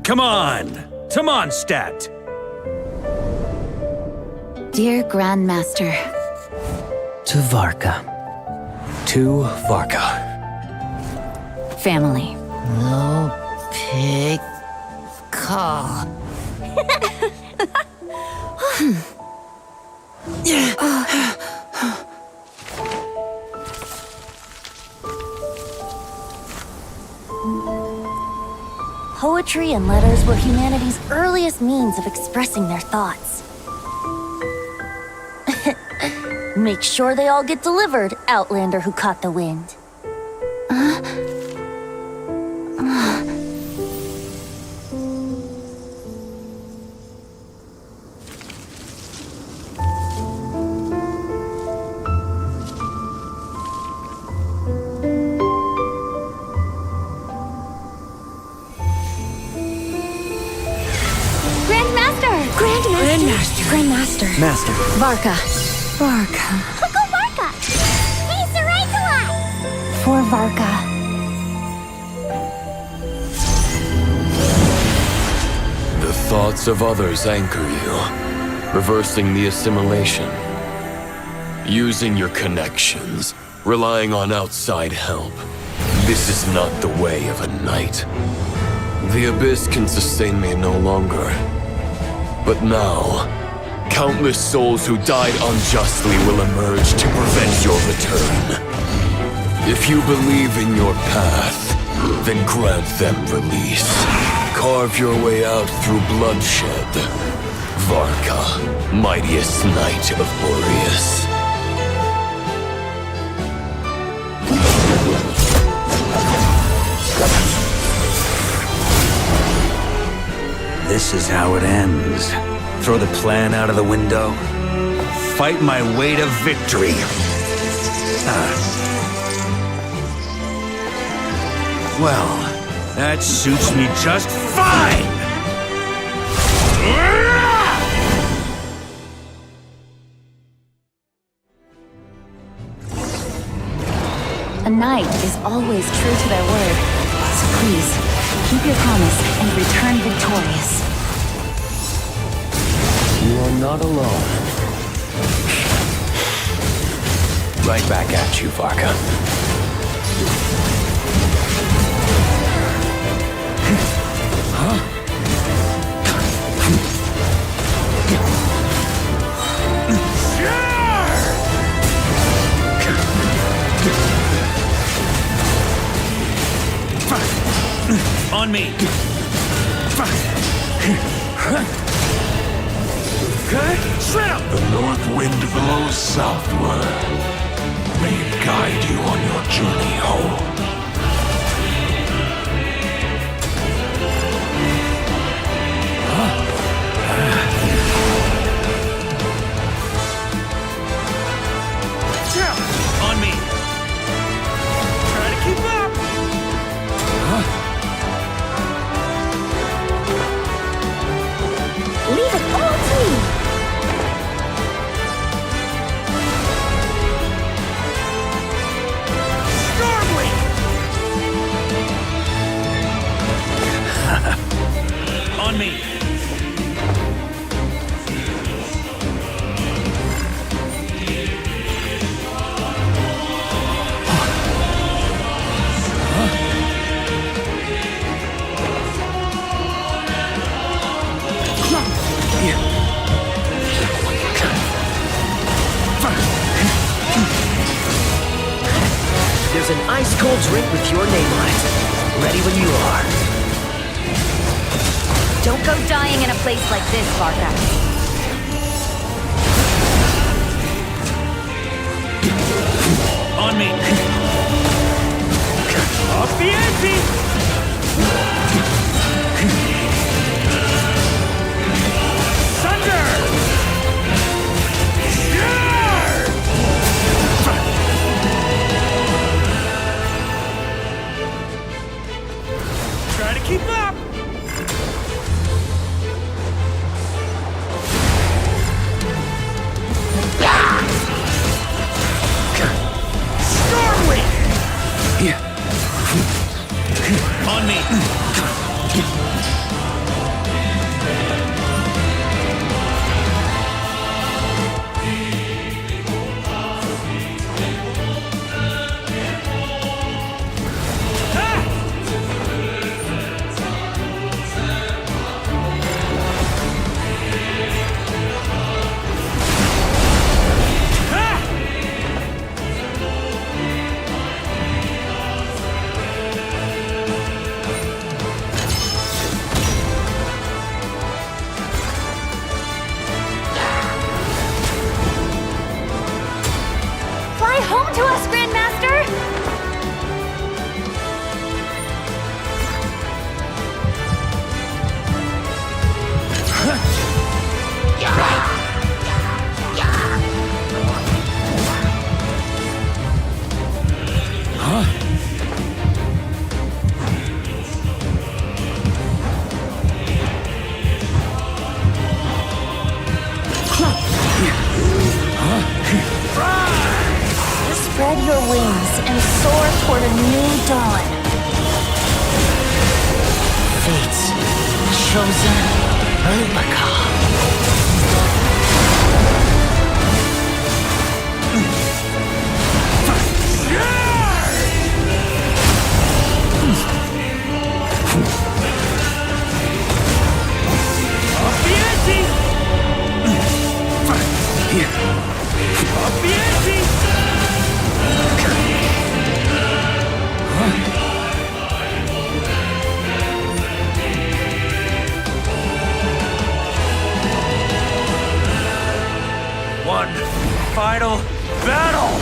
Come on, to Mondstadt. Dear Grandmaster. To VARKA. To VARKA. Family. No pig call. Poetry and letters were humanity's earliest means of expressing their thoughts. Make sure they all get delivered, Outlander who caught the wind. Grandmaster. Master. VARKA. VARKA. Go VARKA! He's the right to us! For VARKA. The thoughts of others anchor you, reversing the assimilation. Using your connections, relying on outside help. This is not the way of a knight. The Abyss can sustain me no longer. But now, countless souls who died unjustly will emerge to prevent your return. If you believe in your path, then grant them release. Carve your way out through bloodshed. VARKA, mightiest knight of Boreas. This is how it ends. Throw the plan out of the window. Fight my way to victory. Well, that suits me just fine! A knight is always true to their word. So please, keep your promise and return victorious. You are not alone. Right back at you, VARKA. On me! Shred up! The north wind blows southward. May it guide you on your journey home. On me! Try to keep up! Leave it all to me. On me! There's an ice-cold drink with your name on it. Ready when you are. Don't go dying in a place like this, VARKA. On me! Off the ante! Thunder! Try to keep up! On me! Home to us, Grandmaster! Spread your wings and soar toward a new dawn. Fate's chosen VARKA. Off the ante! Off the ante! One final battle!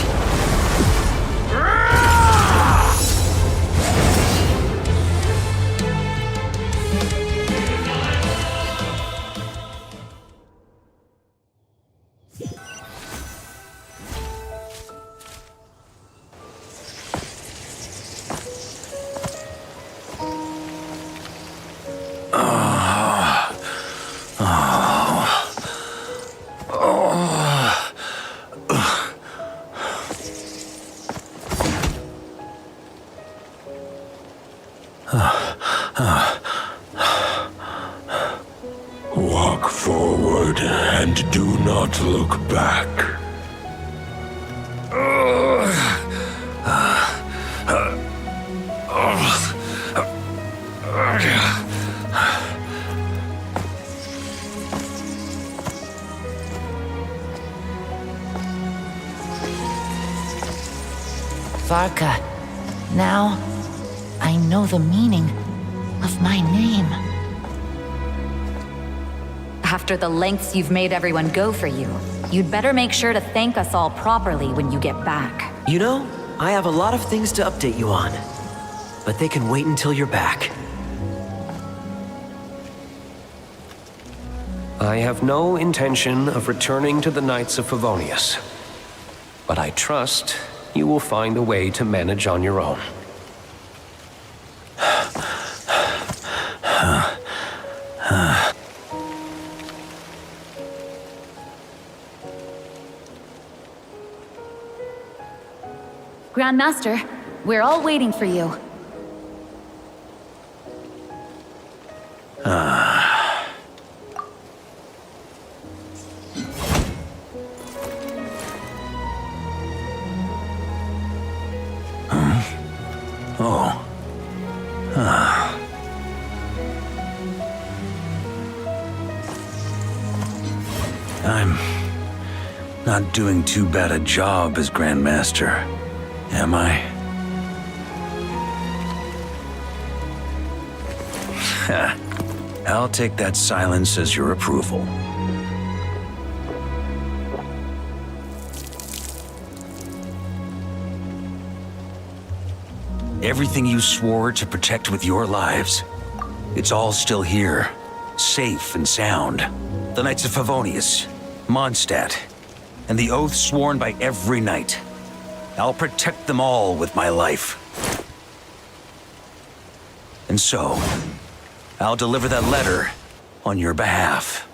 Walk forward and do not look back. VARKA, now I know the meaning of my name. After the lengths you've made everyone go for you, you'd better make sure to thank us all properly when you get back. You know, I have a lot of things to update you on, but they can wait until you're back. I have no intention of returning to the Knights of Favonius, but I trust you will find a way to manage on your own. Grandmaster, we're all waiting for you. I'm not doing too bad a job as Grandmaster, am I? I'll take that silence as your approval. Everything you swore to protect with your lives, it's all still here, safe and sound. The Knights of Favonius, Mondstadt, and the oath sworn by every knight. I'll protect them all with my life. And so, I'll deliver that letter on your behalf.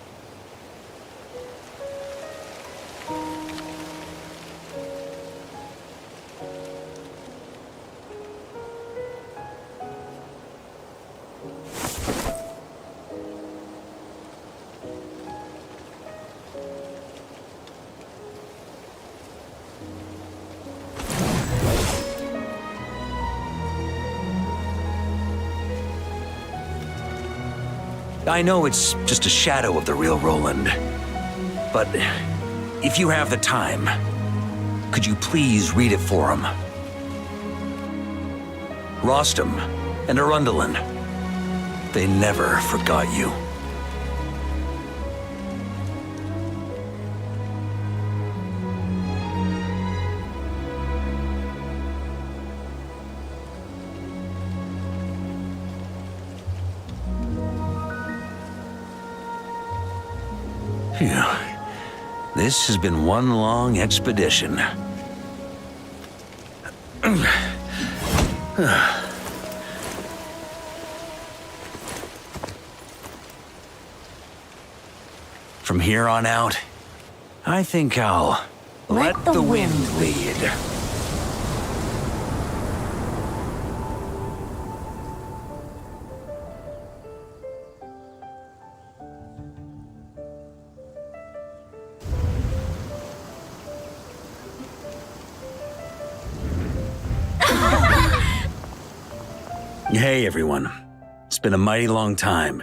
I know it's just a shadow of the real Roland, but if you have the time, could you please read it for him? Rostam and Arundelen, they never forgot you. Phew. This has been one long expedition. From here on out, I think I'll let the wind lead. Hey, everyone. It's been a mighty long time.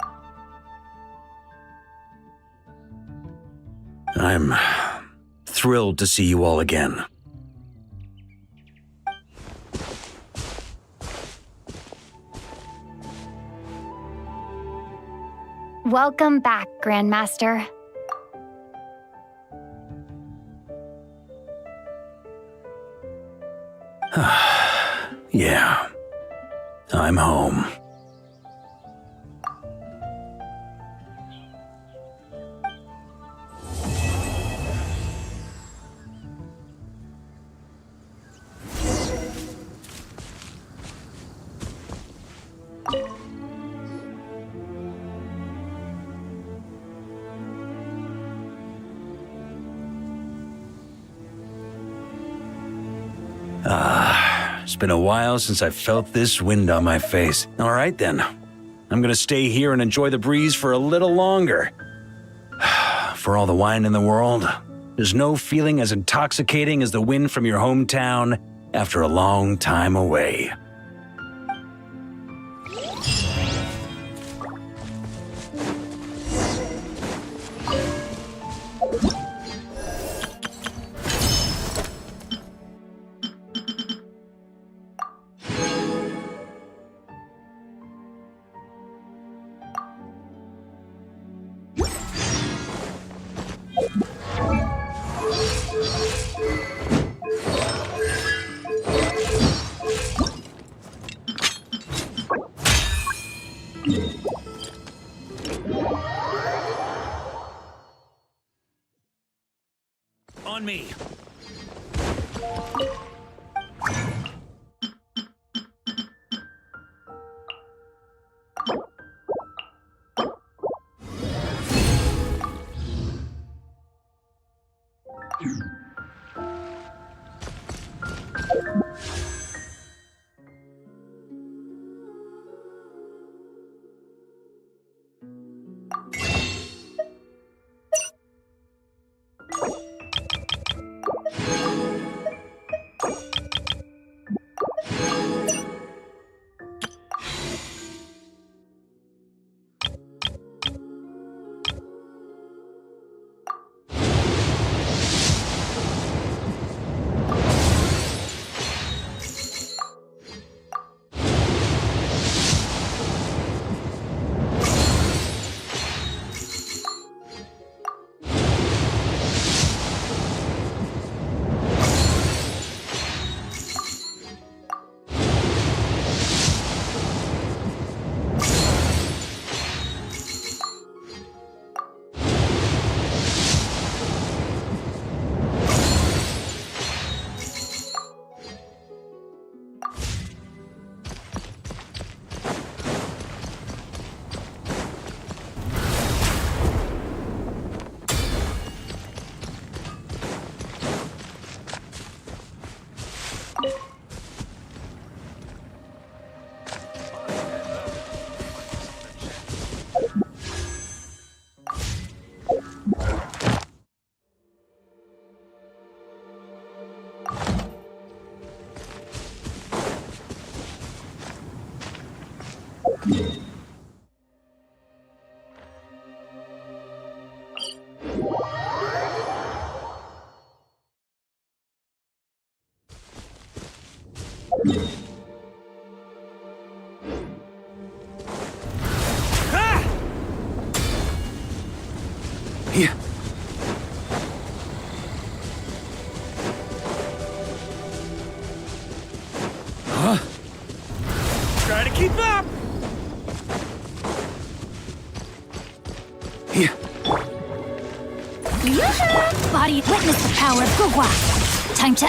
I'm thrilled to see you all again. Welcome back, Grandmaster. Yeah. I'm home. It's been a while since I felt this wind on my face. All right then, I'm gonna stay here and enjoy the breeze for a little longer. For all the wine in the world, there's no feeling as intoxicating as the wind from your hometown after a long time away. me! Try to keep up! Yoo-hoo! Body, witness the power of Gugwa. Time to...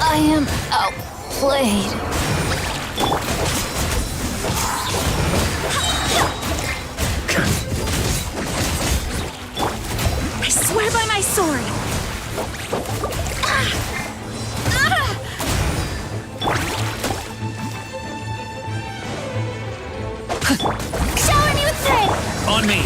I am outplayed. I swear by my sword! Shower me with thread! On me!